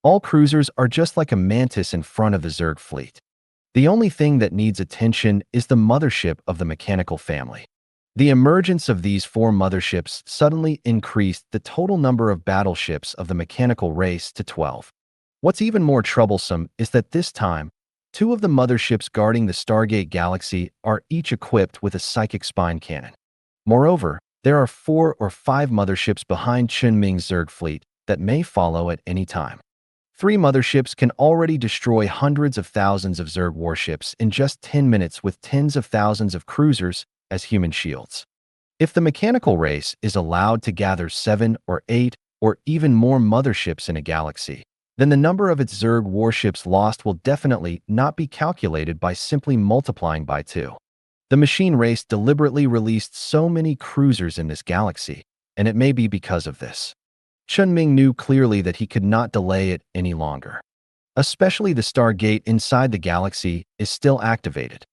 All cruisers are just like a mantis in front of the Zerg fleet. The only thing that needs attention is the mothership of the mechanical family. The emergence of these 4 motherships suddenly increased the total number of battleships of the mechanical race to 12. What's even more troublesome is that this time, 2 of the motherships guarding the Stargate galaxy are each equipped with a psychic spine cannon. Moreover, there are 4 or 5 motherships behind Chen Ming's Zerg fleet that may follow at any time. 3 motherships can already destroy hundreds of thousands of Zerg warships in just 10 minutes with tens of thousands of cruisers as human shields. If the mechanical race is allowed to gather 7 or 8 or even more motherships in a galaxy, then the number of its Zerg warships lost will definitely not be calculated by simply multiplying by 2. The machine race deliberately released so many cruisers in this galaxy, and it may be because of this. Chen Ming knew clearly that he could not delay it any longer. Especially the Stargate inside the galaxy is still activated.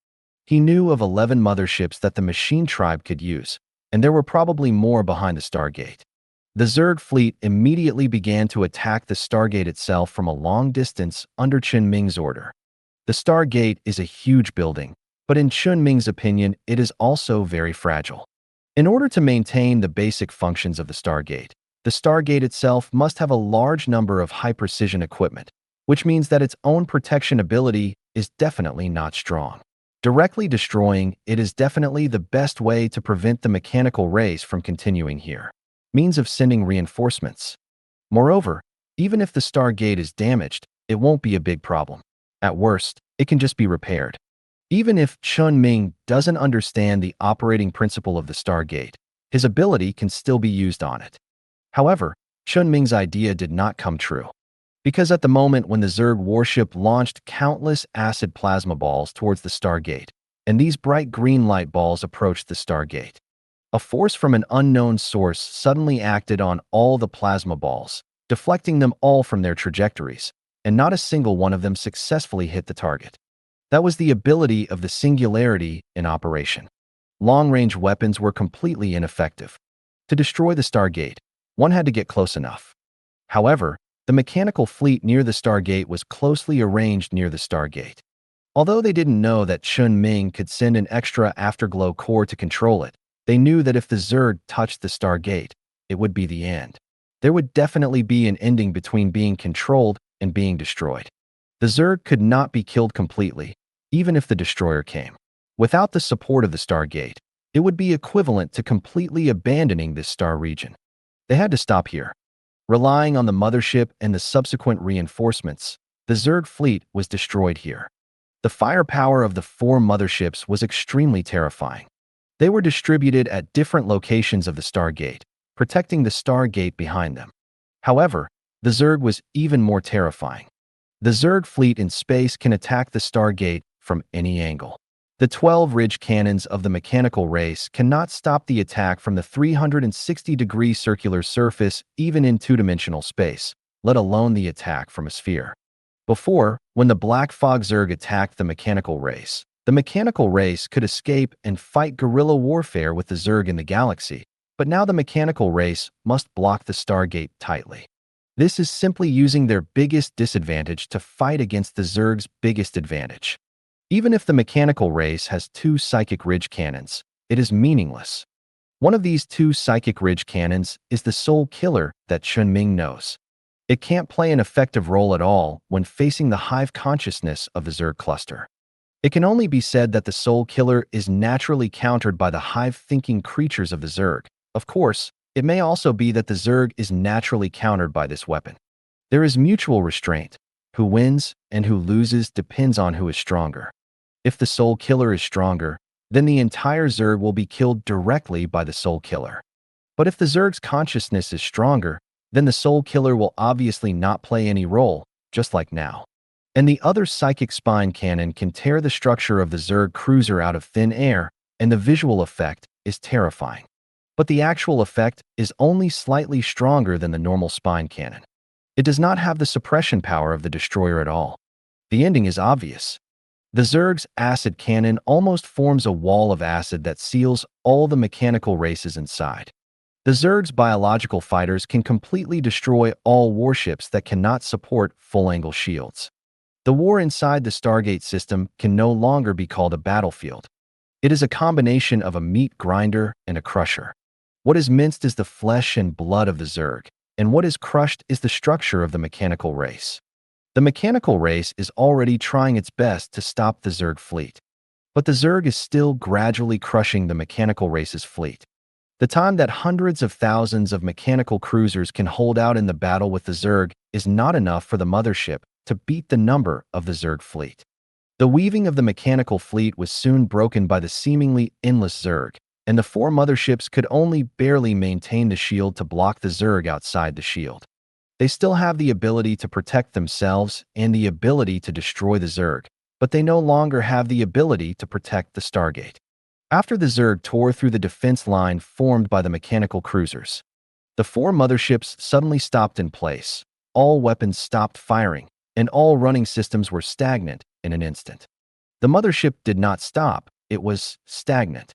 He knew of 11 motherships that the machine tribe could use, and there were probably more behind the Stargate. The Zerg fleet immediately began to attack the Stargate itself from a long distance under Chen Ming's order. The Stargate is a huge building, but in Chen Ming's opinion, it is also very fragile. In order to maintain the basic functions of the Stargate itself must have a large number of high-precision equipment, which means that its own protection ability is definitely not strong. Directly destroying it is definitely the best way to prevent the mechanical race from continuing here. Means of sending reinforcements. Moreover, even if the Stargate is damaged, it won't be a big problem. At worst, it can just be repaired. Even if Chen Ming doesn't understand the operating principle of the Stargate, his ability can still be used on it. However, Chen Ming's idea did not come true. Because at the moment when the Zerg warship launched countless acid plasma balls towards the Stargate, and these bright green light balls approached the Stargate, a force from an unknown source suddenly acted on all the plasma balls, deflecting them all from their trajectories, and not a single one of them successfully hit the target. That was the ability of the singularity in operation. Long-range weapons were completely ineffective. To destroy the Stargate, one had to get close enough. However, the mechanical fleet near the Stargate was closely arranged near the Stargate. Although they didn't know that Chen Ming could send an extra afterglow core to control it, they knew that if the Zerg touched the Stargate, it would be the end. There would definitely be an ending between being controlled and being destroyed. The Zerg could not be killed completely, even if the destroyer came. Without the support of the Stargate, it would be equivalent to completely abandoning this star region. They had to stop here. Relying on the mothership and the subsequent reinforcements, the Zerg fleet was destroyed here. The firepower of the 4 motherships was extremely terrifying. They were distributed at different locations of the Stargate, protecting the Stargate behind them. However, the Zerg was even more terrifying. The Zerg fleet in space can attack the Stargate from any angle. The 12 ridge cannons of the mechanical race cannot stop the attack from the 360-degree circular surface even in two-dimensional space, let alone the attack from a sphere. Before, when the Black Fog Zerg attacked the mechanical race could escape and fight guerrilla warfare with the Zerg in the galaxy, but now the mechanical race must block the Stargate tightly. This is simply using their biggest disadvantage to fight against the Zerg's biggest advantage. Even if the mechanical race has 2 psychic ridge cannons, it is meaningless. One of these 2 psychic ridge cannons is the Soul Killer that Chen Ming knows. It can't play an effective role at all when facing the hive consciousness of the Zerg cluster. It can only be said that the Soul Killer is naturally countered by the hive-thinking creatures of the Zerg. Of course, it may also be that the Zerg is naturally countered by this weapon. There is mutual restraint. Who wins and who loses depends on who is stronger. If the Soul Killer is stronger, then the entire Zerg will be killed directly by the Soul Killer. But if the Zerg's consciousness is stronger, then the Soul Killer will obviously not play any role, just like now. And the other psychic spine cannon can tear the structure of the Zerg cruiser out of thin air, and the visual effect is terrifying. But the actual effect is only slightly stronger than the normal spine cannon. It does not have the suppression power of the destroyer at all. The ending is obvious. The Zerg's acid cannon almost forms a wall of acid that seals all the mechanical races inside. The Zerg's biological fighters can completely destroy all warships that cannot support full-angle shields. The war inside the Stargate system can no longer be called a battlefield. It is a combination of a meat grinder and a crusher. What is minced is the flesh and blood of the Zerg, and what is crushed is the structure of the mechanical race. The mechanical race is already trying its best to stop the Zerg fleet, but the Zerg is still gradually crushing the mechanical race's fleet. The time that hundreds of thousands of mechanical cruisers can hold out in the battle with the Zerg is not enough for the mothership to beat the number of the Zerg fleet. The weaving of the mechanical fleet was soon broken by the seemingly endless Zerg, and the 4 motherships could only barely maintain the shield to block the Zerg outside the shield. They still have the ability to protect themselves and the ability to destroy the Zerg, but they no longer have the ability to protect the Stargate. After the Zerg tore through the defense line formed by the mechanical cruisers, the 4 motherships suddenly stopped in place. All weapons stopped firing, and all running systems were stagnant in an instant. The mothership did not stop, it was stagnant.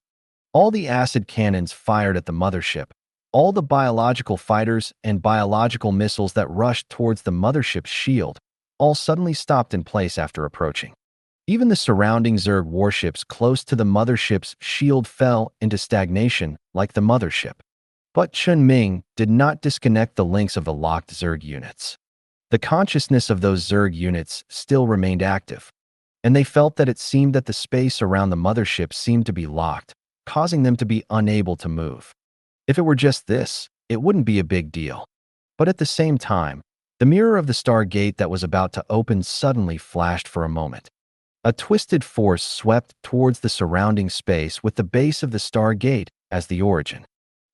All the acid cannons fired at the mothership. All the biological fighters and biological missiles that rushed towards the mothership's shield all suddenly stopped in place after approaching. Even the surrounding Zerg warships close to the mothership's shield fell into stagnation like the mothership. But Chen Ming did not disconnect the links of the locked Zerg units. The consciousness of those Zerg units still remained active, and they felt that it seemed that the space around the mothership seemed to be locked, causing them to be unable to move. If it were just this, it wouldn't be a big deal. But at the same time, the mirror of the Stargate that was about to open suddenly flashed for a moment. A twisted force swept towards the surrounding space with the base of the Stargate as the origin.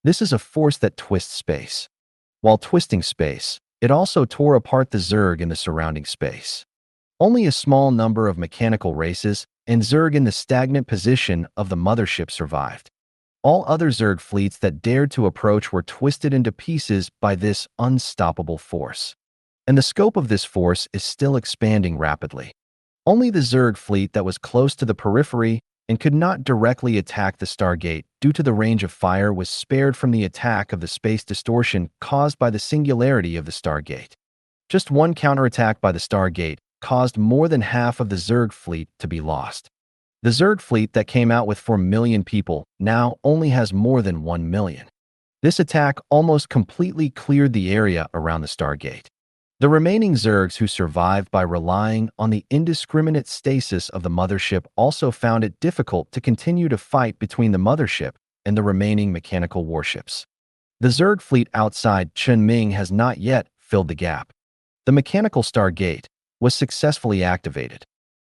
This is a force that twists space. While twisting space, it also tore apart the Zerg in the surrounding space. Only a small number of mechanical races and Zerg in the stagnant position of the mothership survived. All other Zerg fleets that dared to approach were twisted into pieces by this unstoppable force. And the scope of this force is still expanding rapidly. Only the Zerg fleet that was close to the periphery and could not directly attack the Stargate due to the range of fire was spared from the attack of the space distortion caused by the singularity of the Stargate. Just one counterattack by the Stargate caused more than half of the Zerg fleet to be lost. The Zerg fleet that came out with 4 million people now only has more than 1 million. This attack almost completely cleared the area around the Stargate. The remaining Zergs who survived by relying on the indiscriminate stasis of the mothership also found it difficult to continue to fight between the mothership and the remaining mechanical warships. The Zerg fleet outside Chen Ming has not yet filled the gap. The mechanical Stargate was successfully activated.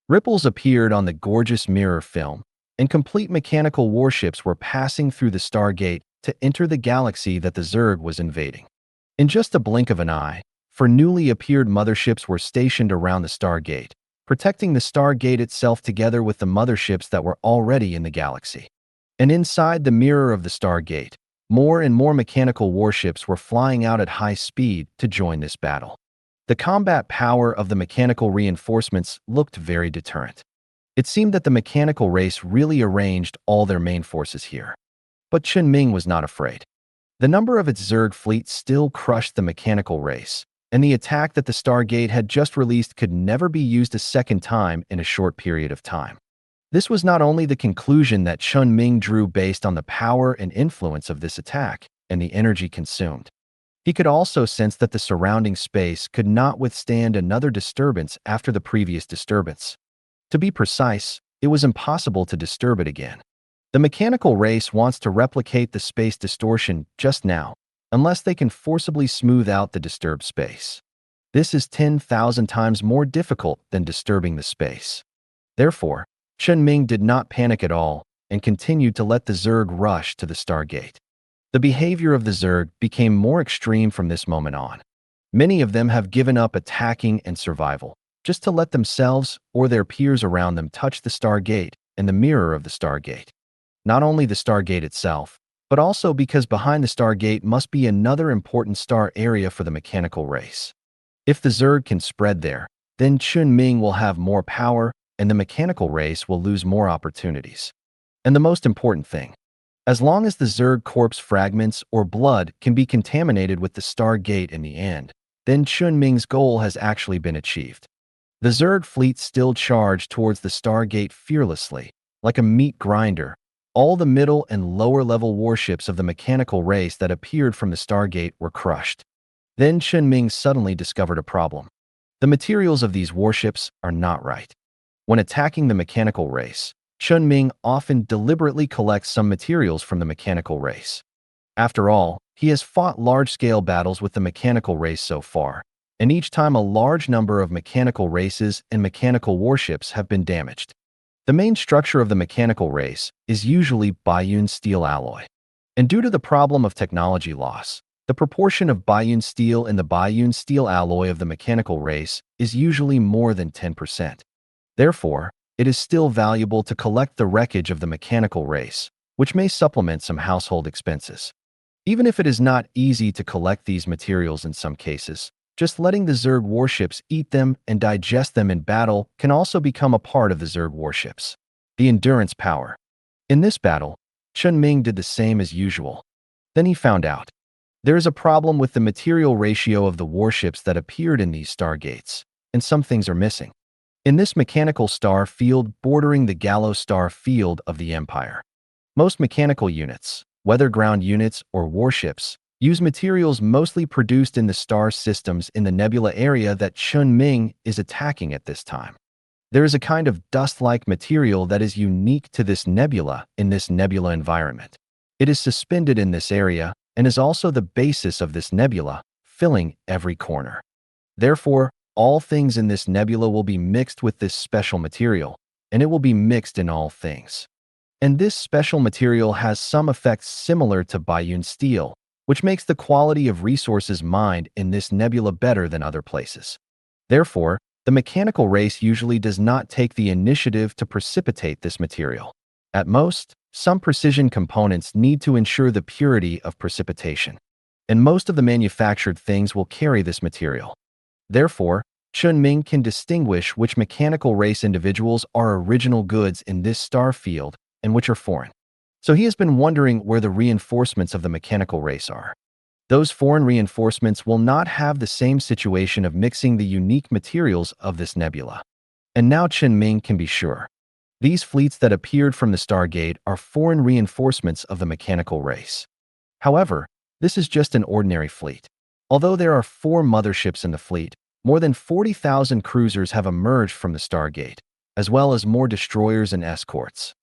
Ripples appeared on the gorgeous mirror film, and complete mechanical warships were passing through the Stargate to enter the galaxy that the Zerg was invading. In just a blink of an eye, for newly appeared motherships were stationed around the Stargate, protecting the Stargate itself together with the motherships that were already in the galaxy. And inside the mirror of the Stargate, more and more mechanical warships were flying out at high speed to join this battle. The combat power of the mechanical reinforcements looked very deterrent. It seemed that the mechanical race really arranged all their main forces here. But Chen Ming was not afraid. The number of its Zerg fleet still crushed the mechanical race, and the attack that the Stargate had just released could never be used a second time in a short period of time. This was not only the conclusion that Chen Ming drew based on the power and influence of this attack and the energy consumed. He could also sense that the surrounding space could not withstand another disturbance after the previous disturbance. To be precise, it was impossible to disturb it again. The mechanical race wants to replicate the space distortion just now, unless they can forcibly smooth out the disturbed space. This is 10,000 times more difficult than disturbing the space. Therefore, Chen Ming did not panic at all and continued to let the Zerg rush to the Stargate. The behavior of the Zerg became more extreme from this moment on. Many of them have given up attacking and survival, just to let themselves or their peers around them touch the Stargate and the mirror of the Stargate. Not only the Stargate itself, but also because behind the Stargate must be another important star area for the mechanical race. If the Zerg can spread there, then Chen Ming will have more power and the mechanical race will lose more opportunities. And the most important thing, as long as the Zerg corpse fragments or blood can be contaminated with the Stargate in the end, then Chen Ming's goal has actually been achieved. The Zerg fleet still charged towards the Stargate fearlessly, like a meat grinder. All the middle and lower level warships of the mechanical race that appeared from the Stargate were crushed. Then Chen Ming suddenly discovered a problem. The materials of these warships are not right. When attacking the mechanical race, Chen Ming often deliberately collects some materials from the mechanical race. After all, he has fought large-scale battles with the mechanical race so far, and each time a large number of mechanical races and mechanical warships have been damaged. The main structure of the mechanical race is usually Bayun steel alloy. And due to the problem of technology loss, the proportion of Bayun steel in the Bayun steel alloy of the mechanical race is usually more than 10%. Therefore, it is still valuable to collect the wreckage of the mechanical race, which may supplement some household expenses. Even if it is not easy to collect these materials in some cases, just letting the Zerg warships eat them and digest them in battle can also become a part of the Zerg warships. The endurance power. In this battle, Chen Ming did the same as usual. Then he found out. There is a problem with the material ratio of the warships that appeared in these Stargates, and some things are missing. In this mechanical star field bordering the Gallo star field of the Empire, most mechanical units, whether ground units or warships, use materials mostly produced in the star systems in the nebula area that Chen Ming is attacking at this time. There is a kind of dust-like material that is unique to this nebula in this nebula environment. It is suspended in this area and is also the basis of this nebula, filling every corner. Therefore, all things in this nebula will be mixed with this special material, and it will be mixed in all things. And this special material has some effects similar to Bayun steel, which makes the quality of resources mined in this nebula better than other places. Therefore, the mechanical race usually does not take the initiative to precipitate this material. At most, some precision components need to ensure the purity of precipitation, and most of the manufactured things will carry this material. Therefore, Chen Ming can distinguish which mechanical race individuals are original goods in this star field and which are foreign. So he has been wondering where the reinforcements of the mechanical race are. Those foreign reinforcements will not have the same situation of mixing the unique materials of this nebula. And now Chen Ming can be sure. These fleets that appeared from the Stargate are foreign reinforcements of the mechanical race. However, this is just an ordinary fleet. Although there are 4 motherships in the fleet, more than 40,000 cruisers have emerged from the Stargate, as well as more destroyers and escorts.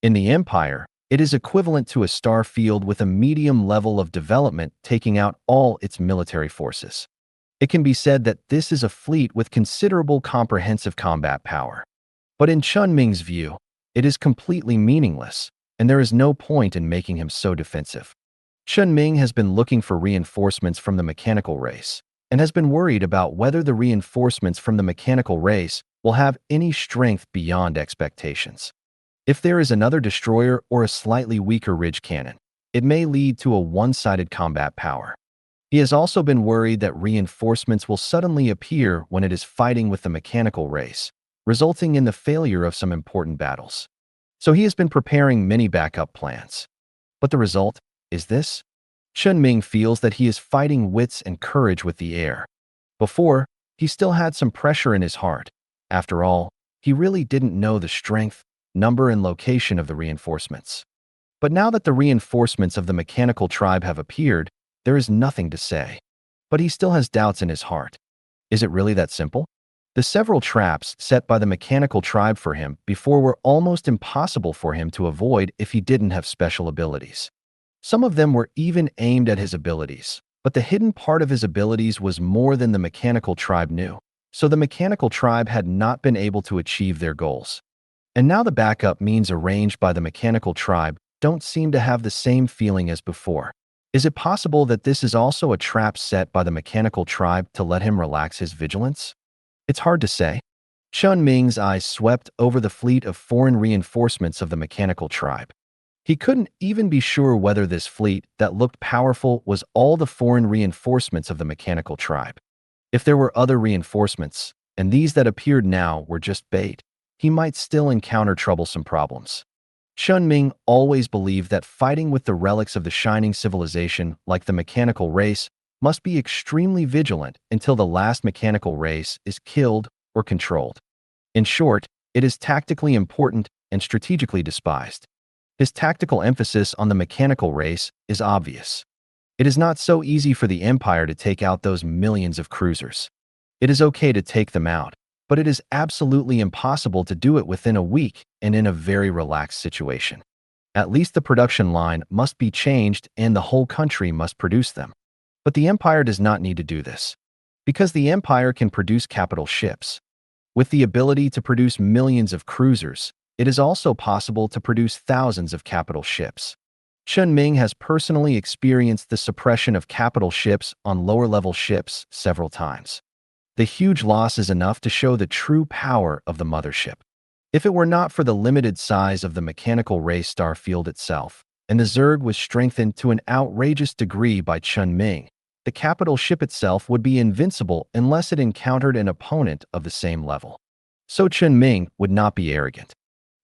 In the Empire, it is equivalent to a star field with a medium level of development taking out all its military forces. It can be said that this is a fleet with considerable comprehensive combat power. But in Chen Ming's view, it is completely meaningless, and there is no point in making him so defensive. Chen Ming has been looking for reinforcements from the mechanical race, and has been worried about whether the reinforcements from the mechanical race will have any strength beyond expectations. If there is another destroyer or a slightly weaker ridge cannon, it may lead to a one-sided combat power. He has also been worried that reinforcements will suddenly appear when it is fighting with the mechanical race, resulting in the failure of some important battles. So he has been preparing many backup plans. But the result is this. Chen Ming feels that he is fighting wits and courage with the air. Before, he still had some pressure in his heart. After all, he really didn't know the strength, number, and location of the reinforcements. But now that the reinforcements of the mechanical tribe have appeared, there is nothing to say. But he still has doubts in his heart. Is it really that simple? The several traps set by the mechanical tribe for him before were almost impossible for him to avoid if he didn't have special abilities. Some of them were even aimed at his abilities, but the hidden part of his abilities was more than the mechanical tribe knew, so the mechanical tribe had not been able to achieve their goals. And now the backup means arranged by the mechanical tribe don't seem to have the same feeling as before. Is it possible that this is also a trap set by the mechanical tribe to let him relax his vigilance? It's hard to say. Chen Ming's eyes swept over the fleet of foreign reinforcements of the mechanical tribe. He couldn't even be sure whether this fleet that looked powerful was all the foreign reinforcements of the mechanical tribe. If there were other reinforcements, and these that appeared now were just bait, he might still encounter troublesome problems. Chen Ming always believed that fighting with the relics of the shining civilization, like the mechanical race, must be extremely vigilant until the last mechanical race is killed or controlled. In short, it is tactically important and strategically despised. His tactical emphasis on the mechanical race is obvious. It is not so easy for the Empire to take out those millions of cruisers. It is okay to take them out, but it is absolutely impossible to do it within a week and in a very relaxed situation. At least the production line must be changed and the whole country must produce them. But the Empire does not need to do this, because the Empire can produce capital ships. With the ability to produce millions of cruisers, it is also possible to produce thousands of capital ships. Chen Ming has personally experienced the suppression of capital ships on lower-level ships several times. The huge loss is enough to show the true power of the mothership. If it were not for the limited size of the mechanical race star field itself, and the Zerg was strengthened to an outrageous degree by Chen Ming, the capital ship itself would be invincible unless it encountered an opponent of the same level. So Chen Ming would not be arrogant.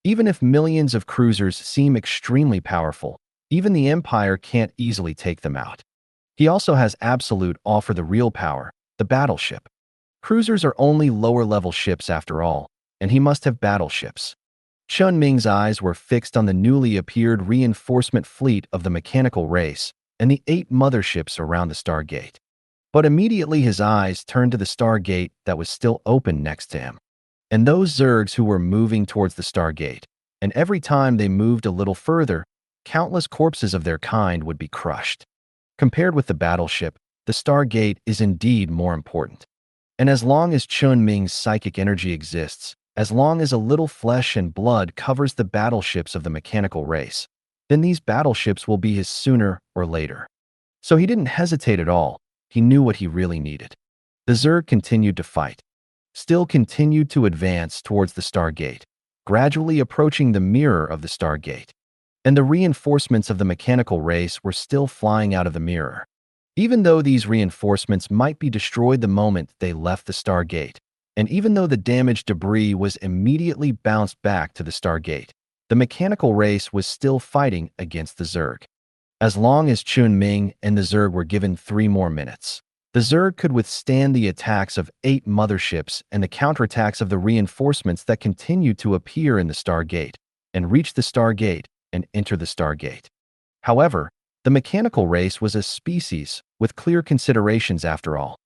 Even if millions of cruisers seem extremely powerful, even the Empire can't easily take them out. He also has absolute awe for the real power, the battleship. Cruisers are only lower-level ships after all, and he must have battleships. Chen Ming's eyes were fixed on the newly appeared reinforcement fleet of the mechanical race and the 8 motherships around the Stargate. But immediately his eyes turned to the Stargate that was still open next to him, and those Zergs who were moving towards the Stargate, and every time they moved a little further, countless corpses of their kind would be crushed. Compared with the battleship, the Stargate is indeed more important. And as long as Chen Ming's psychic energy exists, as long as a little flesh and blood covers the battleships of the mechanical race, then these battleships will be his sooner or later. So he didn't hesitate at all. He knew what he really needed. The Zerg continued to fight, still continued to advance towards the Stargate, gradually approaching the mirror of the Stargate. And the reinforcements of the mechanical race were still flying out of the mirror. Even though these reinforcements might be destroyed the moment they left the Stargate, and even though the damaged debris was immediately bounced back to the Stargate, the mechanical race was still fighting against the Zerg. As long as Chen Ming and the Zerg were given 3 more minutes, the Zerg could withstand the attacks of 8 motherships and the counterattacks of the reinforcements that continued to appear in the Stargate, and reach the Stargate and enter the Stargate. However, the mechanical race was a species with clear considerations after all.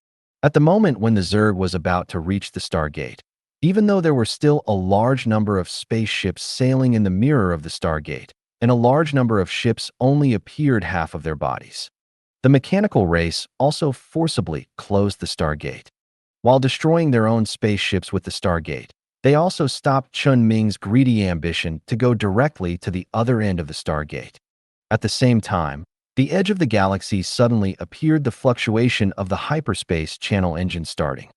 At the moment when the Zerg was about to reach the Stargate, even though there were still a large number of spaceships sailing in the mirror of the Stargate, and a large number of ships only appeared half of their bodies, the mechanical race also forcibly closed the Stargate. While destroying their own spaceships with the Stargate, they also stopped Chen Ming's greedy ambition to go directly to the other end of the Stargate. At the same time, The edge of the galaxy suddenly appeared, the fluctuation of the hyperspace channel engine starting.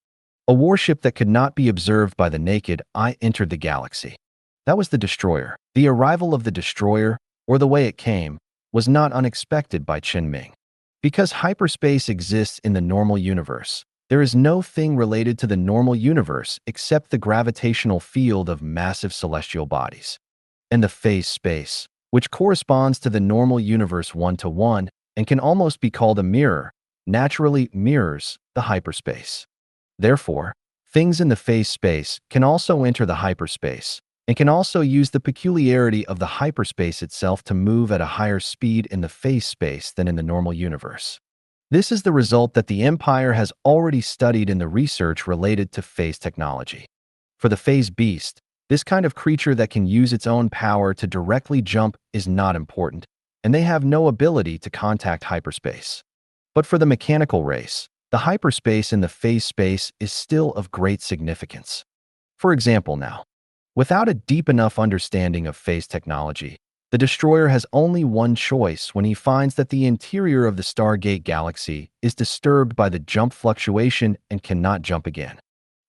A warship that could not be observed by the naked eye entered the galaxy. That was the destroyer. The arrival of the destroyer, or the way it came, was not unexpected by Chen Ming. Because hyperspace exists in the normal universe, there is no thing related to the normal universe except the gravitational field of massive celestial bodies. And the phase space, which corresponds to the normal universe one-to-one and can almost be called a mirror, naturally mirrors the hyperspace. Therefore, things in the phase space can also enter the hyperspace and can also use the peculiarity of the hyperspace itself to move at a higher speed in the phase space than in the normal universe. This is the result that the Empire has already studied in the research related to phase technology. For the phase beast, this kind of creature that can use its own power to directly jump is not important, and they have no ability to contact hyperspace. But for the mechanical race, the hyperspace in the phase space is still of great significance. For example now, without a deep enough understanding of phase technology, the destroyer has only one choice when he finds that the interior of the Stargate galaxy is disturbed by the jump fluctuation and cannot jump again.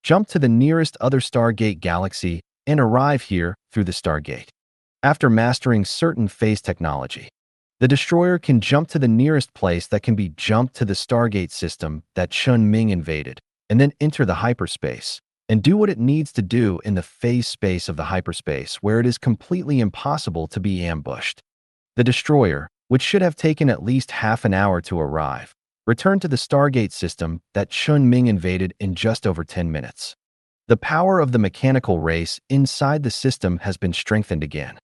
Jump to the nearest other Stargate galaxy and arrive here through the Stargate. After mastering certain phase technology, the destroyer can jump to the nearest place that can be jumped to the Stargate system that Chen Ming invaded, and then enter the hyperspace, and do what it needs to do in the phase space of the hyperspace where it is completely impossible to be ambushed. The destroyer, which should have taken at least half an hour to arrive, returned to the Stargate system that Chen Ming invaded in just over 10 minutes. The power of the mechanical race inside the system has been strengthened again.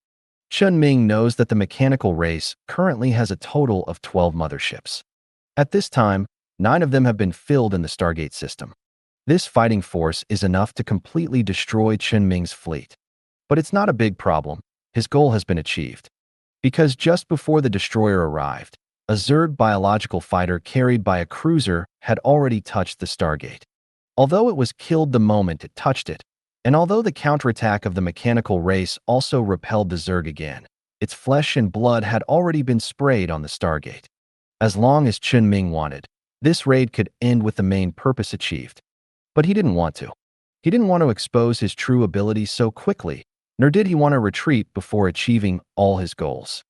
Chen Ming knows that the mechanical race currently has a total of 12 motherships. At this time, 9 of them have been filled in the Stargate system. This fighting force is enough to completely destroy Chen Ming's fleet. But it's not a big problem. His goal has been achieved. Because just before the destroyer arrived, a Zerg biological fighter carried by a cruiser had already touched the Stargate. Although it was killed the moment it touched it, and although the counterattack of the mechanical race also repelled the Zerg again, its flesh and blood had already been sprayed on the Stargate. As long as Chen Ming wanted, this raid could end with the main purpose achieved. But he didn't want to. He didn't want to expose his true abilities so quickly, nor did he want to retreat before achieving all his goals.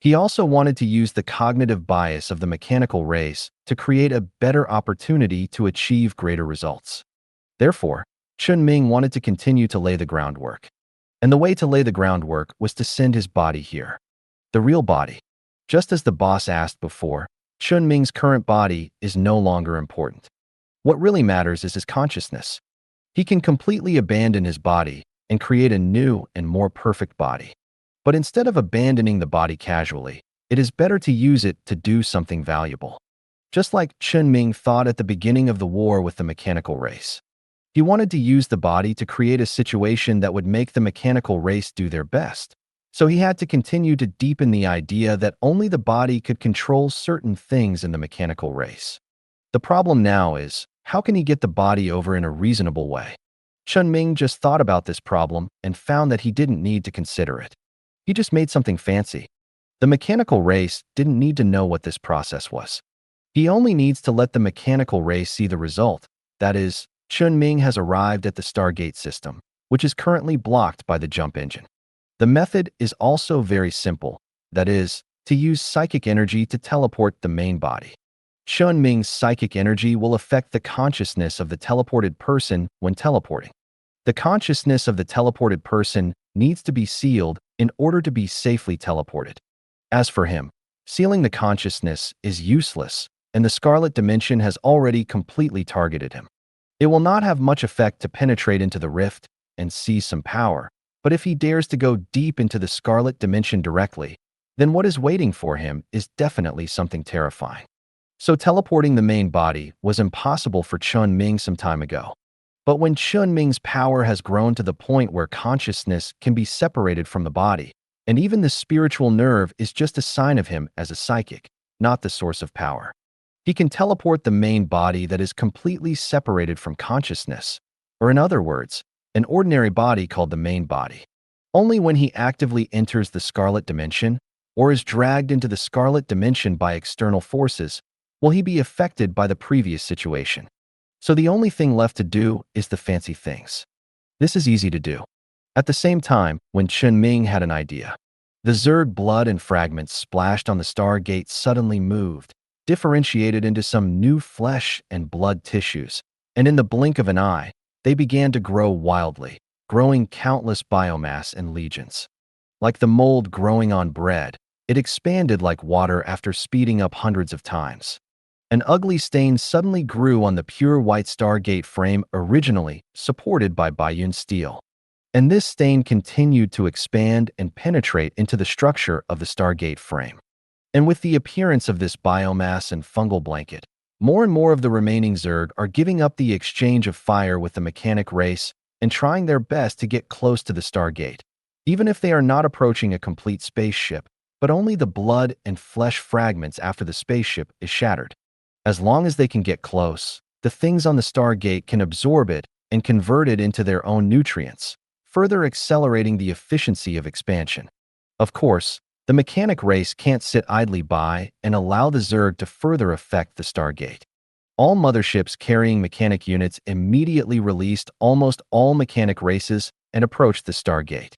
He also wanted to use the cognitive bias of the mechanical race to create a better opportunity to achieve greater results. Therefore, Chen Ming wanted to continue to lay the groundwork. And the way to lay the groundwork was to send his body here. The real body. Just as the boss asked before, Chen Ming's current body is no longer important. What really matters is his consciousness. He can completely abandon his body and create a new and more perfect body. But instead of abandoning the body casually, it is better to use it to do something valuable. Just like Chen Ming thought at the beginning of the war with the mechanical race. He wanted to use the body to create a situation that would make the mechanical race do their best. So he had to continue to deepen the idea that only the body could control certain things in the mechanical race. The problem now is, how can he get the body over in a reasonable way? Chen Ming just thought about this problem and found that he didn't need to consider it. He just made something fancy. The mechanical race didn't need to know what this process was. He only needs to let the mechanical race see the result. That is, Chen Ming has arrived at the Stargate system, which is currently blocked by the jump engine. The method is also very simple. That is, to use psychic energy to teleport the main body. Chen Ming's psychic energy will affect the consciousness of the teleported person when teleporting. The consciousness of the teleported person needs to be sealed in order to be safely teleported. As for him, sealing the consciousness is useless, and the Scarlet Dimension has already completely targeted him. It will not have much effect to penetrate into the rift and seize some power, but if he dares to go deep into the Scarlet Dimension directly, then what is waiting for him is definitely something terrifying. So teleporting the main body was impossible for Chen Ming some time ago. But when Chen Ming's power has grown to the point where consciousness can be separated from the body, and even the spiritual nerve is just a sign of him as a psychic, not the source of power. He can teleport the main body that is completely separated from consciousness, or in other words, an ordinary body called the main body. Only when he actively enters the Scarlet Dimension, or is dragged into the scarlet dimension by external forces, will he be affected by the previous situation? So the only thing left to do is the fancy things. This is easy to do. At the same time, when Chen Ming had an idea, the Zerg blood and fragments splashed on the Stargate suddenly moved, differentiated into some new flesh and blood tissues, and in the blink of an eye, they began to grow wildly, growing countless biomass in legions. Like the mold growing on bread, it expanded like water after speeding up hundreds of times. An ugly stain suddenly grew on the pure white Stargate frame originally supported by Bayun steel. And this stain continued to expand and penetrate into the structure of the Stargate frame. And with the appearance of this biomass and fungal blanket, more and more of the remaining Zerg are giving up the exchange of fire with the mechanic race and trying their best to get close to the Stargate, even if they are not approaching a complete spaceship, but only the blood and flesh fragments after the spaceship is shattered. As long as they can get close, the things on the Stargate can absorb it and convert it into their own nutrients, further accelerating the efficiency of expansion. Of course, the mechanic race can't sit idly by and allow the Zerg to further affect the Stargate. All motherships carrying mechanic units immediately released almost all mechanic races and approached the Stargate.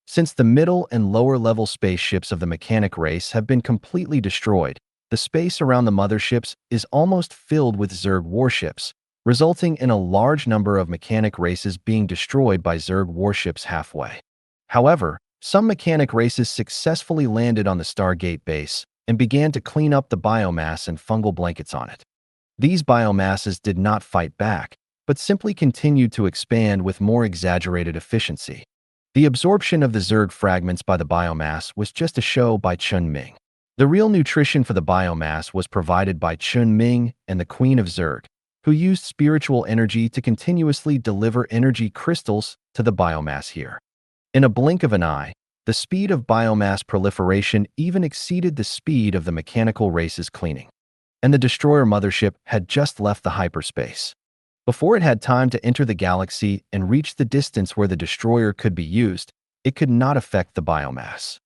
Since the middle and lower level spaceships of the mechanic race have been completely destroyed, the space around the motherships is almost filled with Zerg warships, resulting in a large number of mechanic races being destroyed by Zerg warships halfway. However, some mechanic races successfully landed on the Stargate base and began to clean up the biomass and fungal blankets on it. These biomasses did not fight back, but simply continued to expand with more exaggerated efficiency. The absorption of the Zerg fragments by the biomass was just a show by Chen Ming. The real nutrition for the biomass was provided by Chen Ming and the Queen of Zerg, who used spiritual energy to continuously deliver energy crystals to the biomass here. In a blink of an eye, the speed of biomass proliferation even exceeded the speed of the mechanical race's cleaning. And the destroyer mothership had just left the hyperspace. Before it had time to enter the galaxy and reach the distance where the destroyer could be used, it could not affect the biomass.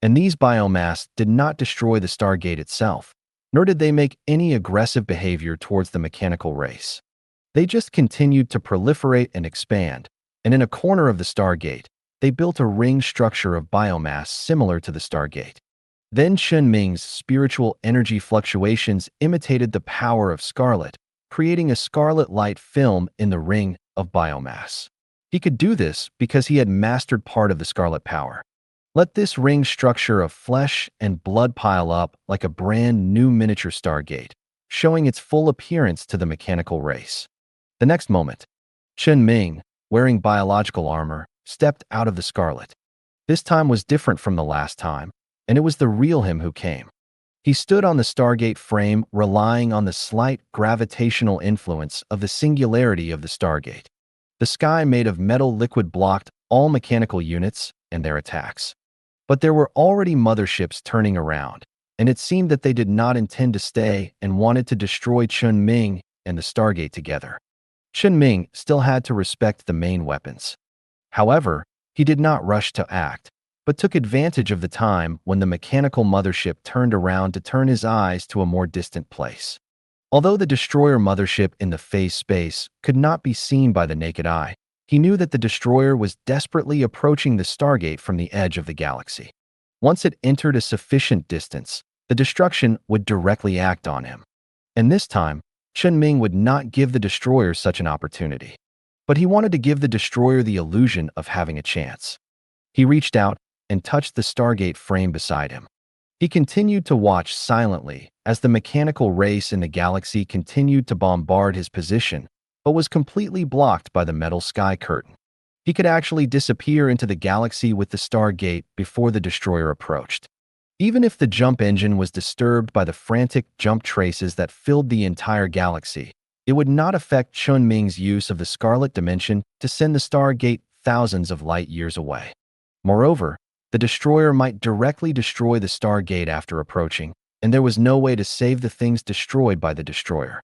And these biomass did not destroy the Stargate itself, nor did they make any aggressive behavior towards the mechanical race. They just continued to proliferate and expand, and in a corner of the Stargate, they built a ring structure of biomass similar to the Stargate. Then Chen Ming's spiritual energy fluctuations imitated the power of Scarlet, creating a scarlet light film in the ring of biomass. He could do this because he had mastered part of the Scarlet power. Let this ring structure of flesh and blood pile up like a brand new miniature Stargate, showing its full appearance to the mechanical race. The next moment, Chen Ming, wearing biological armor, stepped out of the Scarlet. This time was different from the last time, and it was the real him who came. He stood on the Stargate frame, relying on the slight gravitational influence of the singularity of the Stargate. The sky made of metal liquid blocked all mechanical units and their attacks. But there were already motherships turning around, and it seemed that they did not intend to stay and wanted to destroy Chen Ming and the Stargate together. Chen Ming still had to respect the main weapons. However, he did not rush to act, but took advantage of the time when the mechanical mothership turned around to turn his eyes to a more distant place. Although the destroyer mothership in the phase space could not be seen by the naked eye, he knew that the destroyer was desperately approaching the Stargate from the edge of the galaxy. Once it entered a sufficient distance, the destruction would directly act on him. And this time, Chen Ming would not give the destroyer such an opportunity. But he wanted to give the destroyer the illusion of having a chance. He reached out and touched the Stargate frame beside him. He continued to watch silently as the mechanical race in the galaxy continued to bombard his position, but was completely blocked by the metal sky curtain. He could actually disappear into the galaxy with the Stargate before the destroyer approached. Even if the jump engine was disturbed by the frantic jump traces that filled the entire galaxy, it would not affect Chen Ming's use of the Scarlet Dimension to send the Stargate thousands of light years away. Moreover, the destroyer might directly destroy the Stargate after approaching, and there was no way to save the things destroyed by the destroyer.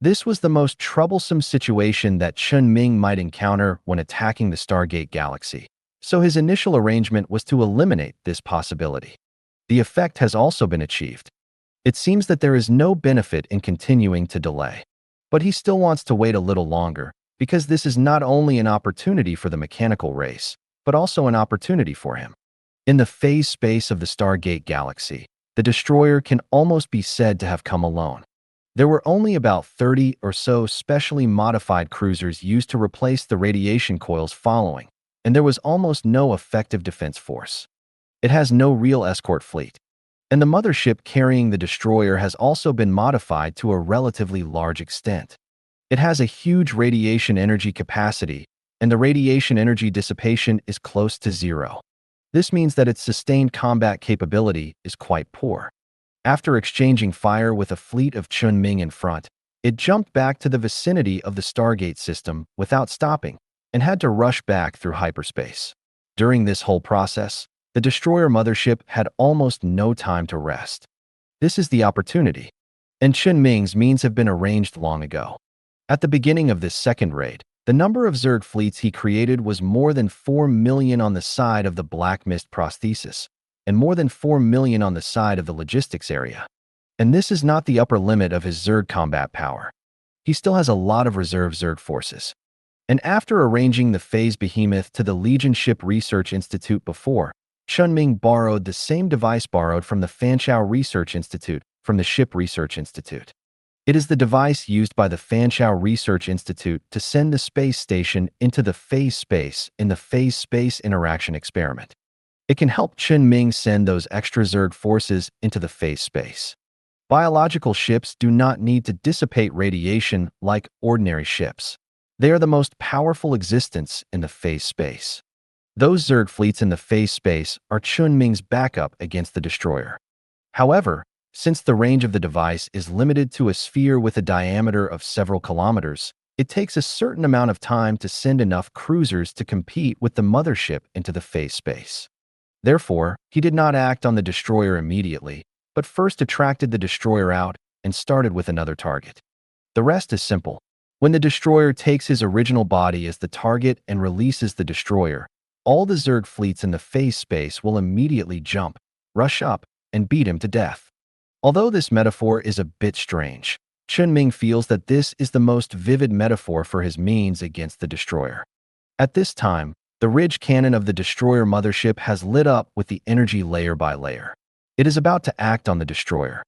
This was the most troublesome situation that Chen Ming might encounter when attacking the Stargate galaxy, so his initial arrangement was to eliminate this possibility. The effect has also been achieved. It seems that there is no benefit in continuing to delay. But he still wants to wait a little longer, because this is not only an opportunity for the mechanical race, but also an opportunity for him. In the phase space of the Stargate galaxy, the destroyer can almost be said to have come alone. There were only about 30 or so specially modified cruisers used to replace the radiation coils following, and there was almost no effective defense force. It has no real escort fleet. And the mothership carrying the destroyer has also been modified to a relatively large extent. It has a huge radiation energy capacity, and the radiation energy dissipation is close to zero. This means that its sustained combat capability is quite poor. After exchanging fire with a fleet of Chen Ming in front, it jumped back to the vicinity of the Stargate system without stopping and had to rush back through hyperspace. During this whole process, the destroyer mothership had almost no time to rest. This is the opportunity, and Chen Ming's means have been arranged long ago. At the beginning of this second raid, the number of Zerg fleets he created was more than 4 million on the side of the Black Mist prosthesis, and more than 4 million on the side of the logistics area. And this is not the upper limit of his Zerg combat power. He still has a lot of reserve Zerg forces. And after arranging the phase behemoth to the Legion Ship Research Institute before, Chen Ming borrowed the same device borrowed from the Fanchao Research Institute from the Ship Research Institute. It is the device used by the Fanchao Research Institute to send the space station into the phase space in the phase space interaction experiment. It can help Chen Ming send those extra Zerg forces into the phase space. Biological ships do not need to dissipate radiation like ordinary ships. They are the most powerful existence in the phase space. Those Zerg fleets in the phase space are Chen Ming's backup against the destroyer. However, since the range of the device is limited to a sphere with a diameter of several kilometers, it takes a certain amount of time to send enough cruisers to compete with the mothership into the phase space. Therefore, he did not act on the destroyer immediately, but first attracted the destroyer out and started with another target. The rest is simple. When the destroyer takes his original body as the target and releases the destroyer, all the Zerg fleets in the phase space will immediately jump, rush up, and beat him to death. Although this metaphor is a bit strange, Chen Ming feels that this is the most vivid metaphor for his means against the destroyer. At this time, the ridge cannon of the destroyer mothership has lit up with the energy layer by layer. It is about to act on the destroyer.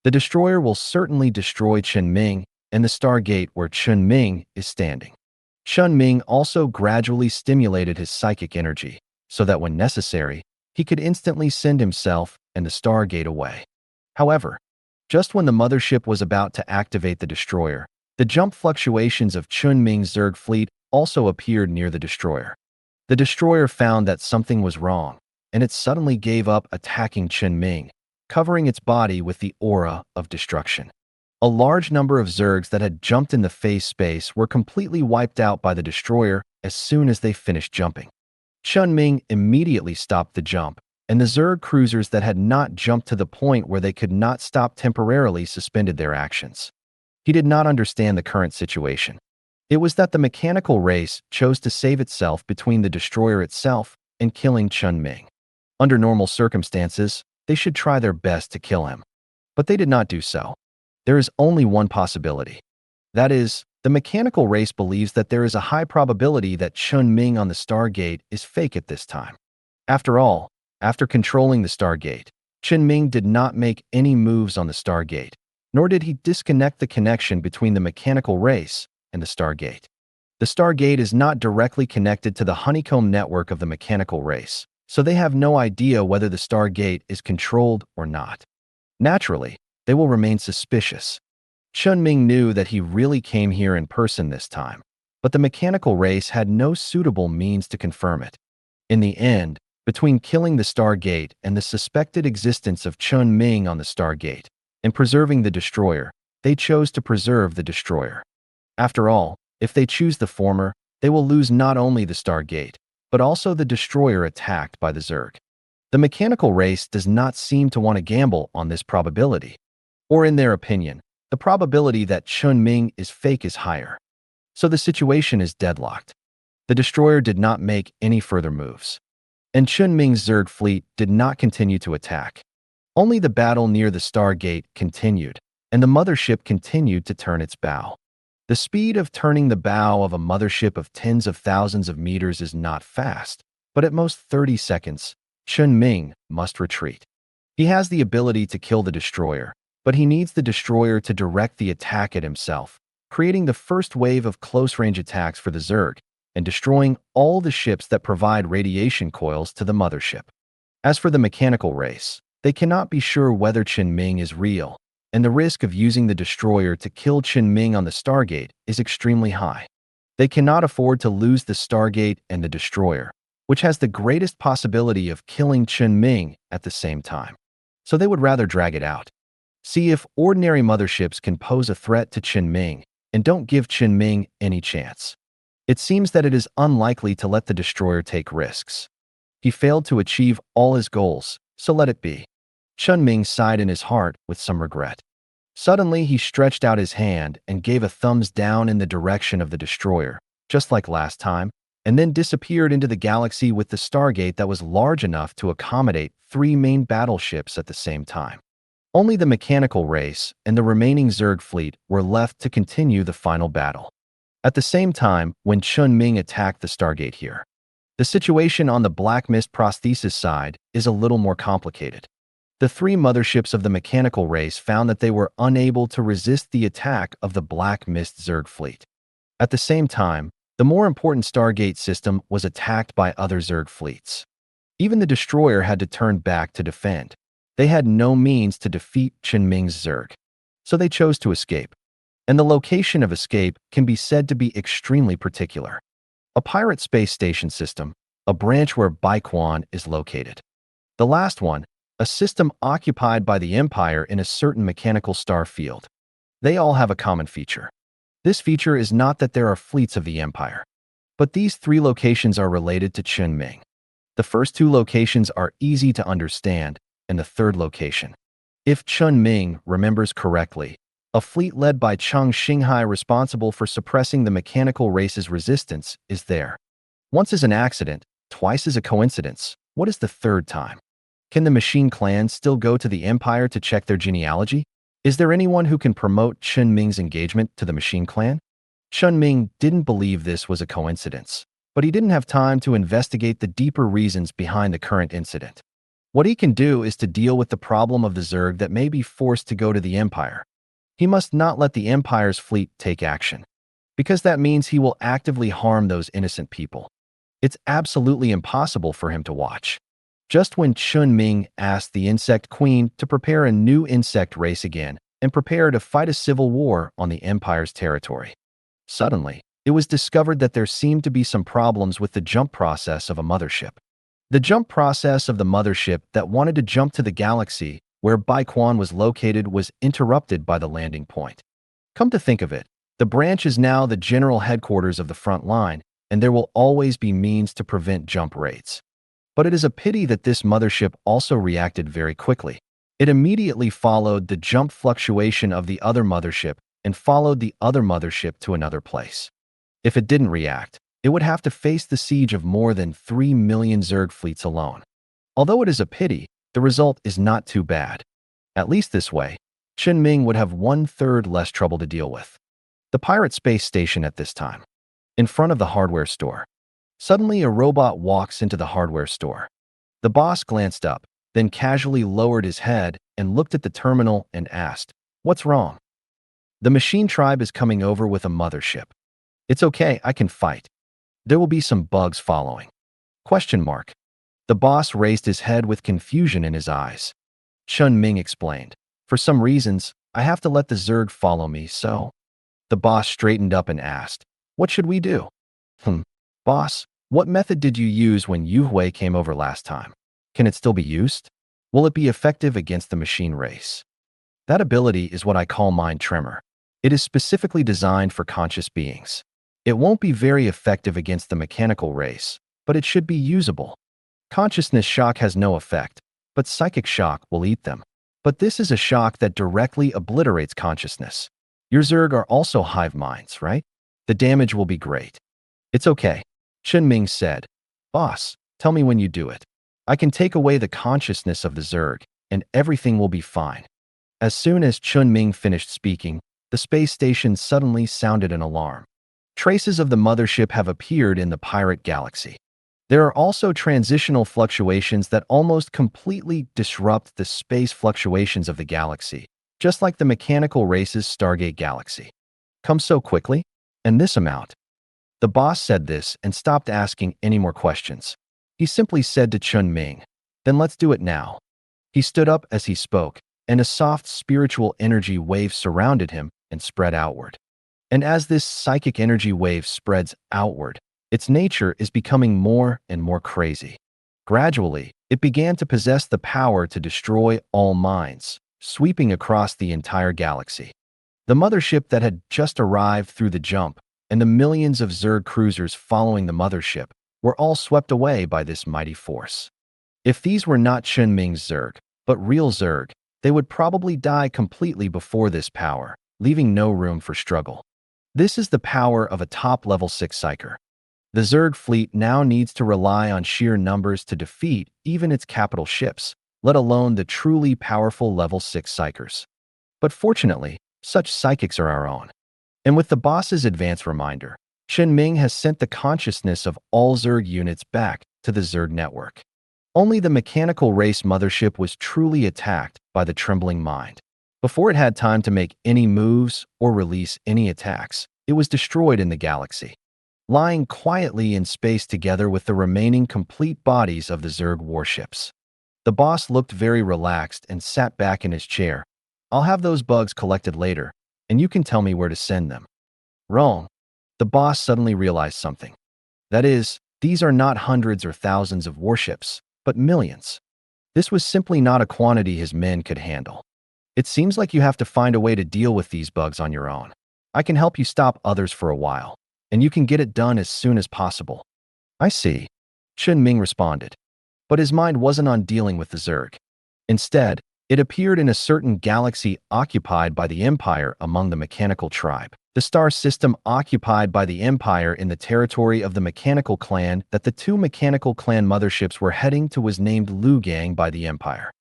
The destroyer will certainly destroy Chen Ming and the Stargate where Chen Ming is standing. Chen Ming also gradually stimulated his psychic energy, so that when necessary, he could instantly send himself and the Stargate away. However, just when the mothership was about to activate the destroyer, the jump fluctuations of Chen Ming's Zerg fleet also appeared near the destroyer. The destroyer found that something was wrong, and it suddenly gave up attacking Chen Ming, covering its body with the aura of destruction. A large number of Zergs that had jumped in the phase space were completely wiped out by the destroyer as soon as they finished jumping. Chen Ming immediately stopped the jump, and the Zerg cruisers that had not jumped to the point where they could not stop temporarily suspended their actions. He did not understand the current situation. It was that the mechanical race chose to save itself between the destroyer itself and killing Chen Ming. Under normal circumstances, they should try their best to kill him. But they did not do so. There is only one possibility. That is, the mechanical race believes that there is a high probability that Chen Ming on the Stargate is fake at this time. After all, after controlling the Stargate, Chen Ming did not make any moves on the Stargate, nor did he disconnect the connection between the mechanical race and the Stargate. The Stargate is not directly connected to the honeycomb network of the mechanical race, so they have no idea whether the Stargate is controlled or not. Naturally, they will remain suspicious. Chen Ming knew that he really came here in person this time, but the mechanical race had no suitable means to confirm it. In the end, between killing the Stargate and the suspected existence of Chen Ming on the Stargate, and preserving the destroyer, they chose to preserve the destroyer. After all, if they choose the former, they will lose not only the Stargate, but also the destroyer attacked by the Zerg. The mechanical race does not seem to want to gamble on this probability. Or in their opinion, the probability that Chen Ming is fake is higher. So the situation is deadlocked. The destroyer did not make any further moves. And Chen Ming's Zerg fleet did not continue to attack. Only the battle near the Stargate continued, and the mothership continued to turn its bow. The speed of turning the bow of a mothership of tens of thousands of meters is not fast, but at most 30 seconds, Chen Ming must retreat. He has the ability to kill the destroyer, but he needs the destroyer to direct the attack at himself, creating the first wave of close-range attacks for the Zerg and destroying all the ships that provide radiation coils to the mothership. As for the mechanical race, they cannot be sure whether Chen Ming is real, and the risk of using the destroyer to kill Chen Ming on the Stargate is extremely high. They cannot afford to lose the Stargate and the destroyer, which has the greatest possibility of killing Chen Ming at the same time. So they would rather drag it out. See if ordinary motherships can pose a threat to Chen Ming, and don't give Chen Ming any chance. It seems that it is unlikely to let the destroyer take risks. He failed to achieve all his goals, so let it be. Chen Ming sighed in his heart with some regret. Suddenly, he stretched out his hand and gave a thumbs down in the direction of the destroyer, just like last time, and then disappeared into the galaxy with the Stargate that was large enough to accommodate 3 main battleships at the same time. Only the mechanical race and the remaining Zerg fleet were left to continue the final battle. At the same time, when Chen Ming attacked the Stargate here, the situation on the Black Mist prosthesis side is a little more complicated. The 3 motherships of the mechanical race found that they were unable to resist the attack of the Black Mist Zerg fleet. At the same time, the more important Stargate system was attacked by other Zerg fleets. Even the destroyer had to turn back to defend. They had no means to defeat Chen Ming's Zerg, so they chose to escape. And the location of escape can be said to be extremely particular. A pirate space station system, a branch where Baiquan is located. The last one, a system occupied by the Empire in a certain mechanical star field. They all have a common feature. This feature is not that there are fleets of the Empire, but these 3 locations are related to Chen Ming. The first 2 locations are easy to understand, and the third location. If Chen Ming remembers correctly, a fleet led by Chang Xinghai responsible for suppressing the mechanical race's resistance is there. Once is an accident, twice is a coincidence. What is the third time? Can the machine clan still go to the Empire to check their genealogy? Is there anyone who can promote Chen Ming's engagement to the machine clan? Chen Ming didn't believe this was a coincidence, but he didn't have time to investigate the deeper reasons behind the current incident. What he can do is to deal with the problem of the Zerg that may be forced to go to the Empire. He must not let the Empire's fleet take action, because that means he will actively harm those innocent people. It's absolutely impossible for him to watch. Just when Chen Ming asked the Insect Queen to prepare a new insect race again and prepare to fight a civil war on the Empire's territory, suddenly, it was discovered that there seemed to be some problems with the jump process of a mothership. The jump process of the mothership that wanted to jump to the galaxy where Baiquan was located was interrupted by the landing point. Come to think of it, the branch is now the general headquarters of the front line, and there will always be means to prevent jump raids. But it is a pity that this mothership also reacted very quickly. It immediately followed the jump fluctuation of the other mothership and followed the other mothership to another place. If it didn't react, it would have to face the siege of more than 3 million Zerg fleets alone. Although it is a pity, the result is not too bad. At least this way, Chen Ming would have 1/3 less trouble to deal with. The pirate space station at this time. In front of the hardware store. Suddenly a robot walks into the hardware store. The boss glanced up, then casually lowered his head and looked at the terminal and asked, "What's wrong?" "The machine tribe is coming over with a mothership." "It's okay, I can fight. There will be some bugs following." Question mark. The boss raised his head with confusion in his eyes. Chen Ming explained, "For some reasons, I have to let the Zerg follow me, so..." The boss straightened up and asked, "What should we do?" Boss, what method did you use when Yuhui came over last time? Can it still be used? Will it be effective against the machine race?" "That ability is what I call mind tremor. It is specifically designed for conscious beings. It won't be very effective against the mechanical race, but it should be usable. Consciousness shock has no effect, but psychic shock will eat them. But this is a shock that directly obliterates consciousness. Your Zerg are also hive minds, right? The damage will be great." "It's okay," Chen Ming said. "Boss, tell me when you do it. I can take away the consciousness of the Zerg, and everything will be fine. As soon as Chen Ming finished speaking, the space station suddenly sounded an alarm. Traces of the mothership have appeared in the pirate galaxy. There are also transitional fluctuations that almost completely disrupt the space fluctuations of the galaxy, just like the mechanical race's Stargate galaxy. Come so quickly? And this amount. The boss said this and stopped asking any more questions. He simply said to Chen Ming, "Then let's do it now." He stood up as he spoke, and a soft spiritual energy wave surrounded him and spread outward. And as this psychic energy wave spreads outward, its nature is becoming more and more crazy. Gradually, it began to possess the power to destroy all minds, sweeping across the entire galaxy. The mothership that had just arrived through the jump and the millions of Zerg cruisers following the mothership were all swept away by this mighty force. If these were not Chen Ming's Zerg, but real Zerg, they would probably die completely before this power, leaving no room for struggle. This is the power of a top-level 6 Psyker. The Zerg fleet now needs to rely on sheer numbers to defeat even its capital ships, let alone the truly powerful level 6 Psykers. But fortunately, such psychics are our own. And with the boss's advance reminder, Chen Ming has sent the consciousness of all Zerg units back to the Zerg network. Only the mechanical race mothership was truly attacked by the trembling mind. Before it had time to make any moves or release any attacks, it was destroyed in the galaxy, lying quietly in space together with the remaining complete bodies of the Zerg warships. The boss looked very relaxed and sat back in his chair. "I'll have those bugs collected later, and you can tell me where to send them." Wrong. The boss suddenly realized something. That is, these are not hundreds or thousands of warships, but millions. This was simply not a quantity his men could handle. "It seems like you have to find a way to deal with these bugs on your own. I can help you stop others for a while, and you can get it done as soon as possible." "I see," Chen Ming responded. But his mind wasn't on dealing with the Zerg. Instead, it appeared in a certain galaxy occupied by the Empire among the mechanical tribe. The star system occupied by the Empire in the territory of the mechanical clan that the 2 mechanical clan motherships were heading to was named Lugang by the Empire.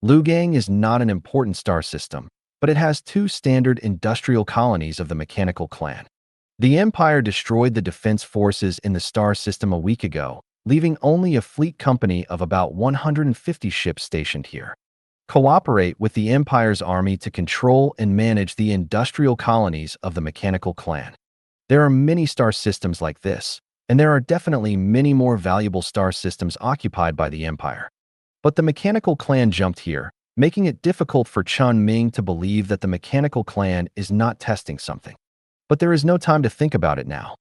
Lugang is not an important star system, but it has 2 standard industrial colonies of the mechanical clan. The Empire destroyed the defense forces in the star system a week ago, leaving only a fleet company of about 150 ships stationed here. Cooperate with the Empire's army to control and manage the industrial colonies of the mechanical clan. There are many star systems like this, and there are definitely many more valuable star systems occupied by the Empire. But the mechanical clan jumped here, making it difficult for Chen Ming to believe that the mechanical clan is not testing something. But there is no time to think about it now.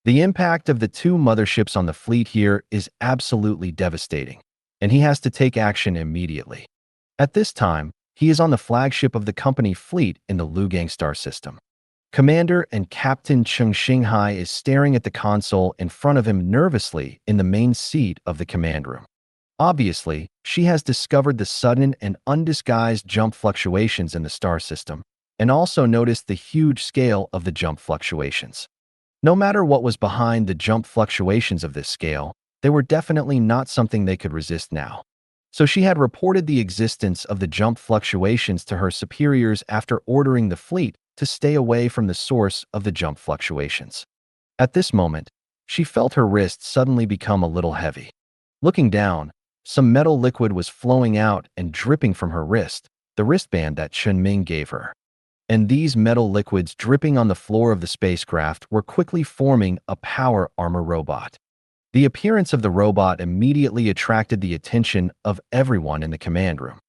The impact of the 2 motherships on the fleet here is absolutely devastating, and he has to take action immediately. At this time, he is on the flagship of the company fleet in the Lugang star system. Commander and Captain Cheng Xinghai is staring at the console in front of him nervously in the main seat of the command room. Obviously, she has discovered the sudden and undisguised jump fluctuations in the star system, and also noticed the huge scale of the jump fluctuations. No matter what was behind the jump fluctuations of this scale, they were definitely not something they could resist now. So she had reported the existence of the jump fluctuations to her superiors after ordering the fleet to stay away from the source of the jump fluctuations. At this moment, she felt her wrist suddenly become a little heavy. Looking down, some metal liquid was flowing out and dripping from her wrist, the wristband that Chen Ming gave her. And these metal liquids dripping on the floor of the spacecraft were quickly forming a power armor robot. The appearance of the robot immediately attracted the attention of everyone in the command room.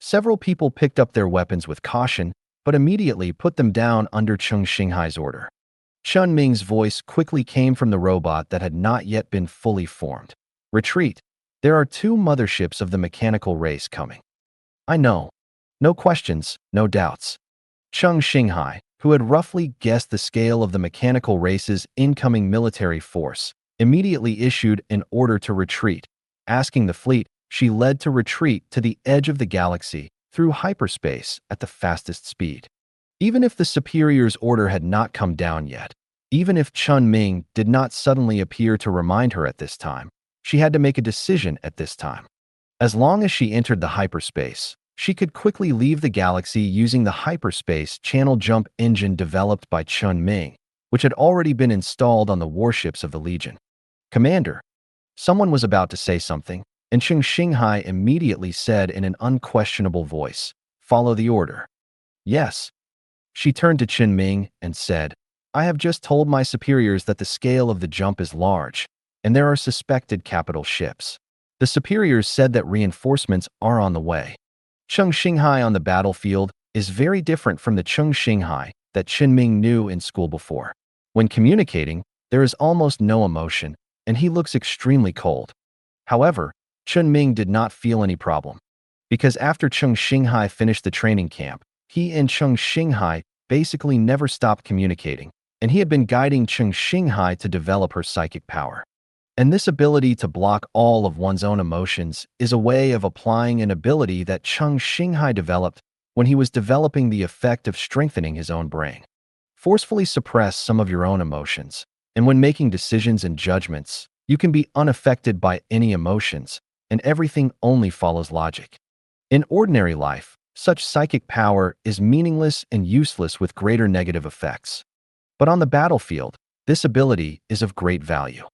Several people picked up their weapons with caution, but immediately put them down under Cheng Xinghai's order. Chen Ming's voice quickly came from the robot that had not yet been fully formed. "Retreat. There are 2 motherships of the mechanical race coming." "I know. No questions, no doubts." Cheng Xinghai, who had roughly guessed the scale of the mechanical race's incoming military force, immediately issued an order to retreat. Asking the fleet, she led to retreat to the edge of the galaxy through hyperspace at the fastest speed. Even if the superior's order had not come down yet, even if Chen Ming did not suddenly appear to remind her at this time, she had to make a decision at this time. As long as she entered the hyperspace, she could quickly leave the galaxy using the hyperspace channel jump engine developed by Chen Ming, which had already been installed on the warships of the Legion. "Commander," someone was about to say something, and Chen Xinghai immediately said in an unquestionable voice, "Follow the order." "Yes." She turned to Chen Ming and said, "I have just told my superiors that the scale of the jump is large, and there are suspected capital ships. The superiors said that reinforcements are on the way." Chen Xinghai on the battlefield is very different from the Chen Xinghai that Chen Ming knew in school before. When communicating, there is almost no emotion, and he looks extremely cold. However, Chen Ming did not feel any problem, because after Chen Xinghai finished the training camp, he and Chen Xinghai basically never stopped communicating, and he had been guiding Chen Xinghai to develop her psychic power. And this ability to block all of one's own emotions is a way of applying an ability that Chen Xinghai developed when he was developing the effect of strengthening his own brain. Forcefully suppress some of your own emotions, and when making decisions and judgments, you can be unaffected by any emotions, and everything only follows logic. In ordinary life, such psychic power is meaningless and useless with greater negative effects. But on the battlefield, this ability is of great value.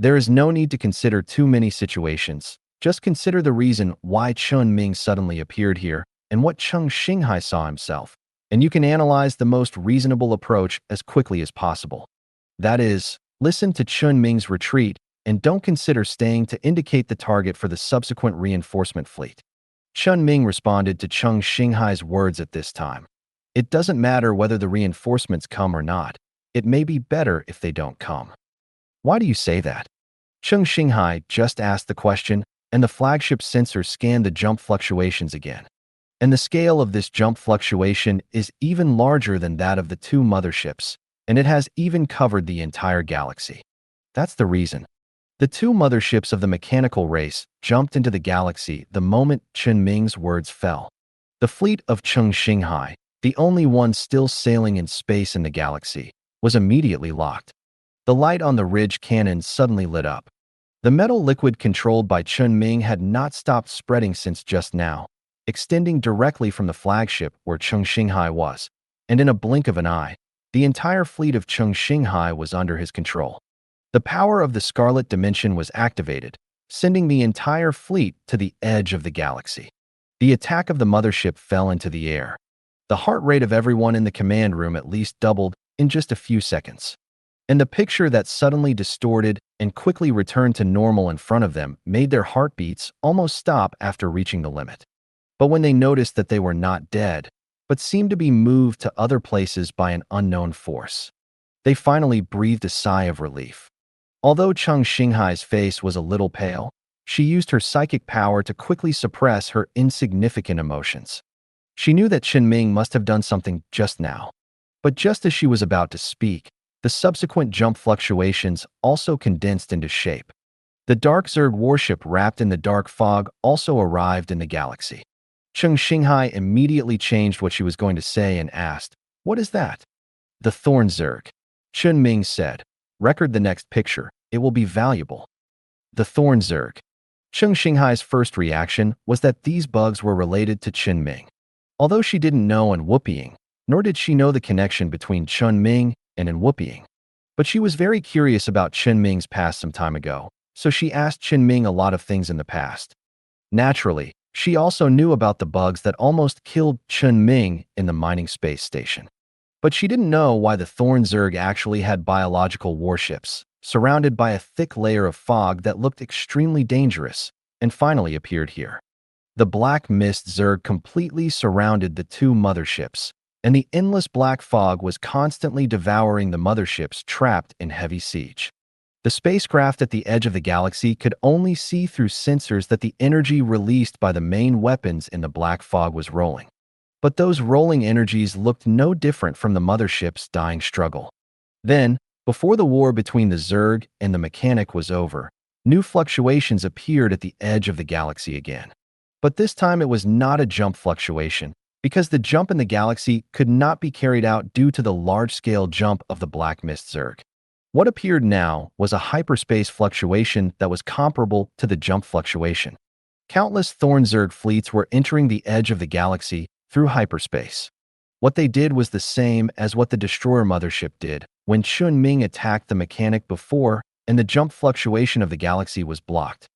There is no need to consider too many situations. Just consider the reason why Chen Ming suddenly appeared here and what Chen Xinghai saw himself, and you can analyze the most reasonable approach as quickly as possible. That is, listen to Chen Ming's retreat and don't consider staying to indicate the target for the subsequent reinforcement fleet. Chen Ming responded to Chen Xinghai's words at this time. "It doesn't matter whether the reinforcements come or not. It may be better if they don't come." "Why do you say that?" Chen Xinghai just asked the question, and the flagship sensor scanned the jump fluctuations again. And the scale of this jump fluctuation is even larger than that of the two motherships, and it has even covered the entire galaxy. That's the reason. The two motherships of the mechanical race jumped into the galaxy the moment Chen Ming's words fell. The fleet of Chen Xinghai, the only one still sailing in space in the galaxy, was immediately locked. The light on the ridge cannon suddenly lit up. The metal liquid controlled by Chen Ming had not stopped spreading since just now, extending directly from the flagship where Chen Xinghai was, and in a blink of an eye, the entire fleet of Chen Xinghai was under his control. The power of the Scarlet Dimension was activated, sending the entire fleet to the edge of the galaxy. The attack of the mothership fell into the air. The heart rate of everyone in the command room at least doubled in just a few seconds. And the picture that suddenly distorted and quickly returned to normal in front of them made their heartbeats almost stop after reaching the limit. But when they noticed that they were not dead, but seemed to be moved to other places by an unknown force, they finally breathed a sigh of relief. Although Chen Xinghai's face was a little pale, she used her psychic power to quickly suppress her insignificant emotions. She knew that Chen Ming must have done something just now. But just as she was about to speak, the subsequent jump fluctuations also condensed into shape. The Dark Zerg warship wrapped in the dark fog also arrived in the galaxy. Chen Xinghai immediately changed what she was going to say and asked, "What is that?" "The Thorn Zerg," Chen Ming said. "Record the next picture. It will be valuable." The Thorn Zerg. Chen Xinghai's first reaction was that these bugs were related to Chen Ming. Although she didn't know in Whooping, nor did she know the connection between Chen Ming and in Whooping. But she was very curious about Chen Ming's past some time ago, so she asked Chen Ming a lot of things in the past. Naturally, she also knew about the bugs that almost killed Chen Ming in the mining space station. But she didn't know why the Thorn Zerg actually had biological warships, surrounded by a thick layer of fog that looked extremely dangerous, and finally appeared here. The black mist Zerg completely surrounded the two motherships, and the endless black fog was constantly devouring the motherships trapped in heavy siege. The spacecraft at the edge of the galaxy could only see through sensors that the energy released by the main weapons in the black fog was rolling. But those rolling energies looked no different from the mothership's dying struggle. Then, before the war between the Zerg and the mechanic was over, new fluctuations appeared at the edge of the galaxy again. But this time it was not a jump fluctuation, because the jump in the galaxy could not be carried out due to the large-scale jump of the Black Mist Zerg. What appeared now was a hyperspace fluctuation that was comparable to the jump fluctuation. Countless Thorn Zerg fleets were entering the edge of the galaxy through hyperspace. What they did was the same as what the destroyer mothership did when Chen Ming attacked the mechanic before and the jump fluctuation of the galaxy was blocked.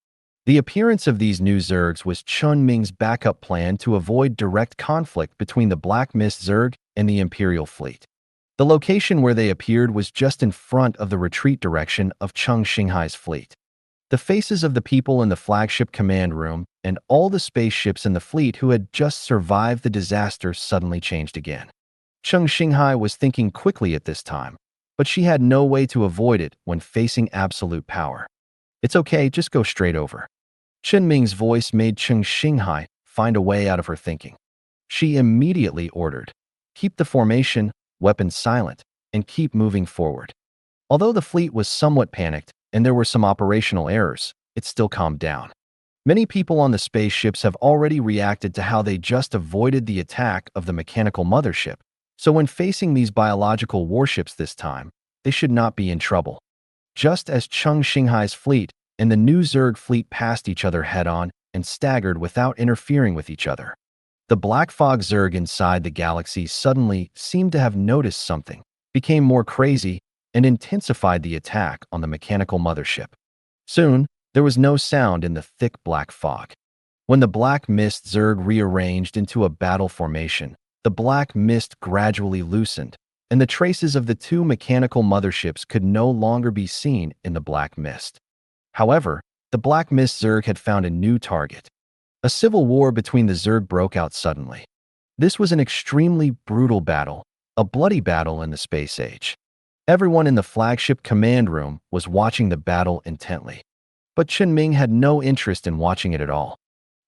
The appearance of these new Zergs was Chen Ming's backup plan to avoid direct conflict between the Black Mist Zerg and the Imperial fleet. The location where they appeared was just in front of the retreat direction of Cheng Xinghai's fleet. The faces of the people in the flagship command room and all the spaceships in the fleet who had just survived the disaster suddenly changed again. Cheng Xinghai was thinking quickly at this time, but she had no way to avoid it when facing absolute power. It's okay, just go straight over. Chen Ming's voice made Cheng Xinghai find a way out of her thinking. She immediately ordered, "Keep the formation, weapons silent, and keep moving forward." Although the fleet was somewhat panicked and there were some operational errors, it still calmed down. Many people on the spaceships have already reacted to how they just avoided the attack of the mechanical mothership, so when facing these biological warships this time, they should not be in trouble. Just as Cheng Xinghai's fleet and the new Zerg fleet passed each other head-on and staggered without interfering with each other, the Black Fog Zerg inside the galaxy suddenly seemed to have noticed something, became more crazy, and intensified the attack on the mechanical mothership. Soon, there was no sound in the thick black fog. When the Black Mist Zerg rearranged into a battle formation, the black mist gradually loosened, and the traces of the two mechanical motherships could no longer be seen in the black mist. However, the Black Mist Zerg had found a new target. A civil war between the Zerg broke out suddenly. This was an extremely brutal battle, a bloody battle in the space age. Everyone in the flagship command room was watching the battle intently. But Chen Ming had no interest in watching it at all.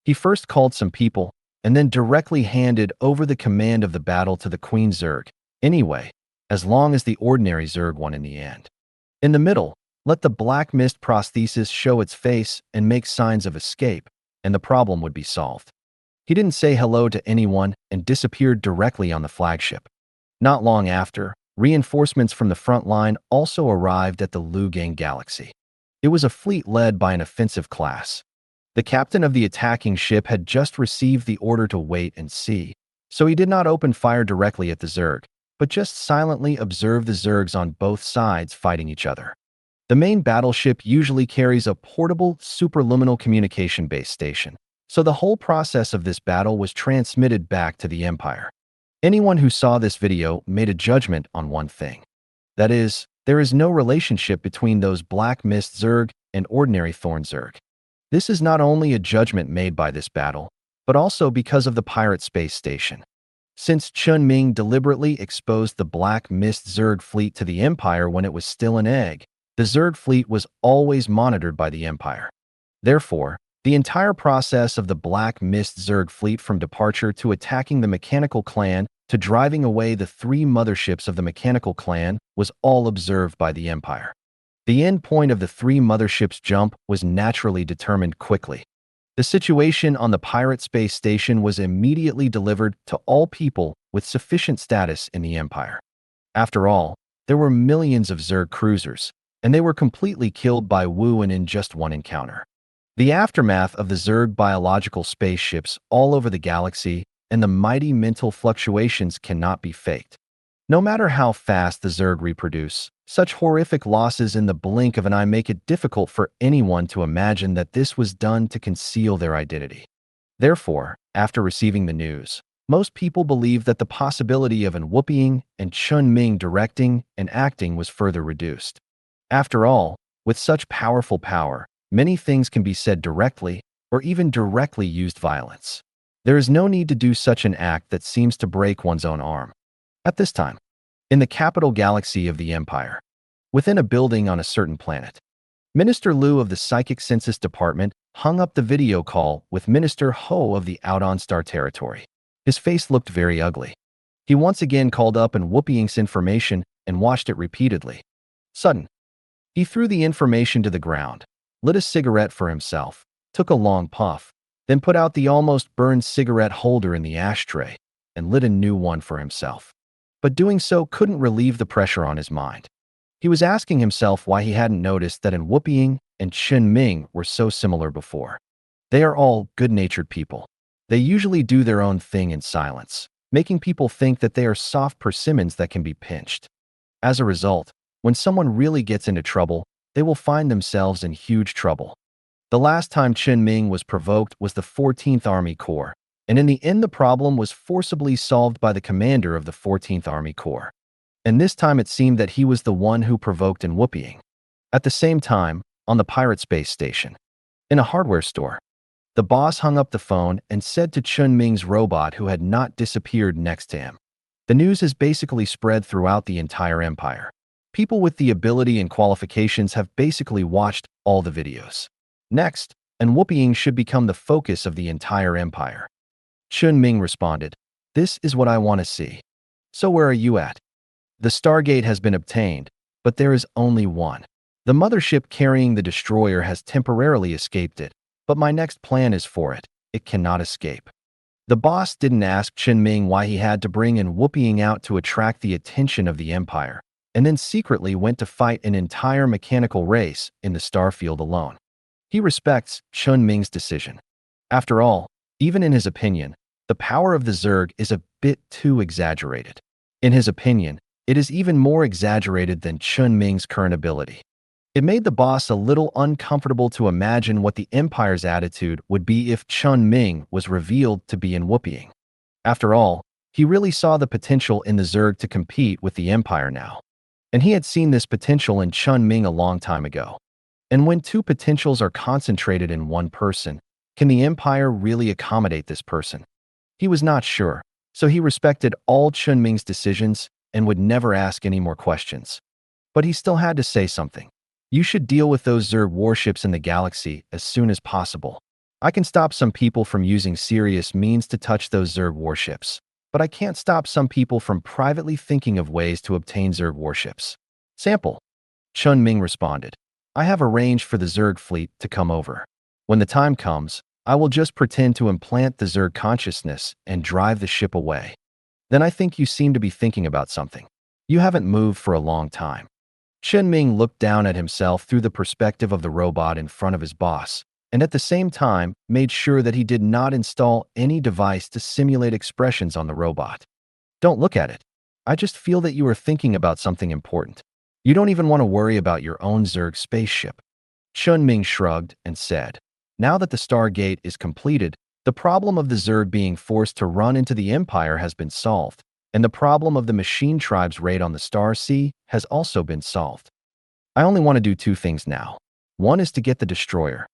He first called some people, and then directly handed over the command of the battle to the Queen Zerg, anyway, as long as the ordinary Zerg won in the end. In the middle, let the Black Mist prosthesis show its face and make signs of escape, and the problem would be solved. He didn't say hello to anyone and disappeared directly on the flagship. Not long after, reinforcements from the front line also arrived at the Lugang Galaxy. It was a fleet led by an offensive class. The captain of the attacking ship had just received the order to wait and see, so he did not open fire directly at the Zerg, but just silently observed the Zergs on both sides fighting each other. The main battleship usually carries a portable, superluminal communication base station, so the whole process of this battle was transmitted back to the Empire. Anyone who saw this video made a judgment on one thing. That is, there is no relationship between those Black Mist Zerg and ordinary Thorn Zerg. This is not only a judgment made by this battle, but also because of the pirate space station. Since Chen Ming deliberately exposed the Black Mist Zerg fleet to the Empire when it was still an egg, the Zerg fleet was always monitored by the Empire. Therefore, the entire process of the Black Mist Zerg fleet from departure to attacking the Mechanical Clan to driving away the three motherships of the Mechanical Clan was all observed by the Empire. The end point of the three motherships' jump was naturally determined quickly. The situation on the pirate space station was immediately delivered to all people with sufficient status in the Empire. After all, there were millions of Zerg cruisers, and they were completely killed by Wuan in just one encounter. The aftermath of the Zerg biological spaceships all over the galaxy and the mighty mental fluctuations cannot be faked. No matter how fast the Zerg reproduce, such horrific losses in the blink of an eye make it difficult for anyone to imagine that this was done to conceal their identity. Therefore, after receiving the news, most people believe that the possibility of an Whooping and Chen Ming directing and acting was further reduced. After all, with such powerful power, many things can be said directly or even directly used violence. There is no need to do such an act that seems to break one's own arm. At this time, in the capital galaxy of the Empire, within a building on a certain planet, Minister Liu of the Psychic Census Department hung up the video call with Minister Ho of the Out-on Star Territory. His face looked very ugly. He once again called up and Whooping's information and watched it repeatedly. Sudden, he threw the information to the ground, lit a cigarette for himself, took a long puff, then put out the almost burned cigarette holder in the ashtray and lit a new one for himself. But doing so couldn't relieve the pressure on his mind. He was asking himself why he hadn't noticed that in Whooping and Chen Ming were so similar before. They are all good-natured people. They usually do their own thing in silence, making people think that they are soft persimmons that can be pinched. As a result, when someone really gets into trouble, they will find themselves in huge trouble. The last time Chen Ming was provoked was the 14th Army Corps, and in the end the problem was forcibly solved by the commander of the 14th Army Corps. And this time it seemed that he was the one who provoked in whooping. At the same time, on the pirate space station, in a hardware store, the boss hung up the phone and said to Chen Ming's robot who had not disappeared next to him, "The news has basically spread throughout the entire empire. People with the ability and qualifications have basically watched all the videos. Next, and whooping should become the focus of the entire empire." Chen Ming responded, "This is what I want to see. So where are you at? The Stargate has been obtained, but there is only one. The mothership carrying the destroyer has temporarily escaped it, but my next plan is for it. It cannot escape." The boss didn't ask Chen Ming why he had to bring in whooping out to attract the attention of the empire, and then secretly went to fight an entire mechanical race in the starfield alone. He respects Chen Ming's decision. After all, even in his opinion, the power of the Zerg is a bit too exaggerated. In his opinion, it is even more exaggerated than Chen Ming's current ability. It made the boss a little uncomfortable to imagine what the Empire's attitude would be if Chen Ming was revealed to be in whooping. After all, he really saw the potential in the Zerg to compete with the Empire now. And he had seen this potential in Chen Ming a long time ago. And when two potentials are concentrated in one person, can the Empire really accommodate this person? He was not sure, so he respected all Chen Ming's decisions and would never ask any more questions. But he still had to say something. "You should deal with those Zerg warships in the galaxy as soon as possible. I can stop some people from using serious means to touch those Zerg warships, but I can't stop some people from privately thinking of ways to obtain Zerg warships." Sample. Chen Ming responded, "I have arranged for the Zerg fleet to come over. When the time comes, I will just pretend to implant the Zerg consciousness and drive the ship away. Then I think you seem to be thinking about something. You haven't moved for a long time." Chen Ming looked down at himself through the perspective of the robot in front of his boss, and at the same time made sure that he did not install any device to simulate expressions on the robot. "Don't look at it. I just feel that you are thinking about something important. You don't even want to worry about your own Zerg spaceship." Chen Ming shrugged and said, "Now that the Stargate is completed, the problem of the Zerg being forced to run into the Empire has been solved, and the problem of the machine tribe's raid on the Star Sea has also been solved. I only want to do two things now. One is to get the destroyer."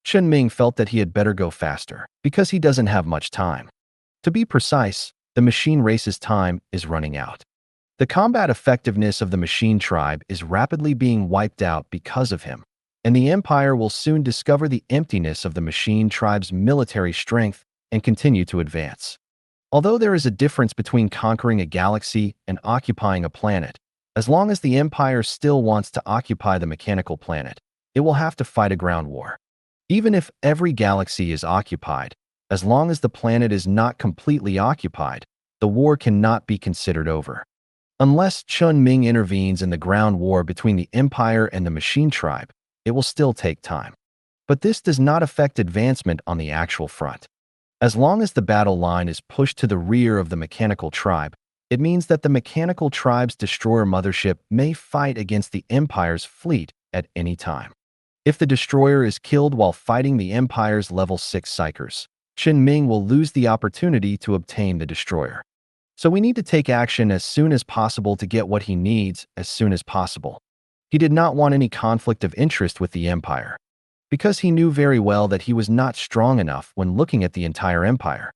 Chen Ming felt that he had better go faster, because he doesn't have much time. To be precise, the machine race's time is running out. The combat effectiveness of the machine tribe is rapidly being wiped out because of him, and the Empire will soon discover the emptiness of the machine tribe's military strength and continue to advance. Although there is a difference between conquering a galaxy and occupying a planet, as long as the Empire still wants to occupy the mechanical planet, it will have to fight a ground war. Even if every galaxy is occupied, as long as the planet is not completely occupied, the war cannot be considered over. Unless Chen Ming intervenes in the ground war between the Empire and the Machine Tribe, it will still take time. But this does not affect advancement on the actual front. As long as the battle line is pushed to the rear of the Mechanical Tribe, it means that the Mechanical Tribe's destroyer mothership may fight against the Empire's fleet at any time. If the destroyer is killed while fighting the Empire's level 6 psychers, Chen Ming will lose the opportunity to obtain the destroyer. So we need to take action as soon as possible to get what he needs as soon as possible. He did not want any conflict of interest with the Empire, because he knew very well that he was not strong enough when looking at the entire Empire.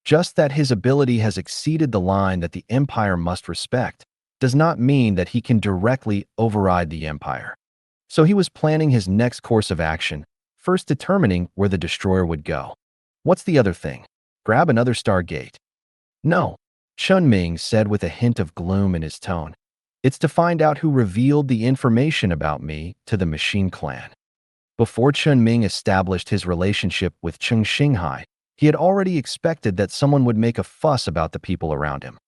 Just that his ability has exceeded the line that the Empire must respect does not mean that he can directly override the Empire. So he was planning his next course of action, first determining where the destroyer would go. What's the other thing? Grab another Stargate? No, Chen Ming said with a hint of gloom in his tone. It's to find out who revealed the information about me to the Machine Clan. Before Chen Ming established his relationship with Cheng Xinghai, he had already expected that someone would make a fuss about the people around him.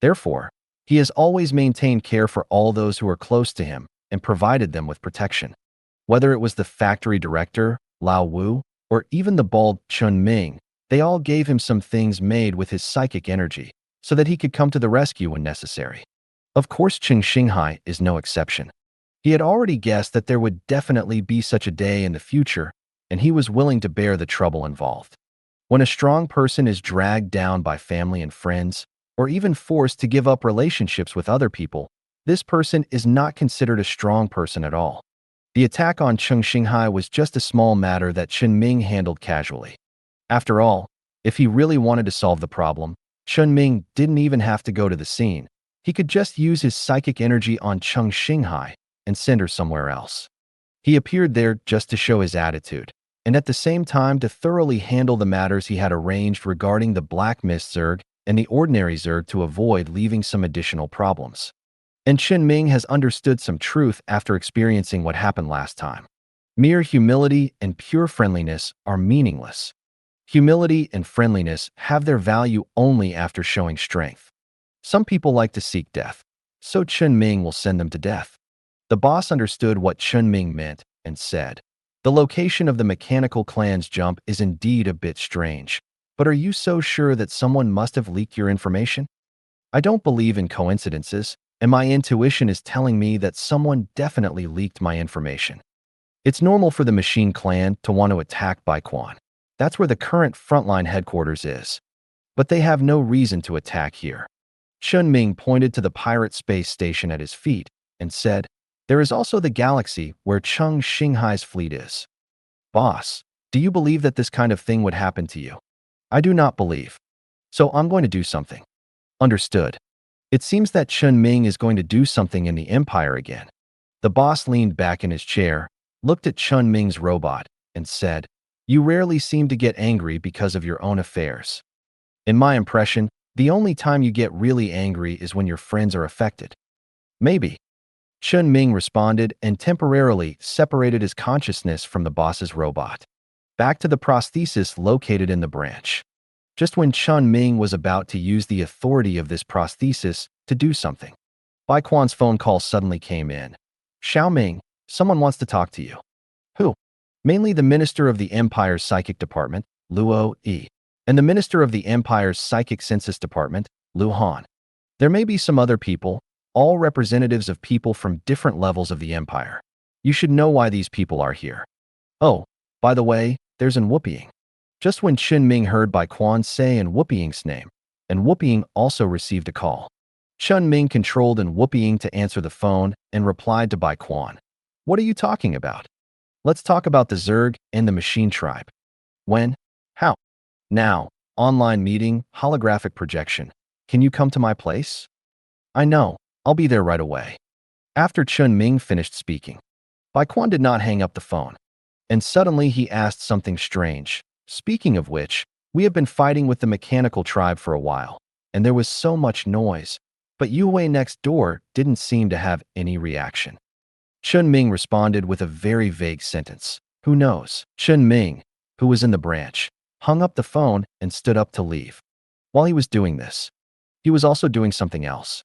Therefore, he has always maintained care for all those who are close to him and provided them with protection. Whether it was the factory director, Lao Wu, or even the bald Chen Ming, they all gave him some things made with his psychic energy so that he could come to the rescue when necessary. Of course, Chen Xinghai is no exception. He had already guessed that there would definitely be such a day in the future, and he was willing to bear the trouble involved. When a strong person is dragged down by family and friends, or even forced to give up relationships with other people, this person is not considered a strong person at all. The attack on Chen Xinghai was just a small matter that Chen Ming handled casually. After all, if he really wanted to solve the problem, Chen Ming didn't even have to go to the scene. He could just use his psychic energy on Chen Xinghai and send her somewhere else. He appeared there just to show his attitude, and at the same time to thoroughly handle the matters he had arranged regarding the Black Mist Zerg and the Ordinary Zerg to avoid leaving some additional problems. And Chen Ming has understood some truth after experiencing what happened last time. Mere humility and pure friendliness are meaningless. Humility and friendliness have their value only after showing strength. Some people like to seek death, so Chen Ming will send them to death. The boss understood what Chen Ming meant and said, "The location of the mechanical clan's jump is indeed a bit strange, but are you so sure that someone must have leaked your information? I don't believe in coincidences, and my intuition is telling me that someone definitely leaked my information. It's normal for the Machine Clan to want to attack Baiquan. That's where the current frontline headquarters is. But they have no reason to attack here." Chen Ming pointed to the pirate space station at his feet and said, "There is also the galaxy where Chen Xinghai's fleet is." "Boss, do you believe that this kind of thing would happen to you?" "I do not believe. So I'm going to do something." "Understood." It seems that Chen Ming is going to do something in the Empire again. The boss leaned back in his chair, looked at Chen Ming's robot, and said, "You rarely seem to get angry because of your own affairs. In my impression, the only time you get really angry is when your friends are affected." "Maybe." Chen Ming responded and temporarily separated his consciousness from the boss's robot. Back to the prosthesis located in the branch. Just when Chen Ming was about to use the authority of this prosthesis to do something, Baiquan's phone call suddenly came in. "Xiao Ming, someone wants to talk to you." "Who?" "Mainly the Minister of the Empire's Psychic Department, Luo Yi, and the Minister of the Empire's Psychic Census Department, Lu Han. There may be some other people, all representatives of people from different levels of the Empire. You should know why these people are here. Oh, by the way, there's an Whooping." Just when Chen Ming heard Baiquan say An Whooping's name, and Whooping also received a call. Chen Ming controlled An Whooping to answer the phone and replied to Baiquan, "What are you talking about?" "Let's talk about the Zerg and the Machine Tribe." "When? How?" "Now. Online meeting, holographic projection. Can you come to my place?" "I know. I'll be there right away." After Chen Ming finished speaking, Baiquan did not hang up the phone. And suddenly he asked something strange. "Speaking of which, we have been fighting with the mechanical tribe for a while, and there was so much noise, but Yue next door didn't seem to have any reaction." Chen Ming responded with a very vague sentence. "Who knows?" Chen Ming, who was in the branch, hung up the phone and stood up to leave. While he was doing this, he was also doing something else.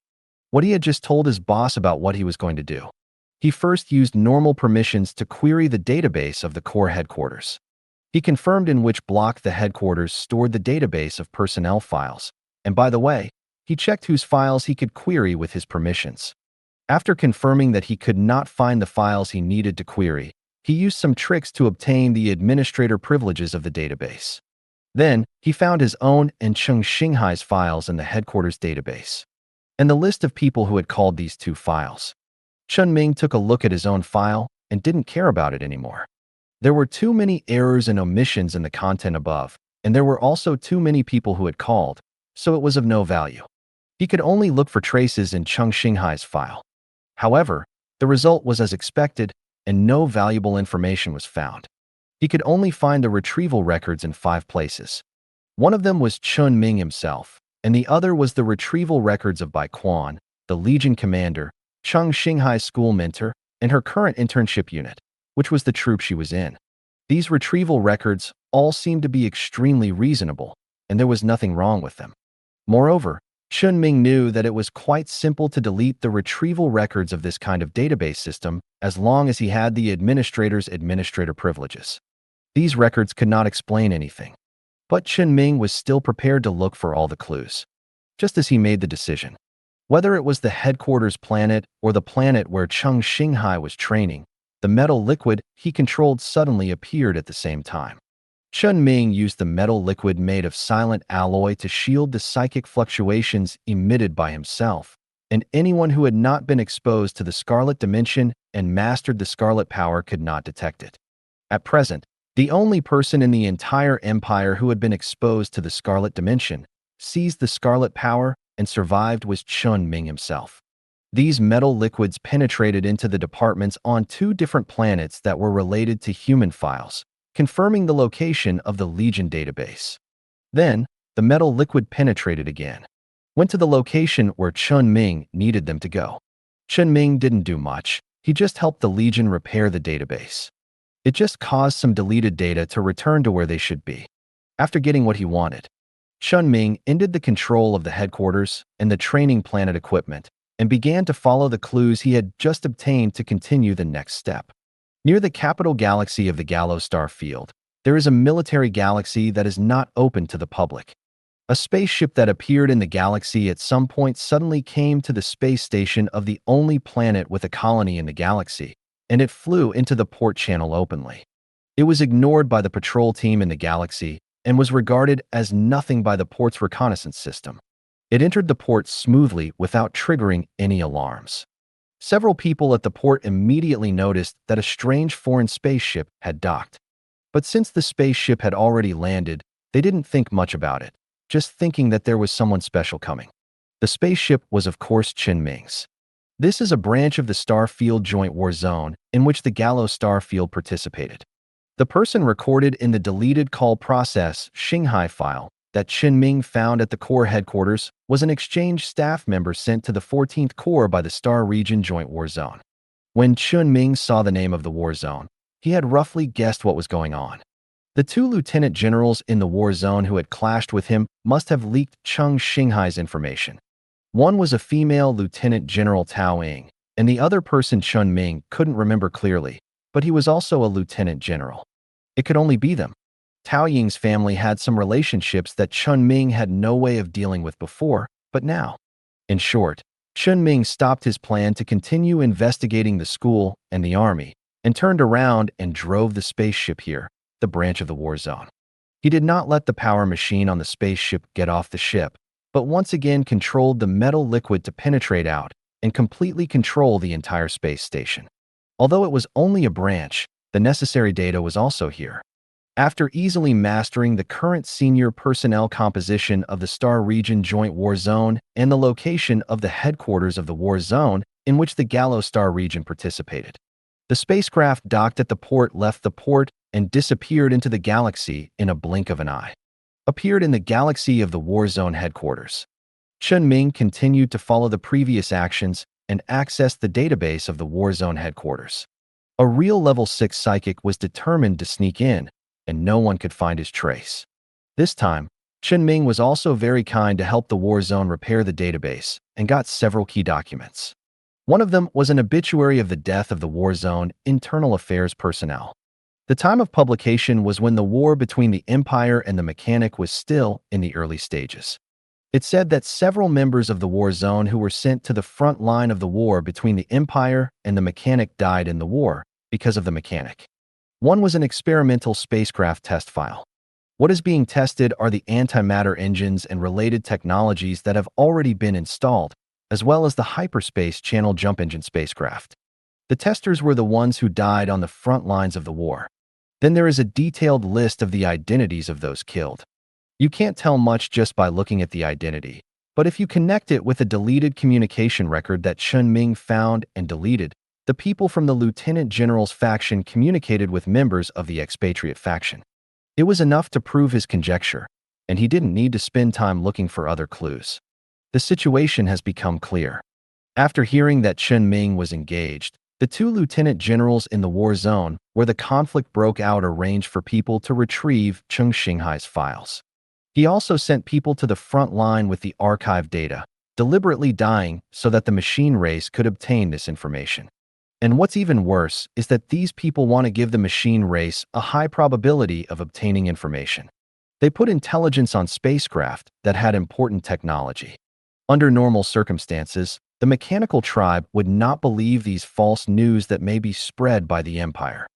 What he had just told his boss about what he was going to do. He first used normal permissions to query the database of the core headquarters. He confirmed in which block the headquarters stored the database of personnel files, and by the way, he checked whose files he could query with his permissions. After confirming that he could not find the files he needed to query, he used some tricks to obtain the administrator privileges of the database. Then, he found his own and Chen Xinghai's files in the headquarters database, and the list of people who had called these two files. Chen Ming took a look at his own file and didn't care about it anymore. There were too many errors and omissions in the content above, and there were also too many people who had called, so it was of no value. He could only look for traces in Chen Xinghai's file. However, the result was as expected, and no valuable information was found. He could only find the retrieval records in 5 places. One of them was Chen Ming himself, and the other was the retrieval records of Baiquan, the Legion commander, Chen Xinghai's school mentor, and her current internship unit, which was the troop she was in. These retrieval records all seemed to be extremely reasonable, and there was nothing wrong with them. Moreover, Chen Ming knew that it was quite simple to delete the retrieval records of this kind of database system as long as he had the administrator's administrator privileges. These records could not explain anything. But Chen Ming was still prepared to look for all the clues. Just as he made the decision, whether it was the headquarters planet or the planet where Cheng Xinghai was training, the metal liquid he controlled suddenly appeared at the same time. Chen Ming used the metal liquid made of silent alloy to shield the psychic fluctuations emitted by himself, and anyone who had not been exposed to the Scarlet Dimension and mastered the Scarlet Power could not detect it. At present, the only person in the entire empire who had been exposed to the Scarlet Dimension, seized the Scarlet Power, and survived was Chen Ming himself. These metal liquids penetrated into the departments on 2 different planets that were related to human files, confirming the location of the Legion database. Then, the metal liquid penetrated again, went to the location where Chen Ming needed them to go. Chen Ming didn't do much, he just helped the Legion repair the database. It just caused some deleted data to return to where they should be. After getting what he wanted, Chen Ming ended the control of the headquarters and the training planet equipment and began to follow the clues he had just obtained to continue the next step. Near the capital galaxy of the Gallo star field, there is a military galaxy that is not open to the public. A spaceship that appeared in the galaxy at some point suddenly came to the space station of the only planet with a colony in the galaxy, and it flew into the port channel openly. It was ignored by the patrol team in the galaxy and was regarded as nothing by the port's reconnaissance system. It entered the port smoothly without triggering any alarms. Several people at the port immediately noticed that a strange foreign spaceship had docked. But since the spaceship had already landed, they didn't think much about it, just thinking that there was someone special coming. The spaceship was of course Chen Ming's. This is a branch of the Starfield Joint War Zone in which the Gallo Starfield participated. The person recorded in the deleted call process Xinghai file that Chen Ming found at the Corps headquarters was an exchange staff member sent to the 14th Corps by the Star Region Joint War Zone. When Chen Ming saw the name of the war zone, he had roughly guessed what was going on. The 2 lieutenant generals in the war zone who had clashed with him must have leaked Cheng Xinghai's information. One was a female Lieutenant General Tao Ying, and the other person Chen Ming couldn't remember clearly, but he was also a lieutenant general. It could only be them. Tao Ying's family had some relationships that Chen Ming had no way of dealing with before, but now. In short, Chen Ming stopped his plan to continue investigating the school and the army, and turned around and drove the spaceship here, the branch of the war zone. He did not let the power machine on the spaceship get off the ship, but once again controlled the metal liquid to penetrate out and completely control the entire space station. Although it was only a branch, the necessary data was also here. After easily mastering the current senior personnel composition of the Star Region Joint War Zone and the location of the headquarters of the war zone in which the Gallo Star region participated, the spacecraft docked at the port, left the port, and disappeared into the galaxy in a blink of an eye. Appeared in the galaxy of the war zone headquarters. Chen Ming continued to follow the previous actions and accessed the database of the war zone headquarters. A real level 6 psychic was determined to sneak in, and no one could find his trace. This time, Chen Ming was also very kind to help the war zone repair the database and got several key documents. One of them was an obituary of the death of the war zone internal affairs personnel. The time of publication was when the war between the Empire and the Mechanic was still in the early stages. It said that several members of the war zone who were sent to the front line of the war between the Empire and the Mechanic died in the war because of the Mechanic. One was an experimental spacecraft test file. What is being tested are the antimatter engines and related technologies that have already been installed, as well as the hyperspace channel jump engine spacecraft. The testers were the ones who died on the front lines of the war. Then there is a detailed list of the identities of those killed. You can't tell much just by looking at the identity, but if you connect it with a deleted communication record that Chen Ming found and deleted, the people from the Lieutenant General's faction communicated with members of the expatriate faction. It was enough to prove his conjecture, and he didn't need to spend time looking for other clues. The situation has become clear. After hearing that Chen Ming was engaged, the 2 lieutenant generals in the war zone where the conflict broke out arranged for people to retrieve Cheng Xinghai's files. He also sent people to the front line with the archive data, deliberately dying so that the machine race could obtain this information. And what's even worse is that these people want to give the machine race a high probability of obtaining information. They put intelligence on spacecraft that had important technology. Under normal circumstances, the mechanical tribe would not believe these false news that may be spread by the Empire.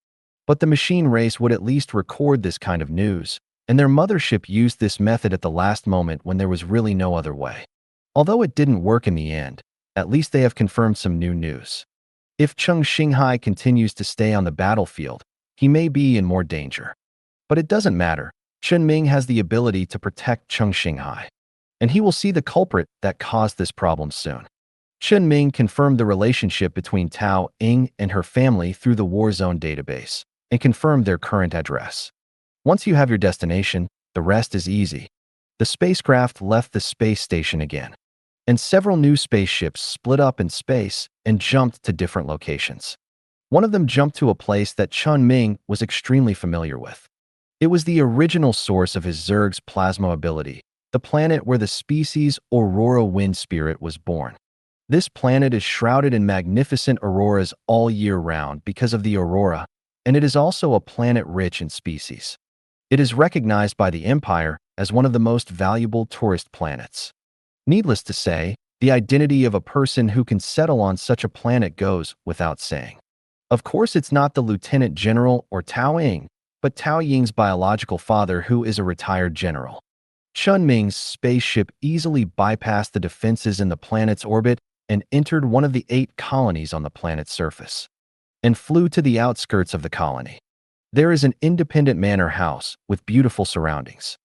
But the machine race would at least record this kind of news, and their mothership used this method at the last moment when there was really no other way. Although it didn't work in the end, at least they have confirmed some new news. If Cheng Xinghai continues to stay on the battlefield, he may be in more danger. But it doesn't matter. Chen Ming has the ability to protect Cheng Xinghai, and he will see the culprit that caused this problem soon. Chen Ming confirmed the relationship between Tao Ying and her family through the War Zone database and confirmed their current address. Once you have your destination, the rest is easy. The spacecraft left the space station again, and several new spaceships split up in space and jumped to different locations. One of them jumped to a place that Chen Ming was extremely familiar with. It was the original source of his Zerg's plasma ability, the planet where the species Aurora Wind Spirit was born. This planet is shrouded in magnificent auroras all year round because of the aurora, and it is also a planet rich in species. It is recognized by the Empire as one of the most valuable tourist planets. Needless to say, the identity of a person who can settle on such a planet goes without saying. Of course, it's not the Lieutenant General or Tao Ying, but Tao Ying's biological father, who is a retired general. Chen Ming's spaceship easily bypassed the defenses in the planet's orbit and entered one of the 8 colonies on the planet's surface, and flew to the outskirts of the colony. There is an independent manor house with beautiful surroundings.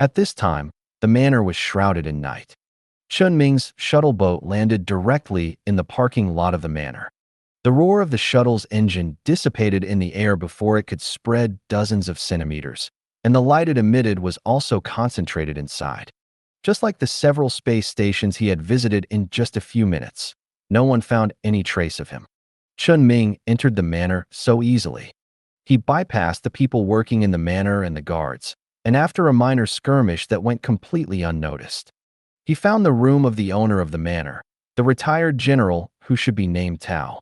At this time, the manor was shrouded in night. Chen Ming's shuttle boat landed directly in the parking lot of the manor. The roar of the shuttle's engine dissipated in the air before it could spread dozens of centimeters, and the light it emitted was also concentrated inside. Just like the several space stations he had visited in just a few minutes, no one found any trace of him. Chen Ming entered the manor so easily. He bypassed the people working in the manor and the guards, and after a minor skirmish that went completely unnoticed, he found the room of the owner of the manor, the retired general who should be named Tao.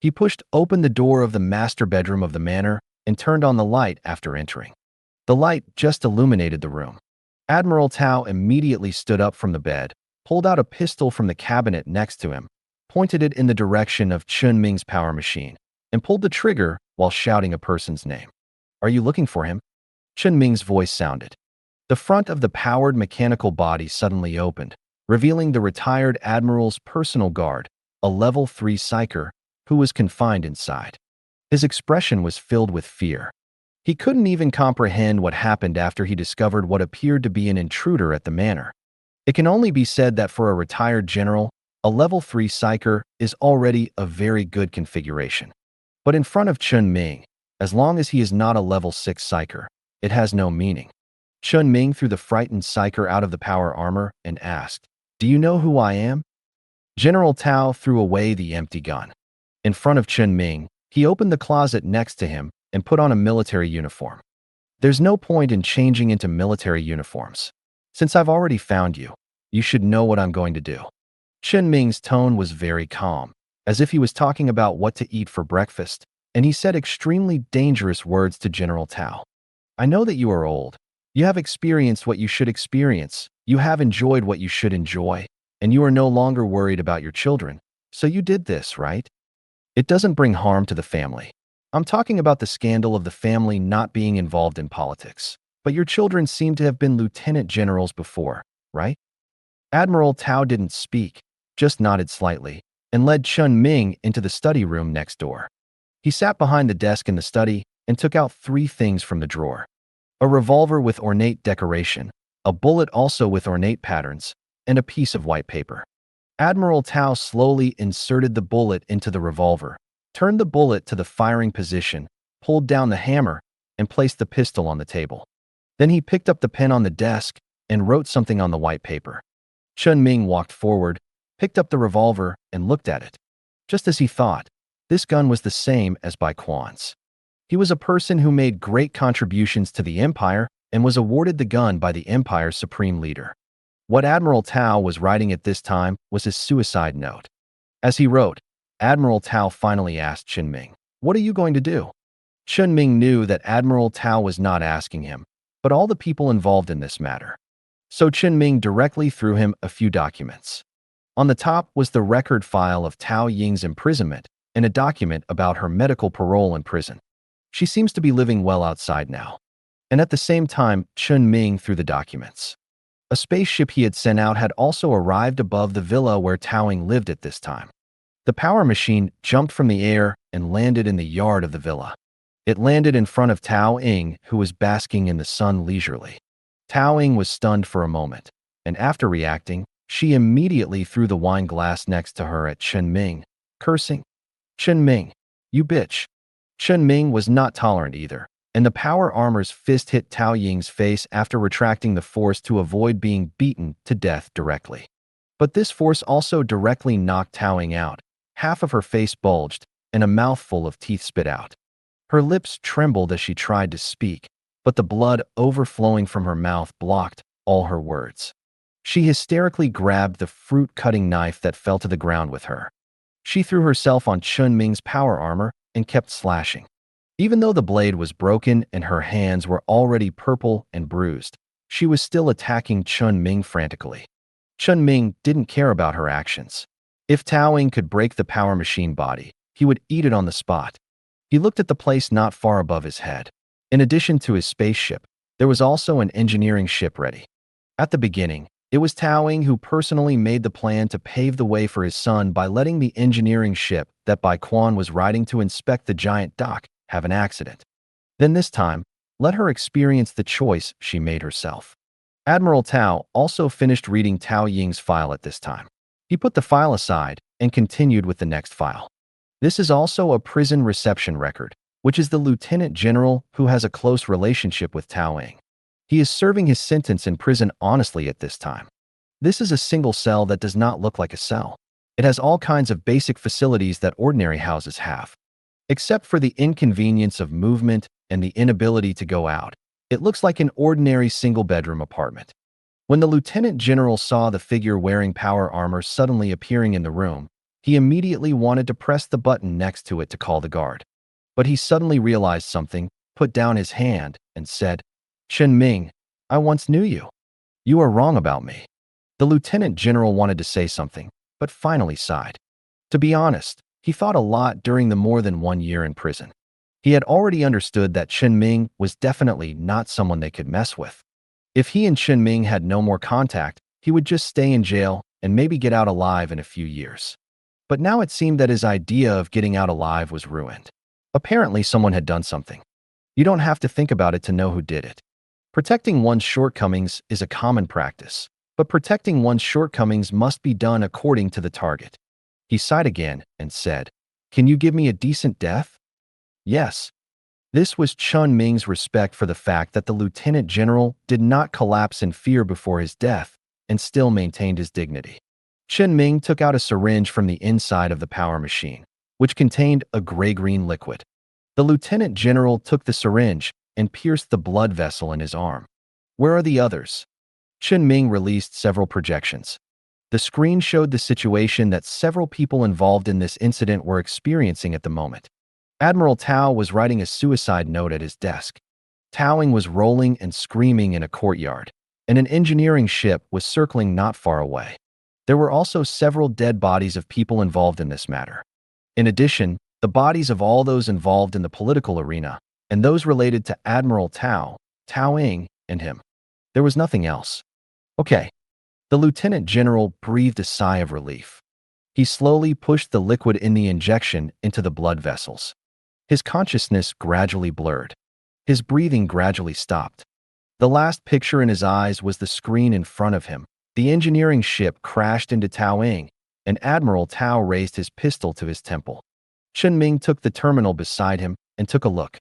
He pushed open the door of the master bedroom of the manor and turned on the light after entering. The light just illuminated the room. Admiral Tao immediately stood up from the bed, pulled out a pistol from the cabinet next to him, pointed it in the direction of Chen Ming's power machine, and pulled the trigger while shouting a person's name. "Are you looking for him?" Chen Ming's voice sounded. The front of the powered mechanical body suddenly opened, revealing the retired admiral's personal guard, a level 3 psyker, who was confined inside. His expression was filled with fear. He couldn't even comprehend what happened after he discovered what appeared to be an intruder at the manor. It can only be said that for a retired general, a level 3 psyker is already a very good configuration. But in front of Chen Ming, as long as he is not a level 6 psyker, it has no meaning. Chen Ming threw the frightened psyker out of the power armor and asked, "Do you know who I am?" General Tao threw away the empty gun. In front of Chen Ming, he opened the closet next to him and put on a military uniform. "There's no point in changing into military uniforms. Since I've already found you, you should know what I'm going to do." Chen Ming's tone was very calm, as if he was talking about what to eat for breakfast, and he said extremely dangerous words to General Tao. "I know that you are old. You have experienced what you should experience. You have enjoyed what you should enjoy, and you are no longer worried about your children. So you did this, right? It doesn't bring harm to the family. I'm talking about the scandal of the family not being involved in politics. But your children seem to have been lieutenant generals before, right?" Admiral Tao didn't speak, just nodded slightly, and led Chen Ming into the study room next door. He sat behind the desk in the study and took out 3 things from the drawer: a revolver with ornate decoration, a bullet also with ornate patterns, and a piece of white paper. Admiral Tao slowly inserted the bullet into the revolver, turned the bullet to the firing position, pulled down the hammer, and placed the pistol on the table. Then he picked up the pen on the desk and wrote something on the white paper. Chen Ming walked forward, picked up the revolver, and looked at it. Just as he thought, this gun was the same as Bai Quan's. He was a person who made great contributions to the Empire and was awarded the gun by the Empire's supreme leader. What Admiral Tao was writing at this time was his suicide note. As he wrote, Admiral Tao finally asked Chen Ming, "What are you going to do?" Chen Ming knew that Admiral Tao was not asking him, but all the people involved in this matter. So Chen Ming directly threw him a few documents. On the top was the record file of Tao Ying's imprisonment and a document about her medical parole in prison. She seems to be living well outside now. And at the same time, Chen Ming threw the documents. A spaceship he had sent out had also arrived above the villa where Tao Ying lived at this time. The power machine jumped from the air and landed in the yard of the villa. It landed in front of Tao Ying, who was basking in the sun leisurely. Tao Ying was stunned for a moment, and after reacting, she immediately threw the wine glass next to her at Chen Ming, cursing, "Chen Ming, you bitch." Chen Ming was not tolerant either, and the power armor's fist hit Tao Ying's face after retracting the force to avoid being beaten to death directly. But this force also directly knocked Tao Ying out. Half of her face bulged, and a mouthful of teeth spit out. Her lips trembled as she tried to speak, but the blood overflowing from her mouth blocked all her words. She hysterically grabbed the fruit-cutting knife that fell to the ground with her. She threw herself on Chen Ming's power armor and kept slashing. Even though the blade was broken and her hands were already purple and bruised, she was still attacking Chen Ming frantically. Chen Ming didn't care about her actions. If Tao Ying could break the power machine body, he would eat it on the spot. He looked at the place not far above his head. In addition to his spaceship, there was also an engineering ship ready. At the beginning, it was Tao Ying who personally made the plan to pave the way for his son by letting the engineering ship that Bai Quan was riding to inspect the giant dock have an accident. Then this time, let her experience the choice she made herself. Admiral Tao also finished reading Tao Ying's file at this time. He put the file aside and continued with the next file. This is also a prison reception record, which is the lieutenant general who has a close relationship with Tao Ying. He is serving his sentence in prison honestly at this time. This is a single cell that does not look like a cell. It has all kinds of basic facilities that ordinary houses have. Except for the inconvenience of movement and the inability to go out, it looks like an ordinary single-bedroom apartment. When the lieutenant general saw the figure wearing power armor suddenly appearing in the room, he immediately wanted to press the button next to it to call the guard. But he suddenly realized something, put down his hand, and said, "Chen Ming, I once knew you. You are wrong about me." The lieutenant general wanted to say something, but finally sighed. To be honest, he thought a lot during the more than 1 year in prison. He had already understood that Chen Ming was definitely not someone they could mess with. If he and Chen Ming had no more contact, he would just stay in jail and maybe get out alive in a few years. But now it seemed that his idea of getting out alive was ruined. Apparently someone had done something. You don't have to think about it to know who did it. Protecting one's shortcomings is a common practice, but protecting one's shortcomings must be done according to the target. He sighed again and said, "Can you give me a decent death?" Yes. This was Chen Ming's respect for the fact that the lieutenant general did not collapse in fear before his death and still maintained his dignity. Chen Ming took out a syringe from the inside of the power machine, which contained a gray-green liquid. The lieutenant general took the syringe and pierced the blood vessel in his arm. "Where are the others?" Chen Ming released several projections. The screen showed the situation that several people involved in this incident were experiencing at the moment. Admiral Tao was writing a suicide note at his desk. Tao Ying was rolling and screaming in a courtyard, and an engineering ship was circling not far away. There were also several dead bodies of people involved in this matter. In addition, the bodies of all those involved in the political arena, and those related to Admiral Tao, Tao Ying, and him. There was nothing else. Okay. The lieutenant general breathed a sigh of relief. He slowly pushed the liquid in the injection into the blood vessels. His consciousness gradually blurred. His breathing gradually stopped. The last picture in his eyes was the screen in front of him. The engineering ship crashed into Tao Ying, and Admiral Tao raised his pistol to his temple. Chen Ming took the terminal beside him and took a look.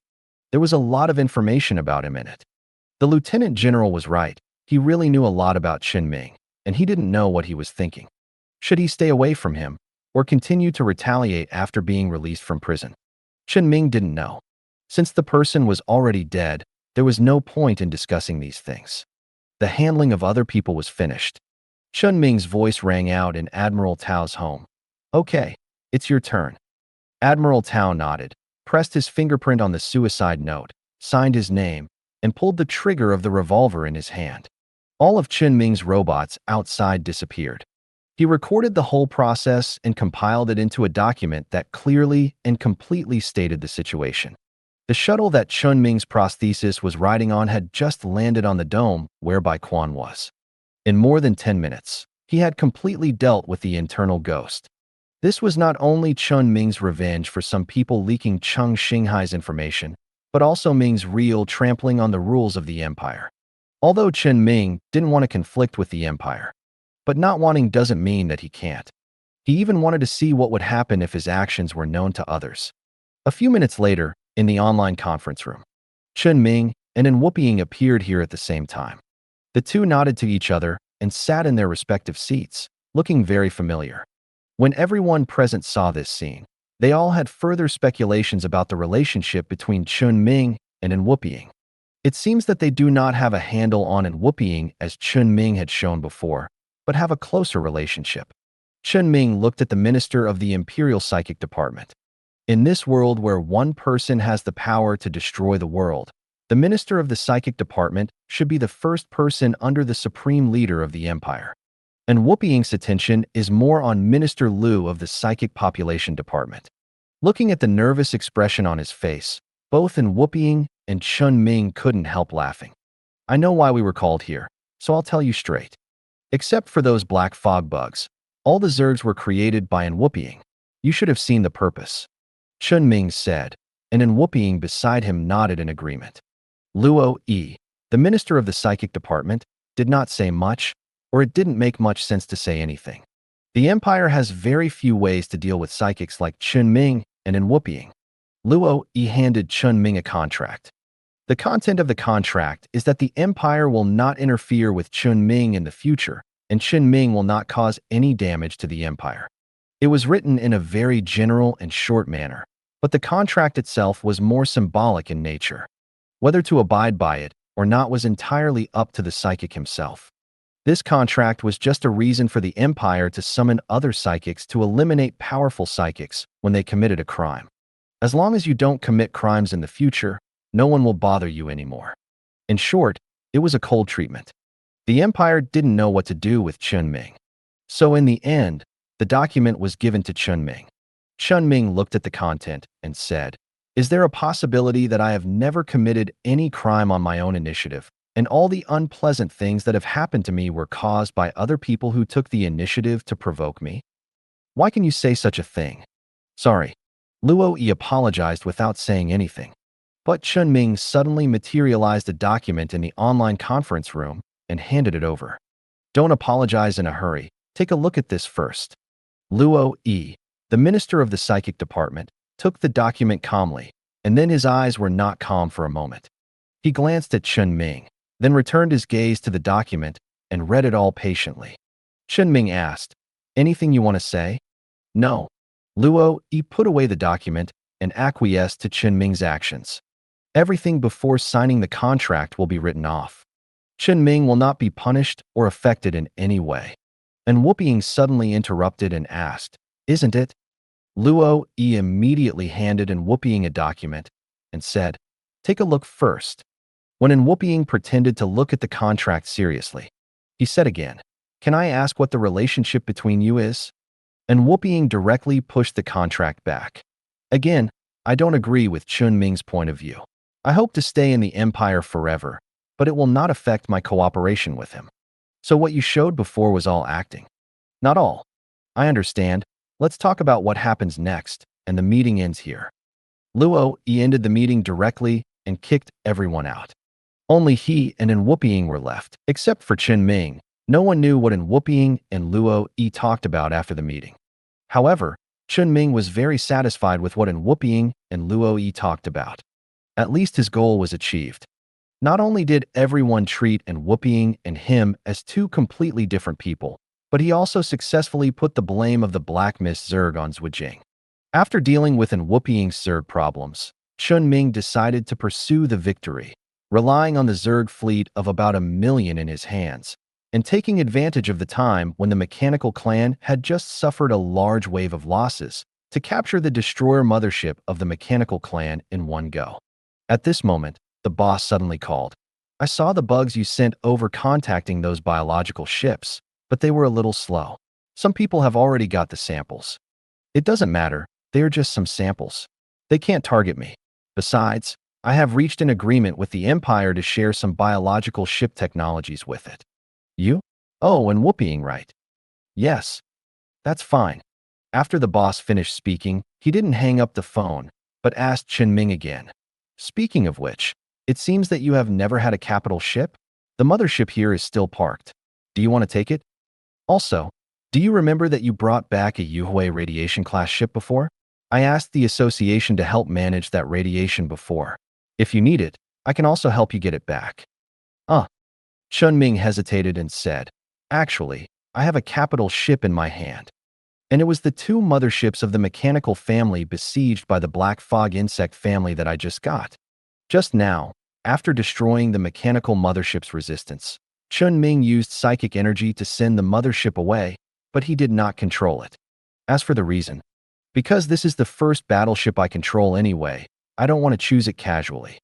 There was a lot of information about him in it. The lieutenant general was right. He really knew a lot about Chen Ming, and he didn't know what he was thinking. Should he stay away from him or continue to retaliate after being released from prison? Chen Ming didn't know. Since the person was already dead, there was no point in discussing these things. The handling of other people was finished. Chen Ming's voice rang out in Admiral Tao's home. "Okay, It's your turn. Admiral Tao nodded, pressed his fingerprint on the suicide note, signed his name, and pulled the trigger of the revolver in his hand. All of Chen Ming's robots outside disappeared. He recorded the whole process and compiled it into a document that clearly and completely stated the situation. The shuttle that Chen Ming's prosthesis was riding on had just landed on the dome where Quan was. In more than 10 minutes, he had completely dealt with the internal ghost. This was not only Chen Ming's revenge for some people leaking Cheng Xinghai's information, but also Ming's real trampling on the rules of the empire. Although Chen Ming didn't want to conflict with the empire, but not wanting doesn't mean that he can't. He even wanted to see what would happen if his actions were known to others. A few minutes later, in the online conference room, Chen Ming and Whooping appeared here at the same time. The two nodded to each other and sat in their respective seats, looking very familiar. When everyone present saw this scene, they all had further speculations about the relationship between Chen Ming and Whooping. It seems that they do not have a handle on Whooping as Chen Ming had shown before, but have a closer relationship. Chen Ming looked at the minister of the Imperial Psychic Department. In this world where one person has the power to destroy the world, the minister of the Psychic Department should be the first person under the supreme leader of the empire. And Whooping's attention is more on Minister Liu of the Psychic Population Department. Looking at the nervous expression on his face, both Whooping and Chen Ming couldn't help laughing. I know why we were called here, so I'll tell you straight. Except for those black fog bugs, all the Zergs were created by Whooping. You should have seen the purpose. Chen Ming said, and Whooping beside him nodded in agreement. Luo Yi, the minister of the Psychic Department, did not say much, or it didn't make much sense to say anything. The Empire has very few ways to deal with psychics like Chen Ming and Whooping. Luo Yi handed Chen Ming a contract. The content of the contract is that the Empire will not interfere with Chen Ming in the future, and Chen Ming will not cause any damage to the Empire. It was written in a very general and short manner, but the contract itself was more symbolic in nature. Whether to abide by it or not was entirely up to the psychic himself. This contract was just a reason for the Empire to summon other psychics to eliminate powerful psychics when they committed a crime. As long as you don't commit crimes in the future, no one will bother you anymore. In short, it was a cold treatment. The Empire didn't know what to do with Chen Ming. So in the end, the document was given to Chen Ming. Chen Ming looked at the content and said, "Is there a possibility that I have never committed any crime on my own initiative, and all the unpleasant things that have happened to me were caused by other people who took the initiative to provoke me? Why can you say such a thing?" Sorry. Luo Yi apologized without saying anything. But Chen Ming suddenly materialized a document in the online conference room and handed it over. "Don't apologize in a hurry. Take a look at this first." Luo Yi, the minister of the Psychic Department, took the document calmly, and then his eyes were not calm for a moment. He glanced at Chen Ming, then returned his gaze to the document and read it all patiently. Chen Ming asked, "Anything you want to say?" "No." Luo Yi put away the document and acquiesced to Chen Ming's actions. Everything before signing the contract will be written off. Chen Ming will not be punished or affected in any way. And Whooping suddenly interrupted and asked, "Isn't it?" Luo Yi immediately handed Whooping a document and said, "Take a look first." When Whooping pretended to look at the contract seriously, he said again, "Can I ask what the relationship between you is?" And Whooping directly pushed the contract back. "Again, I don't agree with Chen Ming's point of view. I hope to stay in the Empire forever, but it will not affect my cooperation with him. So what you showed before was all acting." "Not all. I understand. Let's talk about what happens next, and the meeting ends here." Luo Yi ended the meeting directly and kicked everyone out. Only he and Whooping were left. Except for Chen Ming, no one knew what Whooping and Luo Yi talked about after the meeting. However, Chen Ming was very satisfied with what Whooping and Luo Yi talked about. At least his goal was achieved. Not only did everyone treat Whooping and him as two completely different people, but he also successfully put the blame of the Black Mist Zerg on Zhujiang. After dealing with Whooping's Zerg problems, Chen Ming decided to pursue the victory, relying on the Zerg fleet of about 1 million in his hands, and taking advantage of the time when the mechanical clan had just suffered a large wave of losses to capture the destroyer mothership of the mechanical clan in one go. At this moment, the boss suddenly called. I saw the bugs you sent over contacting those biological ships, but they were a little slow. Some people have already got the samples. It doesn't matter, they are just some samples. They can't target me. Besides, I have reached an agreement with the Empire to share some biological ship technologies with it. You? Oh, and whooping, right? Yes. That's fine. After the boss finished speaking, he didn't hang up the phone, but asked Chen Ming again. Speaking of which, it seems that you have never had a capital ship? The mothership here is still parked. Do you want to take it? Also, do you remember that you brought back a Yuhui radiation-class ship before? I asked the association to help manage that radiation before. If you need it, I can also help you get it back. Chen Ming hesitated and said, Actually, I have a capital ship in my hand. And it was the two motherships of the mechanical family besieged by the black fog insect family that I just got. Just now, after destroying the mechanical mothership's resistance, Chen Ming used psychic energy to send the mothership away, but he did not control it. As for the reason, because this is the first battleship I control anyway, I don't want to choose it casually.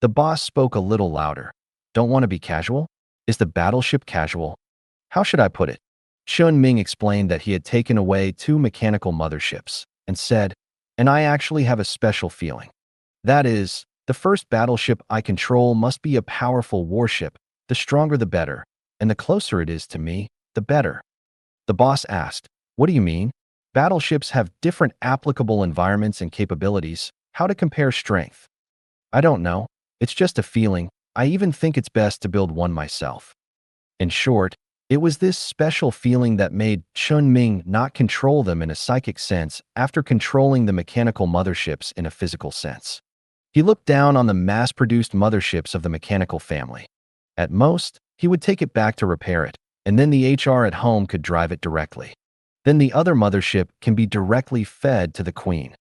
The boss spoke a little louder. Don't want to be casual? Is the battleship casual? How should I put it? Chen Ming explained that he had taken away two mechanical motherships and said, and I actually have a special feeling. That is, the first battleship I control must be a powerful warship, the stronger the better, and the closer it is to me, the better. The boss asked, What do you mean? Battleships have different applicable environments and capabilities. How to compare strength? I don't know. It's just a feeling. I even think it's best to build one myself. In short, it was this special feeling that made Chen Ming not control them in a psychic sense after controlling the mechanical motherships in a physical sense. He looked down on the mass-produced motherships of the mechanical family. At most, he would take it back to repair it, and then the HR at home could drive it directly. Then the other mothership can be directly fed to the queen.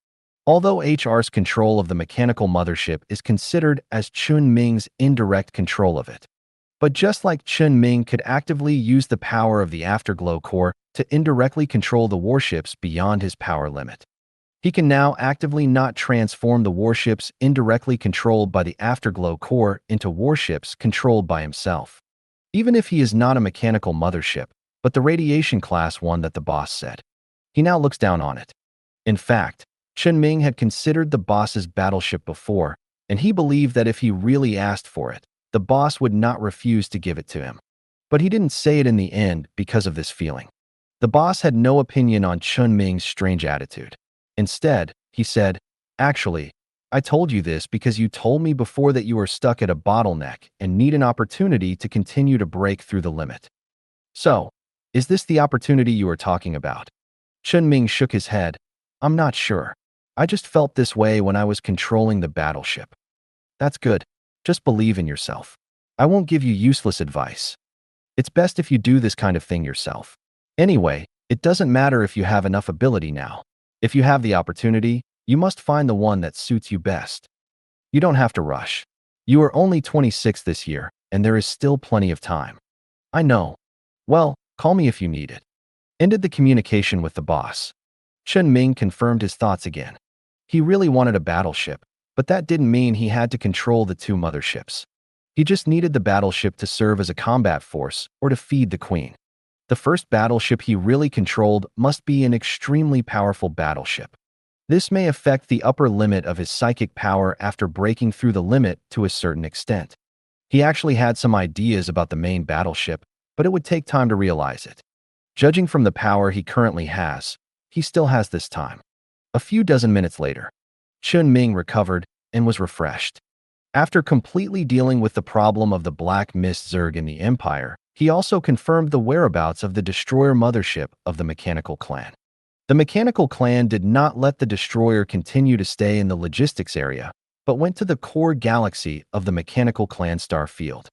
Although HR's control of the mechanical mothership is considered as Chen Ming's indirect control of it. But just like Chen Ming could actively use the power of the Afterglow core to indirectly control the warships beyond his power limit, he can now actively not transform the warships indirectly controlled by the Afterglow core into warships controlled by himself. Even if he is not a mechanical mothership, but the radiation class one that the boss said. He now looks down on it. In fact, Chen Ming had considered the boss's battleship before, and he believed that if he really asked for it, the boss would not refuse to give it to him. But he didn't say it in the end because of this feeling. The boss had no opinion on Chen Ming's strange attitude. Instead, he said, Actually, I told you this because you told me before that you are stuck at a bottleneck and need an opportunity to continue to break through the limit. So, is this the opportunity you are talking about? Chen Ming shook his head. I'm not sure. I just felt this way when I was controlling the battleship. That's good. Just believe in yourself. I won't give you useless advice. It's best if you do this kind of thing yourself. Anyway, it doesn't matter if you have enough ability now. If you have the opportunity, you must find the one that suits you best. You don't have to rush. You are only 26 this year, and there is still plenty of time. I know. Well, call me if you need it. Ended the communication with the boss. Chen Ming confirmed his thoughts again. He really wanted a battleship, but that didn't mean he had to control the two motherships. He just needed the battleship to serve as a combat force or to feed the queen. The first battleship he really controlled must be an extremely powerful battleship. This may affect the upper limit of his psychic power after breaking through the limit to a certain extent. He actually had some ideas about the main battleship, but it would take time to realize it. Judging from the power he currently has, he still has this time. A few dozen minutes later, Chen Ming recovered and was refreshed. After completely dealing with the problem of the Black Mist Zerg in the Empire, he also confirmed the whereabouts of the destroyer mothership of the Mechanical Clan. The Mechanical Clan did not let the destroyer continue to stay in the logistics area, but went to the core galaxy of the Mechanical Clan star field.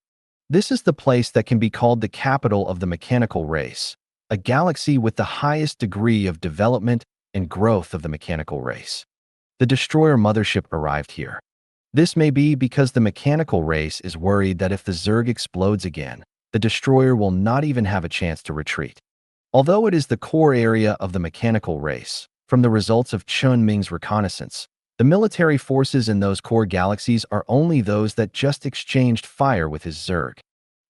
This is the place that can be called the capital of the mechanical race, a galaxy with the highest degree of development and growth of the mechanical race. The destroyer mothership arrived here. This may be because the mechanical race is worried that if the Zerg explodes again, the destroyer will not even have a chance to retreat. Although it is the core area of the mechanical race, From the results of Chen Ming's reconnaissance, the military forces in those core galaxies are only those that just exchanged fire with his Zerg.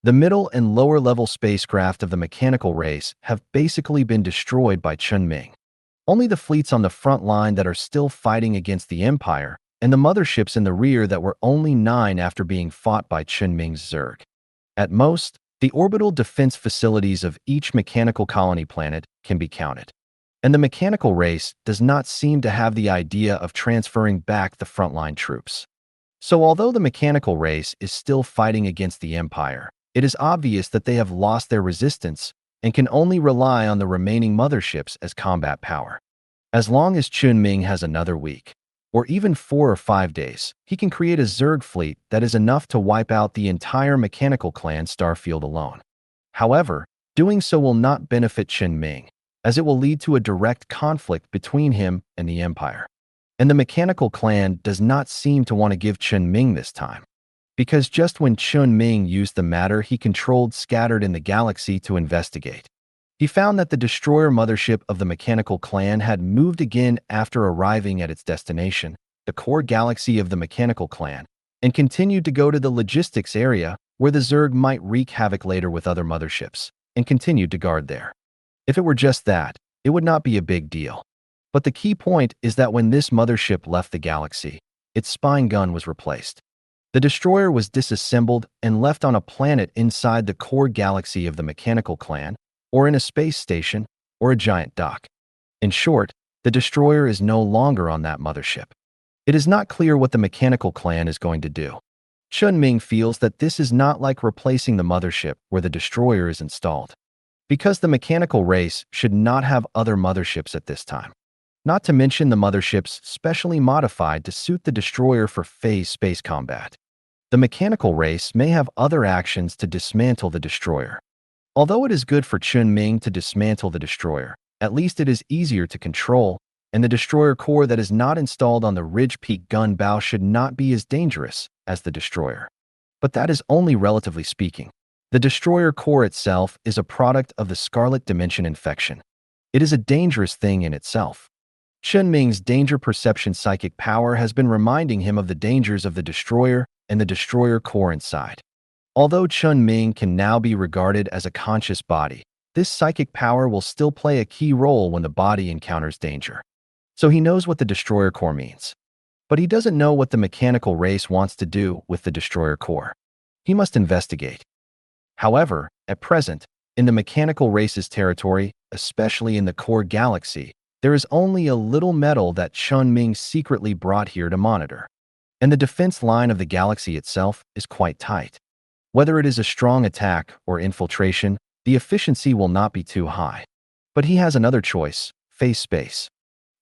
The middle and lower level spacecraft of the mechanical race have basically been destroyed by Chen Ming. Only the fleets on the front line that are still fighting against the Empire, and the motherships in the rear that were only 9 after being fought by Chen Ming's Zerg. At most, the orbital defense facilities of each mechanical colony planet can be counted. And the mechanical race does not seem to have the idea of transferring back the frontline troops. So although the mechanical race is still fighting against the Empire, it is obvious that they have lost their resistance and can only rely on the remaining motherships as combat power. As long as Chen Ming has another week, or even 4 or 5 days, he can create a Zerg fleet that is enough to wipe out the entire mechanical clan starfield alone. However, doing so will not benefit Chen Ming, as it will lead to a direct conflict between him and the Empire. And the mechanical clan does not seem to want to give Chen Ming this time, because just when Chen Ming used the matter he controlled scattered in the galaxy to investigate, he found that the destroyer mothership of the mechanical clan had moved again after arriving at its destination, the core galaxy of the mechanical clan, and continued to go to the logistics area where the Zerg might wreak havoc later with other motherships, and continued to guard there. If it were just that, it would not be a big deal. But the key point is that when this mothership left the galaxy, its spine gun was replaced. The destroyer was disassembled and left on a planet inside the core galaxy of the mechanical clan, or in a space station, or a giant dock. In short, the destroyer is no longer on that mothership. It is not clear what the mechanical clan is going to do. Chen Ming feels that this is not like replacing the mothership where the destroyer is installed, because the mechanical race should not have other motherships at this time. Not to mention the motherships specially modified to suit the destroyer for phase space combat. The mechanical race may have other actions to dismantle the destroyer. Although it is good for Chen Ming to dismantle the destroyer, at least it is easier to control, and the destroyer core that is not installed on the Ridge Peak gun bow should not be as dangerous as the destroyer. But that is only relatively speaking. The destroyer core itself is a product of the Scarlet Dimension infection. It is a dangerous thing in itself. Chen Ming's danger perception psychic power has been reminding him of the dangers of the destroyer and the destroyer core inside. Although Chen Ming can now be regarded as a conscious body, this psychic power will still play a key role when the body encounters danger. So he knows what the destroyer core means. But he doesn't know what the mechanical race wants to do with the destroyer core. He must investigate. However, at present, in the mechanical race's territory, especially in the core galaxy, there is only a little metal that Chen Ming secretly brought here to monitor. And the defense line of the galaxy itself is quite tight. Whether it is a strong attack or infiltration, the efficiency will not be too high. But he has another choice: phase space.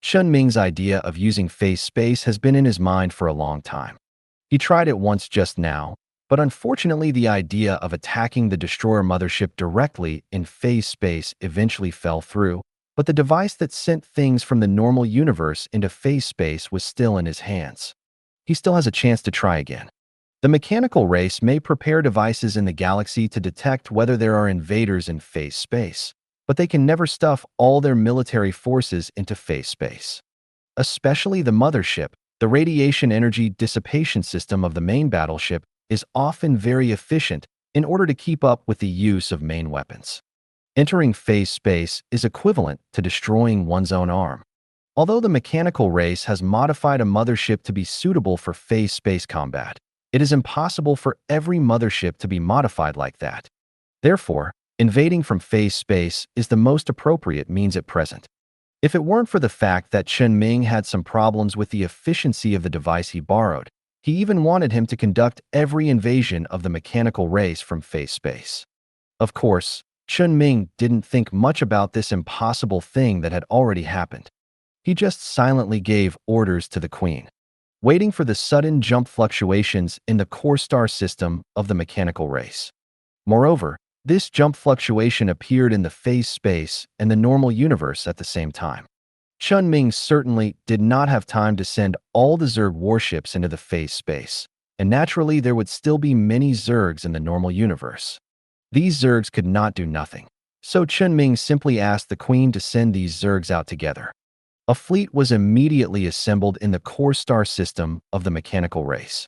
Chen Ming's idea of using phase space has been in his mind for a long time. He tried it once just now, but unfortunately the idea of attacking the destroyer mothership directly in phase space eventually fell through, but the device that sent things from the normal universe into phase space was still in his hands. He still has a chance to try again. The mechanical race may prepare devices in the galaxy to detect whether there are invaders in phase space, but they can never stuff all their military forces into phase space. Especially the mothership, the radiation energy dissipation system of the main battleship is often very efficient in order to keep up with the use of main weapons. Entering phase space is equivalent to destroying one's own arm. Although the mechanical race has modified a mothership to be suitable for phase space combat, it is impossible for every mothership to be modified like that. Therefore, invading from phase space is the most appropriate means at present. If it weren't for the fact that Chen Ming had some problems with the efficiency of the device he borrowed, he even wanted him to conduct every invasion of the mechanical race from phase space. Of course, Chen Ming didn't think much about this impossible thing that had already happened. He just silently gave orders to the Queen, waiting for the sudden jump fluctuations in the core star system of the mechanical race. Moreover, this jump fluctuation appeared in the phase space and the normal universe at the same time. Chen Ming certainly did not have time to send all the Zerg warships into the phase space, and naturally there would still be many Zergs in the normal universe. These Zergs could not do nothing, so Chen Ming simply asked the Queen to send these Zergs out together. A fleet was immediately assembled in the core star system of the mechanical race.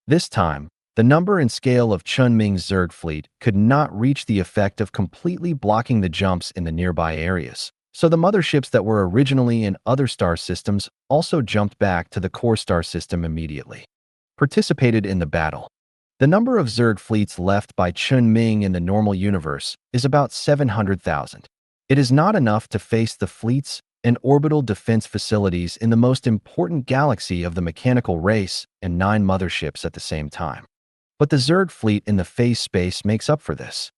This time, the number and scale of Chen Ming's Zerg fleet could not reach the effect of completely blocking the jumps in the nearby areas. So the motherships that were originally in other star systems also jumped back to the core star system immediately. Participated in the battle. The number of Zerg fleets left by Chen Ming in the normal universe is about 700,000. It is not enough to face the fleets and orbital defense facilities in the most important galaxy of the mechanical race and 9 motherships at the same time. But the Zerg fleet in the phase space makes up for this.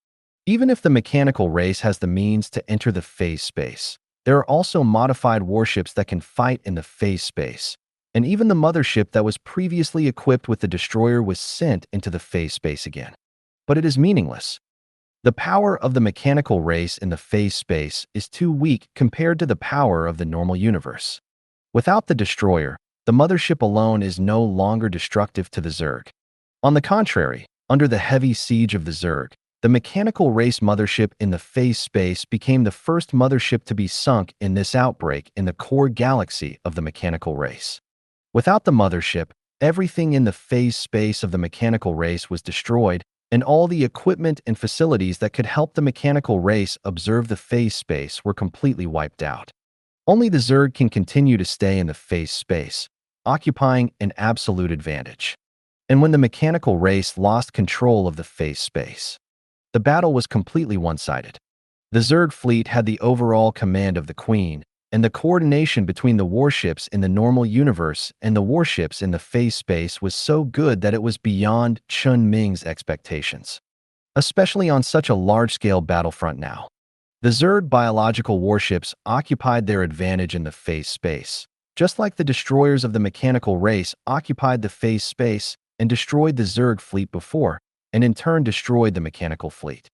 Even if the mechanical race has the means to enter the phase space, there are also modified warships that can fight in the phase space, and even the mothership that was previously equipped with the destroyer was sent into the phase space again. But it is meaningless. The power of the mechanical race in the phase space is too weak compared to the power of the normal universe. Without the destroyer, the mothership alone is no longer destructive to the Zerg. On the contrary, under the heavy siege of the Zerg, the mechanical race mothership in the phase space became the first mothership to be sunk in this outbreak in the core galaxy of the mechanical race. Without the mothership, everything in the phase space of the mechanical race was destroyed, and all the equipment and facilities that could help the mechanical race observe the phase space were completely wiped out. Only the Zerg can continue to stay in the phase space, occupying an absolute advantage. And when the mechanical race lost control of the phase space, the battle was completely one-sided. The Zerg fleet had the overall command of the Queen, and the coordination between the warships in the normal universe and the warships in the phase space was so good that it was beyond Chen Ming's expectations, especially on such a large-scale battlefront now. The Zerg biological warships occupied their advantage in the phase space, just like the destroyers of the mechanical race occupied the phase space and destroyed the Zerg fleet before, and in turn destroyed the mechanical fleet.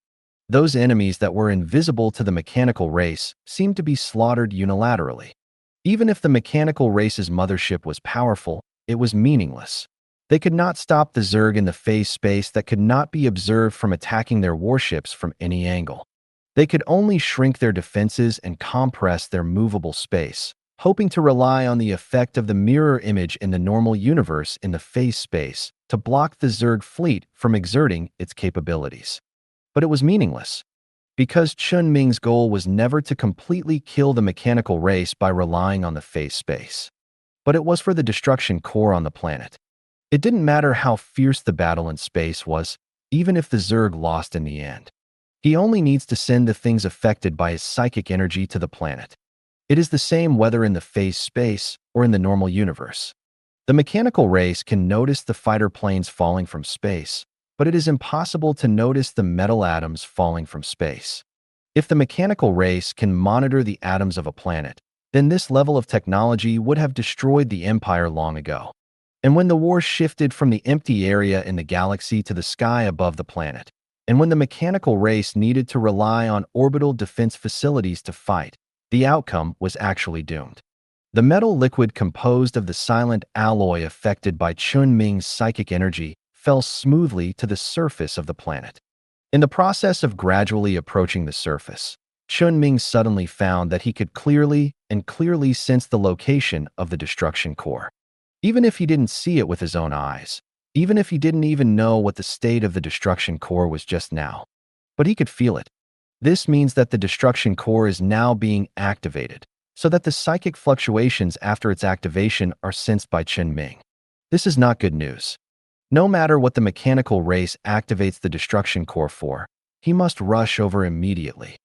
Those enemies that were invisible to the mechanical race seemed to be slaughtered unilaterally. Even if the mechanical race's mothership was powerful, it was meaningless. They could not stop the Zerg in the phase space that could not be observed from attacking their warships from any angle. They could only shrink their defenses and compress their movable space, hoping to rely on the effect of the mirror image in the normal universe in the phase space to block the Zerg fleet from exerting its capabilities. But it was meaningless, because Chen Ming's goal was never to completely kill the mechanical race by relying on the phase space, but it was for the destruction core on the planet. It didn't matter how fierce the battle in space was, even if the Zerg lost in the end. He only needs to send the things affected by his psychic energy to the planet. It is the same whether in the phase space or in the normal universe. The mechanical race can notice the fighter planes falling from space, but it is impossible to notice the metal atoms falling from space. If the mechanical race can monitor the atoms of a planet, then this level of technology would have destroyed the Empire long ago. And when the war shifted from the empty area in the galaxy to the sky above the planet, and when the mechanical race needed to rely on orbital defense facilities to fight, the outcome was actually doomed. The metal liquid composed of the silent alloy affected by Chen Ming's psychic energy fell smoothly to the surface of the planet. In the process of gradually approaching the surface, Chen Ming suddenly found that he could clearly sense the location of the destruction core. Even if he didn't see it with his own eyes, even if he didn't even know what the state of the destruction core was just now, but he could feel it. This means that the destruction core is now being activated, so that the psychic fluctuations after its activation are sensed by Chen Ming. This is not good news. No matter what the mechanical race activates the destruction core for, he must rush over immediately.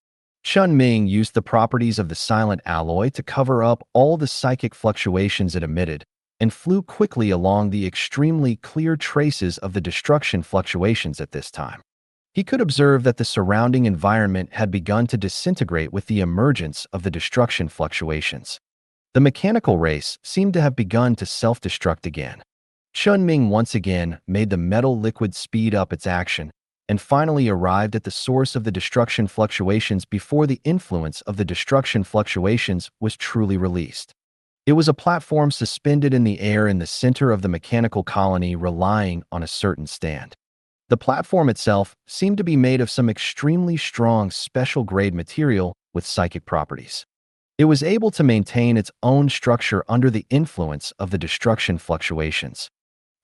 Chen Ming used the properties of the silent alloy to cover up all the psychic fluctuations it emitted, and flew quickly along the extremely clear traces of the destruction fluctuations at this time. He could observe that the surrounding environment had begun to disintegrate with the emergence of the destruction fluctuations. The mechanical race seemed to have begun to self-destruct again. Chen Ming once again made the metal liquid speed up its action, and finally arrived at the source of the destruction fluctuations before the influence of the destruction fluctuations was truly released. It was a platform suspended in the air in the center of the mechanical colony, relying on a certain stand. The platform itself seemed to be made of some extremely strong special-grade material with psychic properties. It was able to maintain its own structure under the influence of the destruction fluctuations.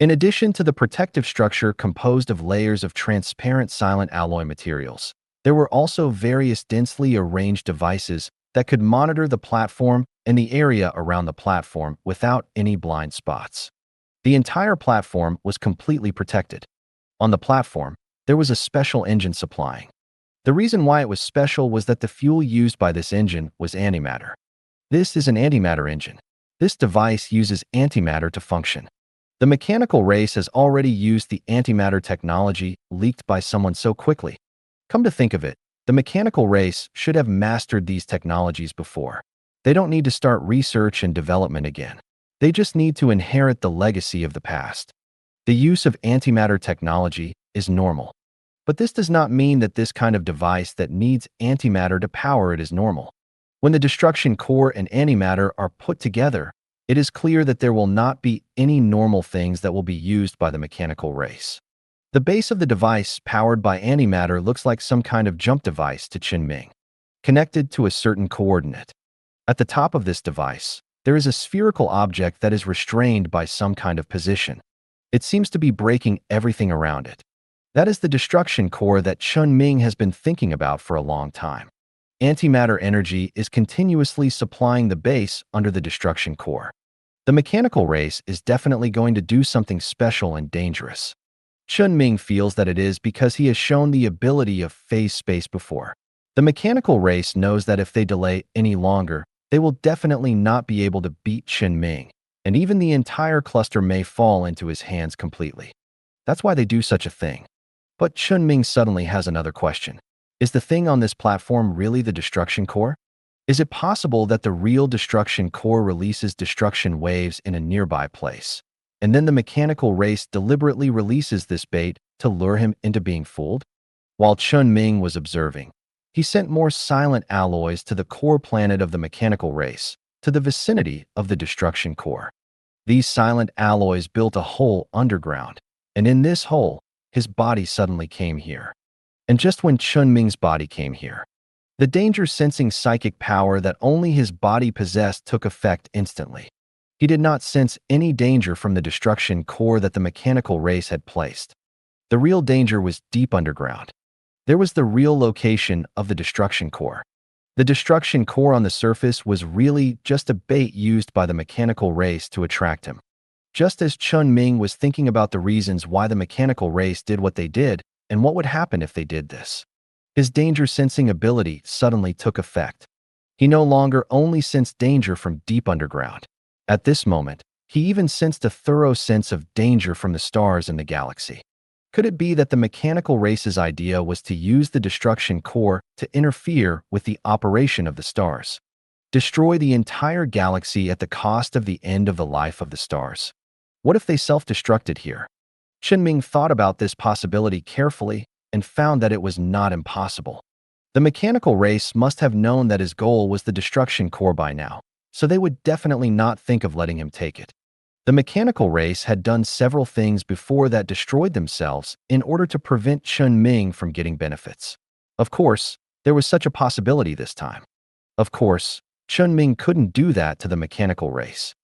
In addition to the protective structure composed of layers of transparent silent alloy materials, there were also various densely arranged devices that could monitor the platform and the area around the platform without any blind spots. The entire platform was completely protected. On the platform, there was a special engine supplying. The reason why it was special was that the fuel used by this engine was antimatter. This is an antimatter engine. This device uses antimatter to function. The mechanical race has already used the antimatter technology leaked by someone so quickly. Come to think of it, the mechanical race should have mastered these technologies before. They don't need to start research and development again. They just need to inherit the legacy of the past. The use of antimatter technology is normal. But this does not mean that this kind of device that needs antimatter to power it is normal. When the destruction core and antimatter are put together, it is clear that there will not be any normal things that will be used by the mechanical race. The base of the device powered by antimatter looks like some kind of jump device to Chen Ming, connected to a certain coordinate. At the top of this device, there is a spherical object that is restrained by some kind of position. It seems to be breaking everything around it. That is the destruction core that Chen Ming has been thinking about for a long time. Antimatter energy is continuously supplying the base under the destruction core. The mechanical race is definitely going to do something special and dangerous. Chen Ming feels that it is because he has shown the ability of phase space before. The mechanical race knows that if they delay any longer, they will definitely not be able to beat Chen Ming, and even the entire cluster may fall into his hands completely. That's why they do such a thing. But Chen Ming suddenly has another question. Is the thing on this platform really the destruction core? Is it possible that the real destruction core releases destruction waves in a nearby place, and then the mechanical race deliberately releases this bait to lure him into being fooled? While Chen Ming was observing, he sent more silent alloys to the core planet of the mechanical race, to the vicinity of the destruction core. These silent alloys built a hole underground, and in this hole, his body suddenly came here. And just when Chen Ming's body came here, the danger-sensing psychic power that only his body possessed took effect instantly. He did not sense any danger from the destruction core that the mechanical race had placed. The real danger was deep underground. There was the real location of the destruction core. The destruction core on the surface was really just a bait used by the mechanical race to attract him. Just as Chen Ming was thinking about the reasons why the mechanical race did what they did and what would happen if they did this, his danger-sensing ability suddenly took effect. He no longer only sensed danger from deep underground. At this moment, he even sensed a thorough sense of danger from the stars in the galaxy. Could it be that the mechanical race's idea was to use the destruction core to interfere with the operation of the stars? Destroy the entire galaxy at the cost of the end of the life of the stars? What if they self-destructed here? Chen Ming thought about this possibility carefully and found that it was not impossible. The mechanical race must have known that his goal was the destruction core by now, so they would definitely not think of letting him take it. The mechanical race had done several things before that destroyed themselves in order to prevent Chen Ming from getting benefits. Of course, there was such a possibility this time. Of course, Chen Ming couldn't do that to the mechanical race.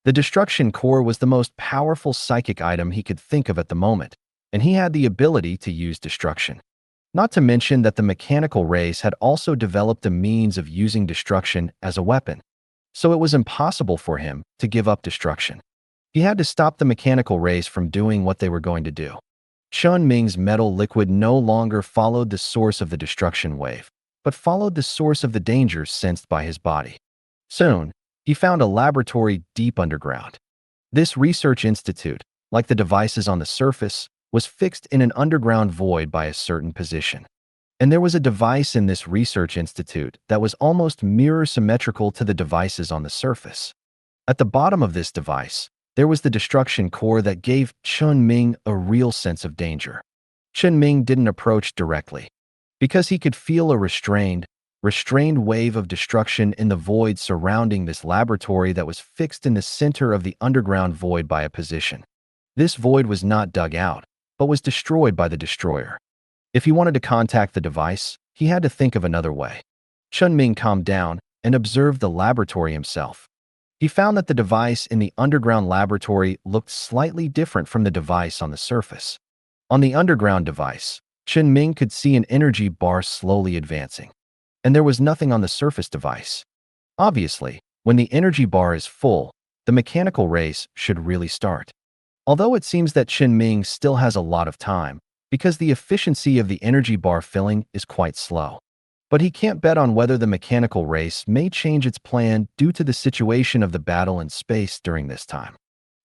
The destruction core was the most powerful psychic item he could think of at the moment, and he had the ability to use destruction. Not to mention that the mechanical race had also developed a means of using destruction as a weapon, so it was impossible for him to give up destruction. He had to stop the mechanical race from doing what they were going to do. Chen Ming's metal liquid no longer followed the source of the destruction wave, but followed the source of the danger sensed by his body. Soon, he found a laboratory deep underground. This research institute, like the devices on the surface, was fixed in an underground void by a certain position. And there was a device in this research institute that was almost mirror symmetrical to the devices on the surface. At the bottom of this device, there was the destruction core that gave Chen Ming a real sense of danger. Chen Ming didn't approach directly, because he could feel a restrained wave of destruction in the void surrounding this laboratory that was fixed in the center of the underground void by a position. This void was not dug out, but was destroyed by the destroyer. If he wanted to contact the device, he had to think of another way. Chen Ming calmed down and observed the laboratory himself. He found that the device in the underground laboratory looked slightly different from the device on the surface. On the underground device, Chen Ming could see an energy bar slowly advancing, and there was nothing on the surface device. Obviously, when the energy bar is full, the mechanical race should really start. Although it seems that Chen Ming still has a lot of time, because the efficiency of the energy bar filling is quite slow. But he can't bet on whether the mechanical race may change its plan due to the situation of the battle in space during this time.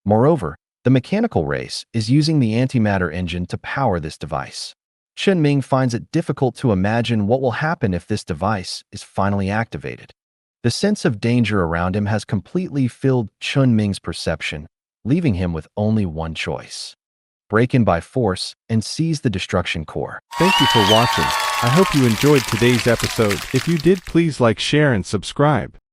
Moreover, the mechanical race is using the antimatter engine to power this device. Chen Ming finds it difficult to imagine what will happen if this device is finally activated. The sense of danger around him has completely filled Chen Ming's perception, leaving him with only one choice: break in by force and seize the destruction core. Thank you for watching. I hope you enjoyed today's episode. If you did, please like, share, and subscribe.